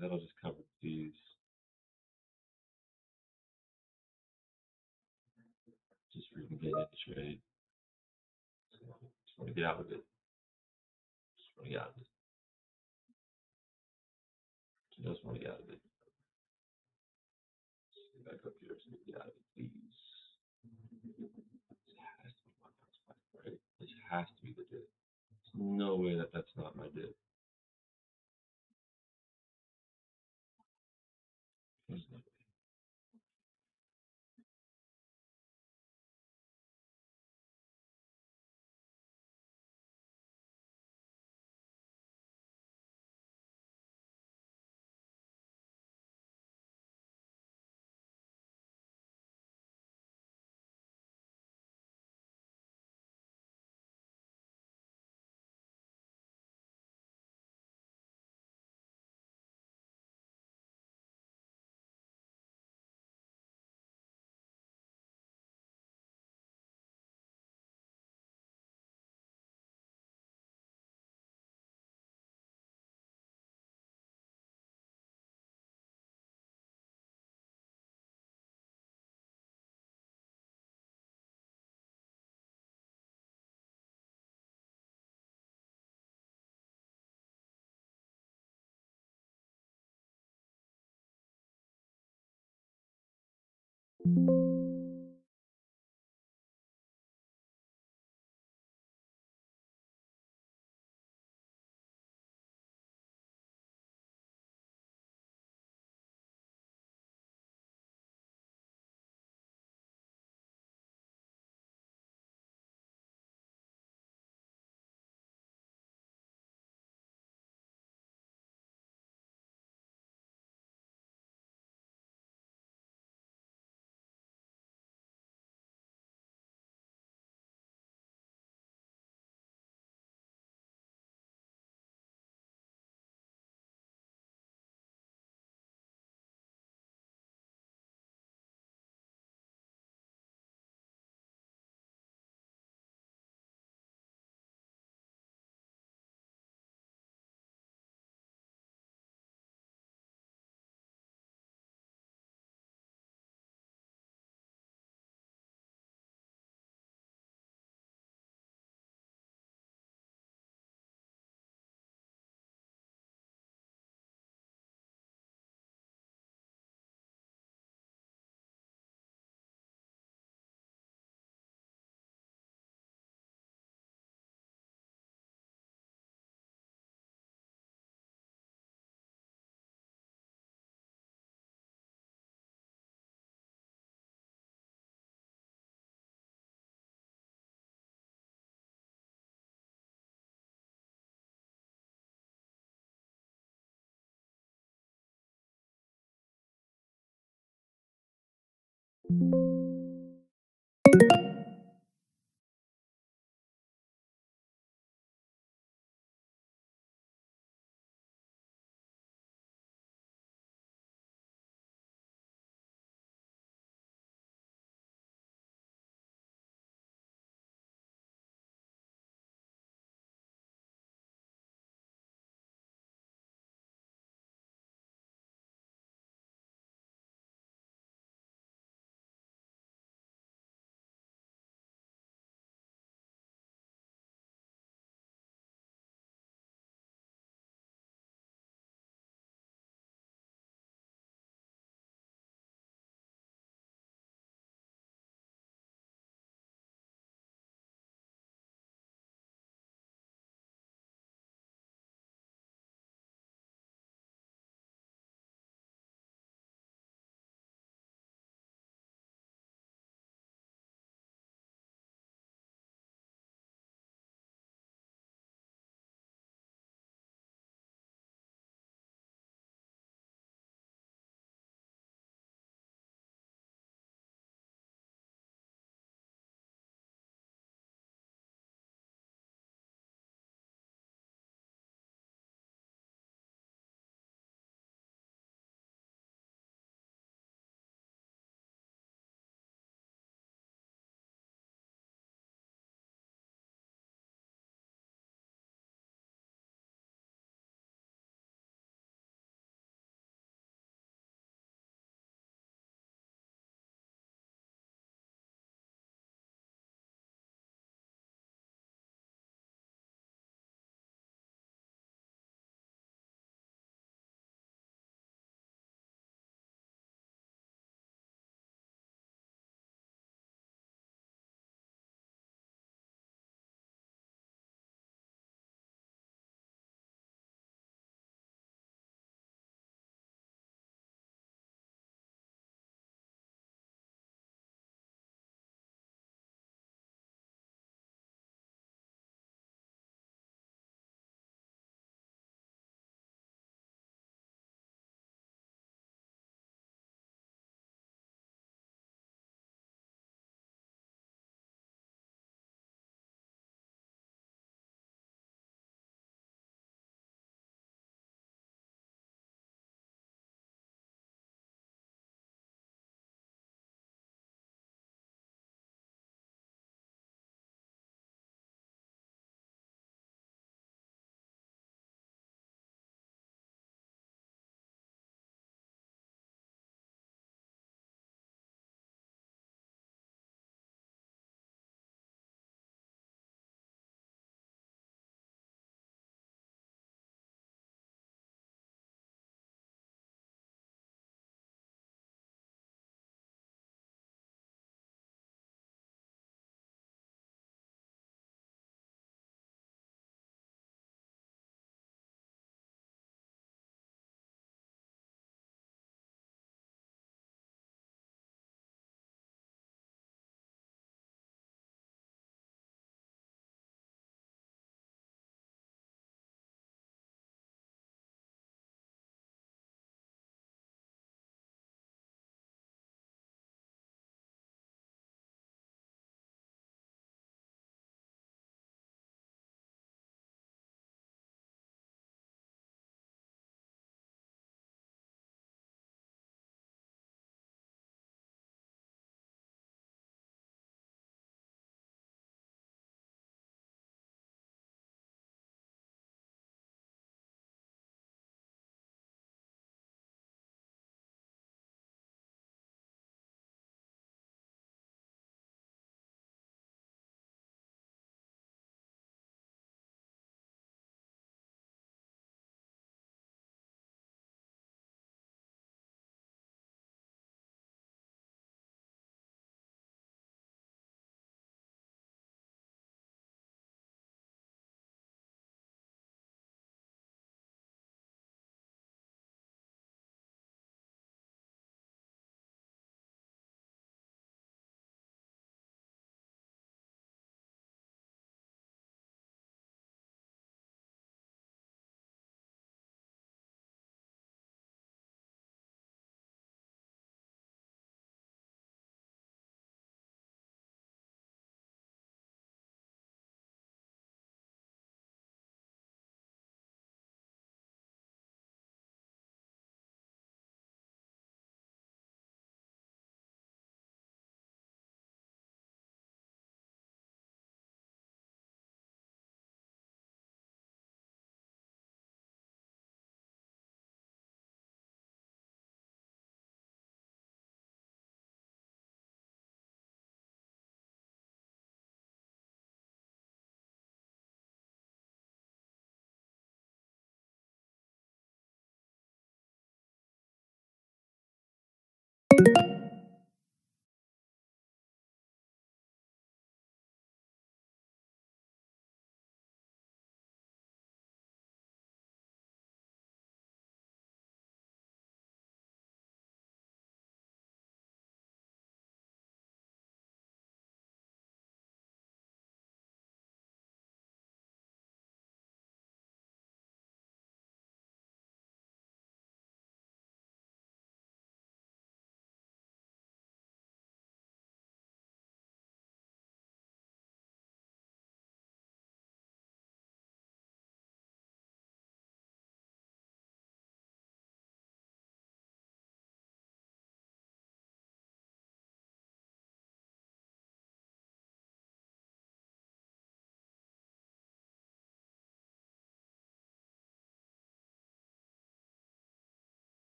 that'll just cover these. Just for you to get in the trade. Just want to get out of it. Just want to get out of it. Just want to get out of it. Get back up here so we get out of it, please. This has to be my mouse button, right? This has to be the dip. There's no way that that's not my dip. There's no way.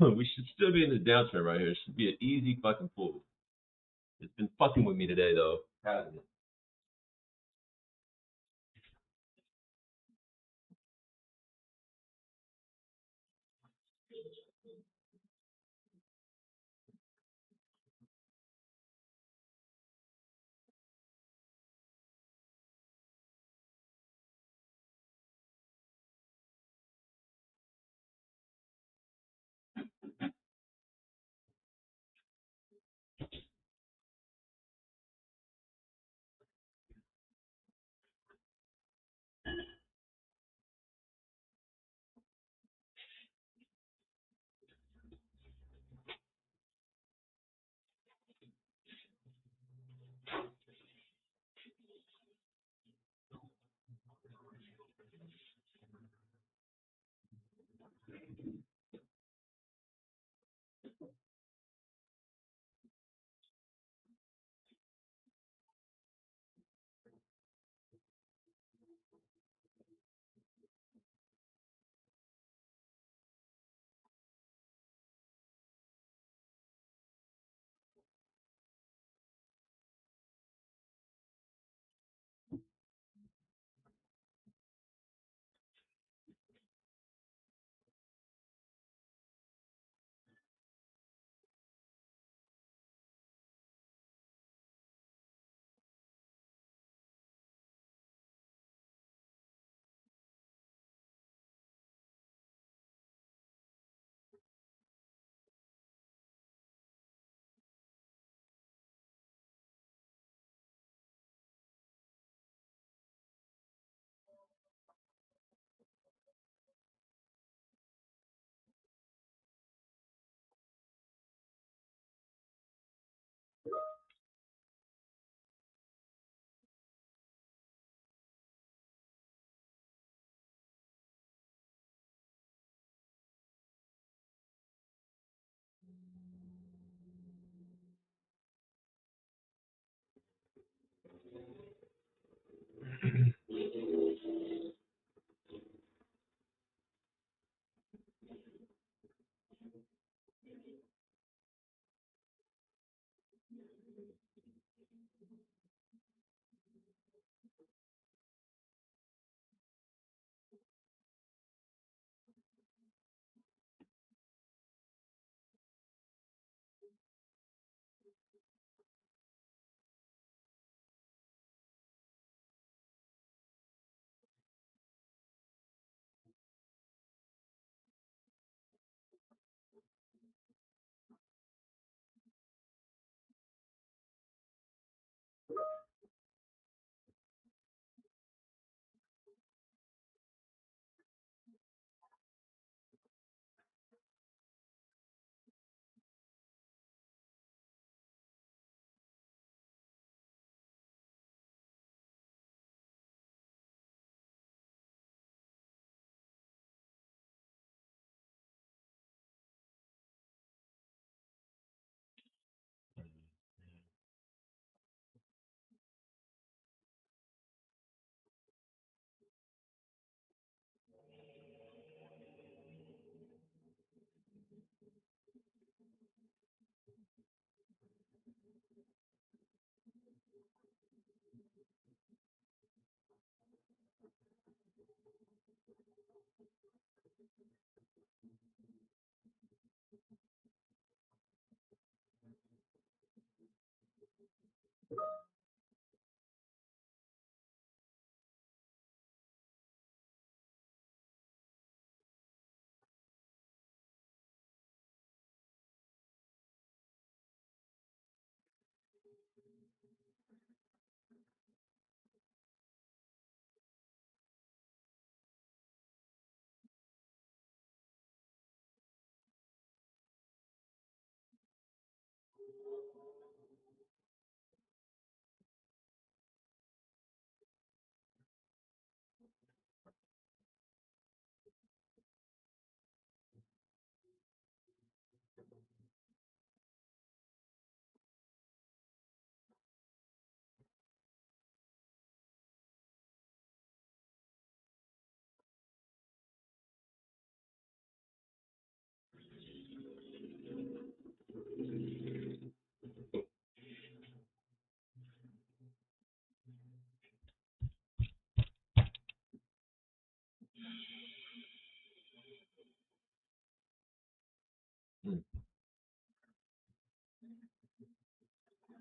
We should still be in the downtrend right here. It should be an easy fucking pull. It's been fucking with me today though, hasn't it?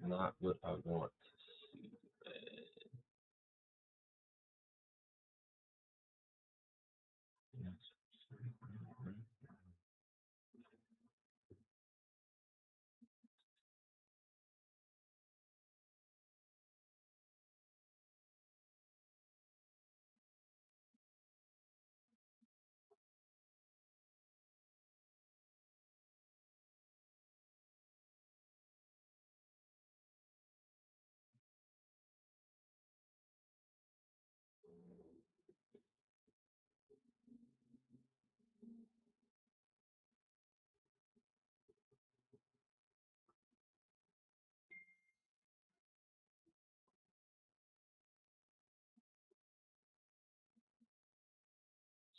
not what I want to see.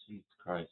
Jesus Christ.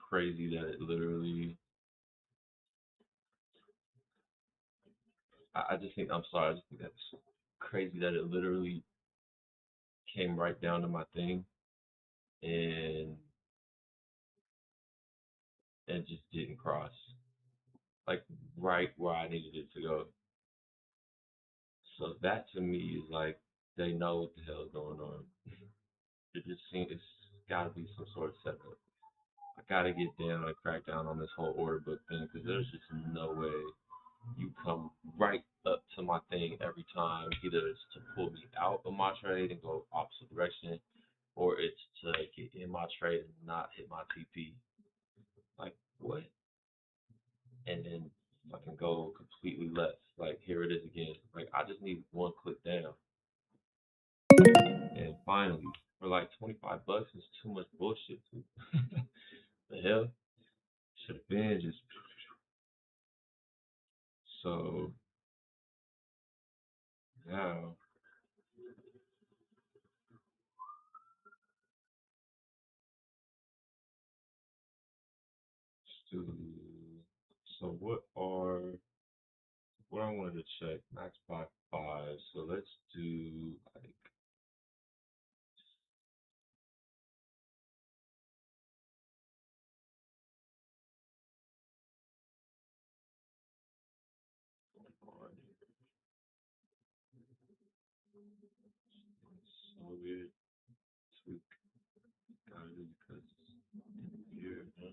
Crazy that it literally. I just think I'm sorry. I just think that's crazy that it literally came right down to my thing and just didn't cross like right where I needed it to go. So that to me is like they know what the hell's going on. It just seems it's got to be some sort of setup. I gotta get down and crack down on this whole order book thing because there's just no way you come right up to my thing every time. Either it's to pull me out of my trade and go opposite direction, or it's to get in my trade and not hit my TP. Like what? And then fucking go completely left. Like here it is again. Like I just need one click down. And finally, for like 25 bucks, it's too much bullshit. Too. The hell should have been just so now. To, so what I wanted to check max by five. So let's do like on. It's so weird. Tweak gotta do because it's here. Huh?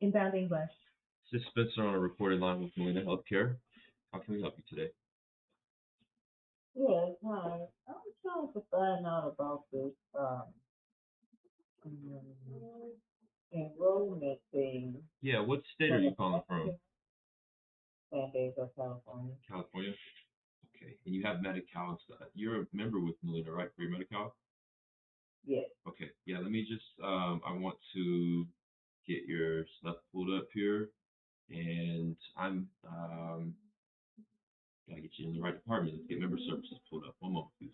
Inbound English. This is Spencer on a recorded line with Molina Healthcare. How can we help you today? Yes, hi. I'm trying to find out about this enrollment thing Yeah, what state for are the you calling from? San Diego, California. California? Okay. And you have Medi-Cal. You're a member with Molina, right, for your Medi-Cal? Yes. Okay. Yeah, let me just, I want to get your stuff pulled up here. And gotta get you in the right department. Let's get member services pulled up. One moment, please.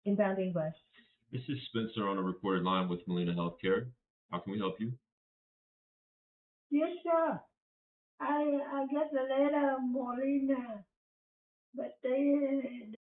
Inbound English. This is Spencer on a recorded line with Molina Healthcare. How can we help you? Yes, sir. I got the letter Molina, but they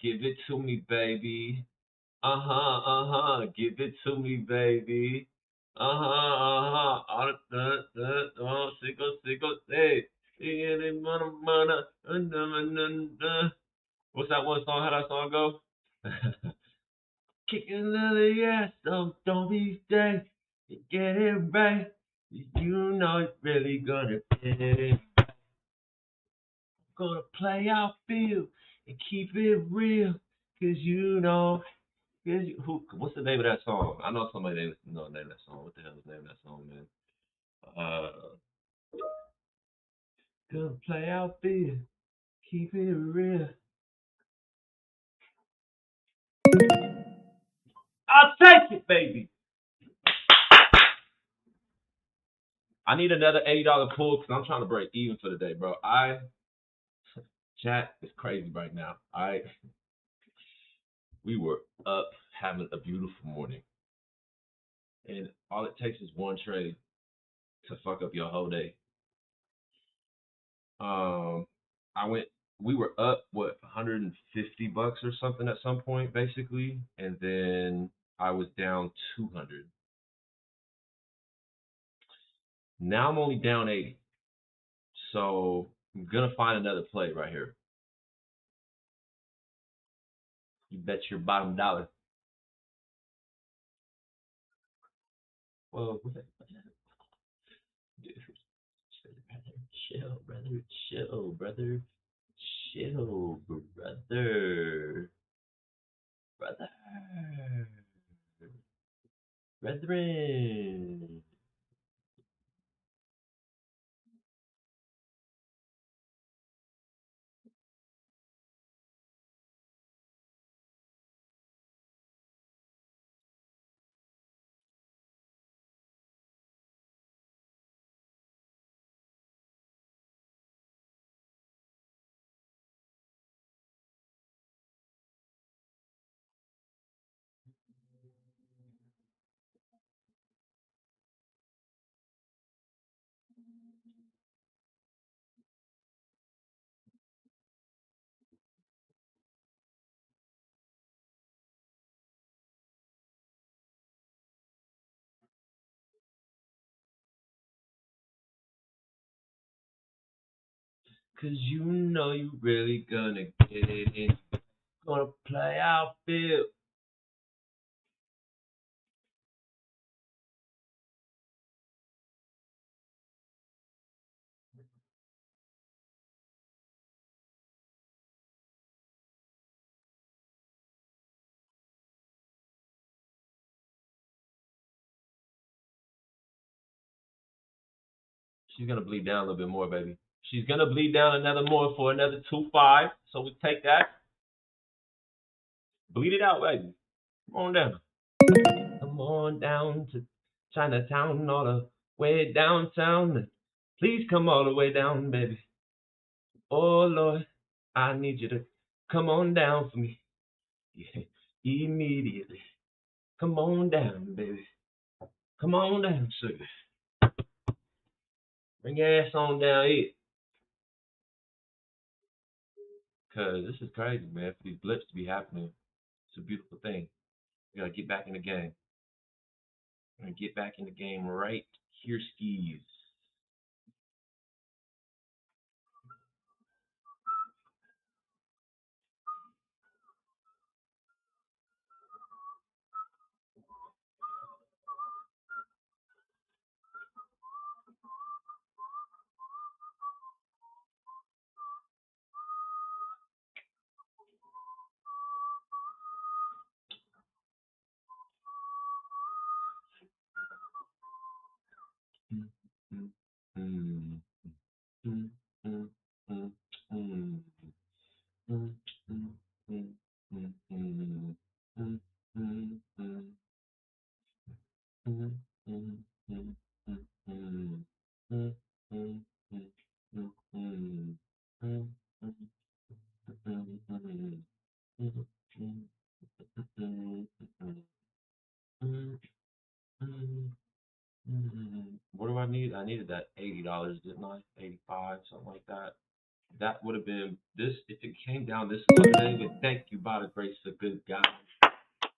Give it to me, baby. Give it to me, baby. Sigo, sigo, say. What's that one song? How that song go? Kicking the ass, so don't be stay. Get it right. You know it's really gonna get it. Gonna play our field and keep it real. Cause you know, what's the name of that song? I know somebody know the name of that song. What the hell is the name of that song, man? Gonna play our field, keep it real. I'll take it, baby. I need another $80 pull because I'm trying to break even for the day, bro. Chat is crazy right now. We were up having a beautiful morning, and all it takes is one trade to fuck up your whole day. Um, I went. We were up what $150 or something at some point, basically, and then I was down 200. Now I'm only down 80, so I'm gonna find another play right here. You bet your bottom dollar. Well, dude, chill, brother, chill, brother, chill, brother, brother, brethren. Cause you know you really gonna get it in. Gonna play out field. She's gonna bleed down a little bit more, baby. She's gonna bleed down another more for another 2.5. So we take that. Bleed it out, baby. Come on down. Come on down to Chinatown, all the way downtown. Please come all the way down, baby. Oh Lord, I need you to come on down for me. Yeah, immediately. Come on down, baby. Come on down, sugar. Bring your ass on down here. Cause this is crazy, man. For these blips to be happening, it's a beautiful thing. We gotta get back in the game. We're gonna get back in the game right here, skis. Mm, mm, mm, mm, mm, mm, mm, mm, mm, mm, mm, mm, mm, mm, mm. What do I need? I needed that $80, didn't I? 85, something like that. That would have been this if it came down this close today. But thank you by the grace of good God.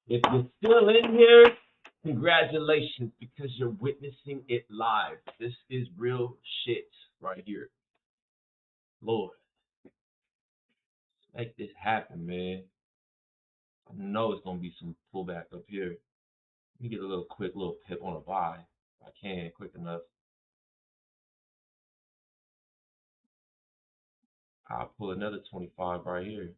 If you're still in here, congratulations because you're witnessing it live. This is real shit right here. Lord, make this happen, man. I know it's gonna be some pullback up here. Let me get a little quick little pip on a buy if I can, quick enough. I'll pull another 25 right here.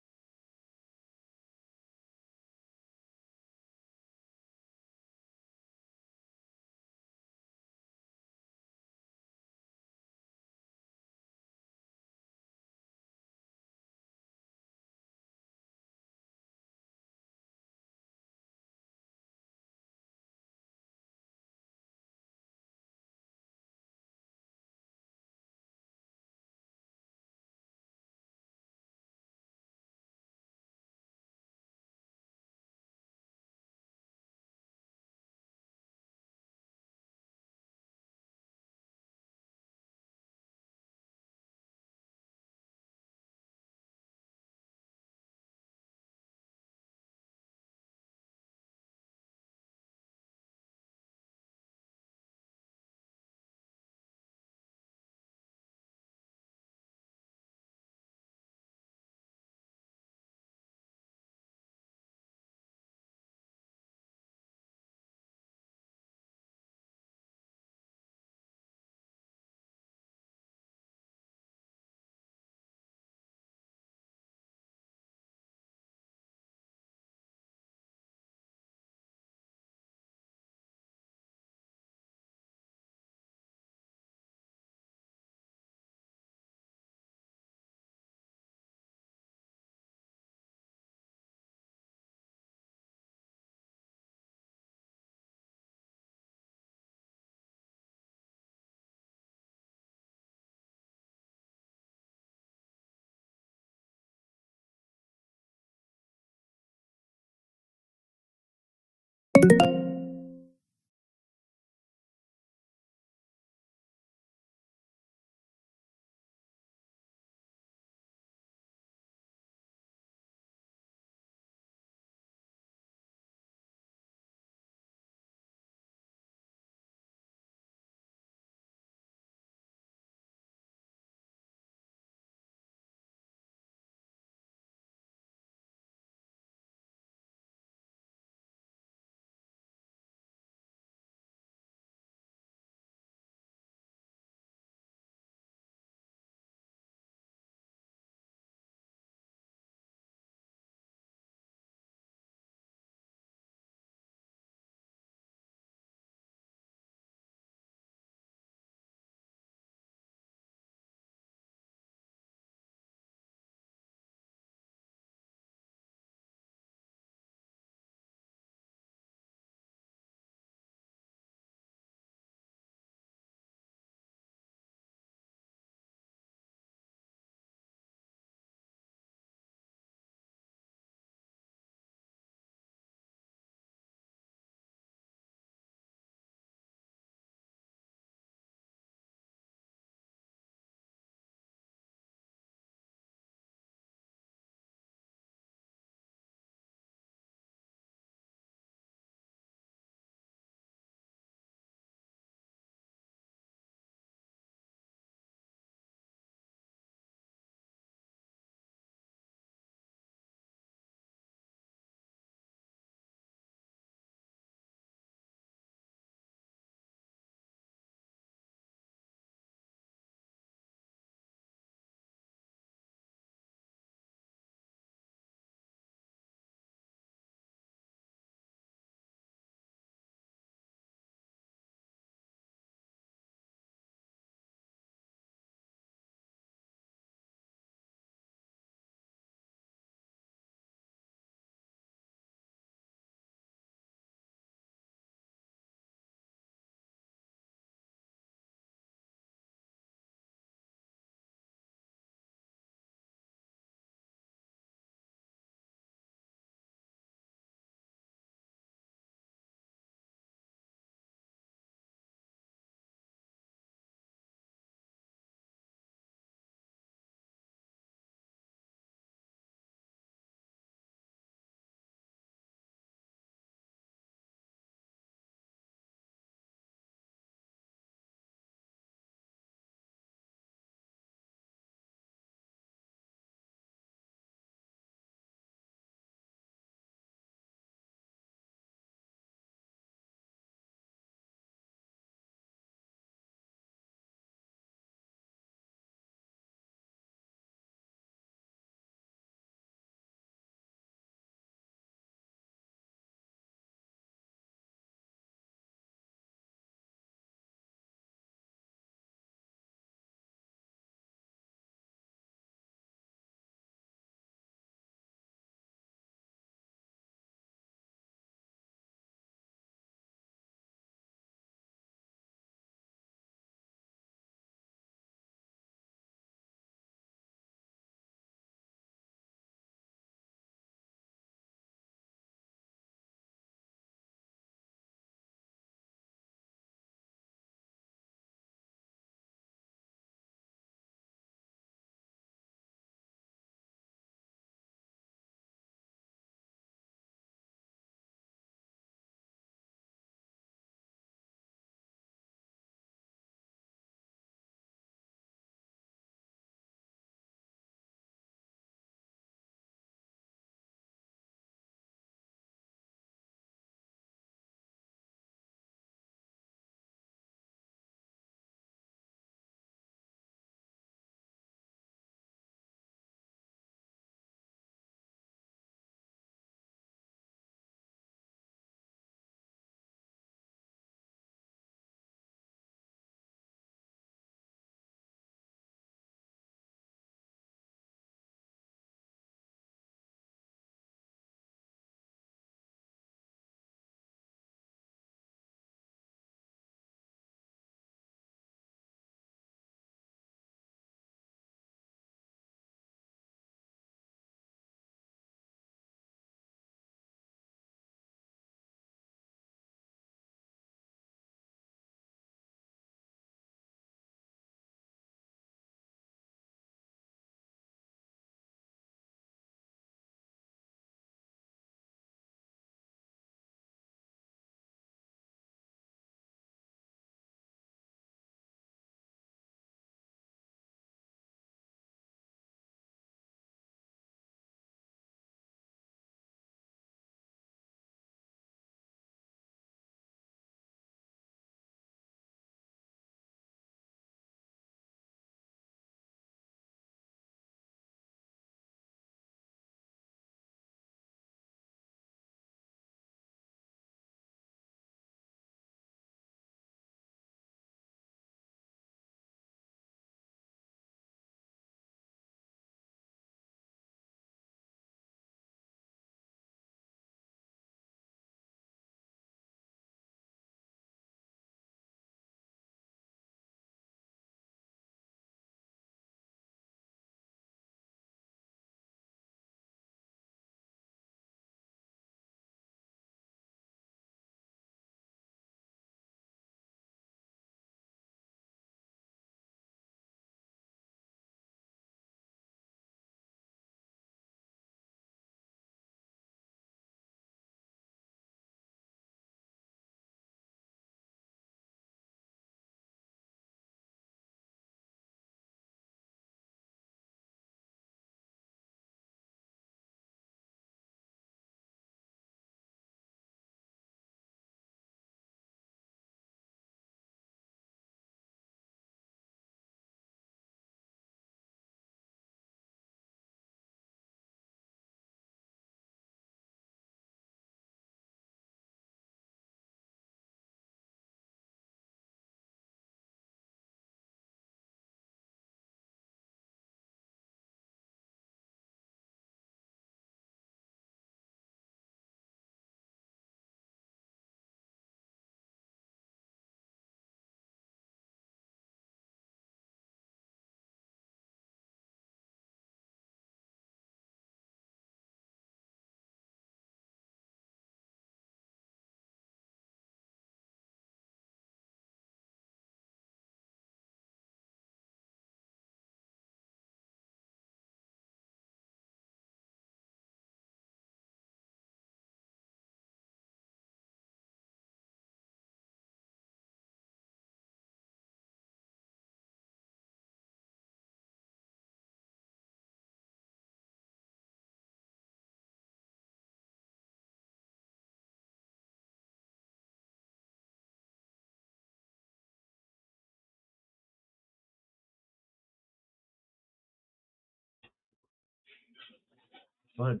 Fun,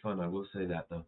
fun. I will say that though.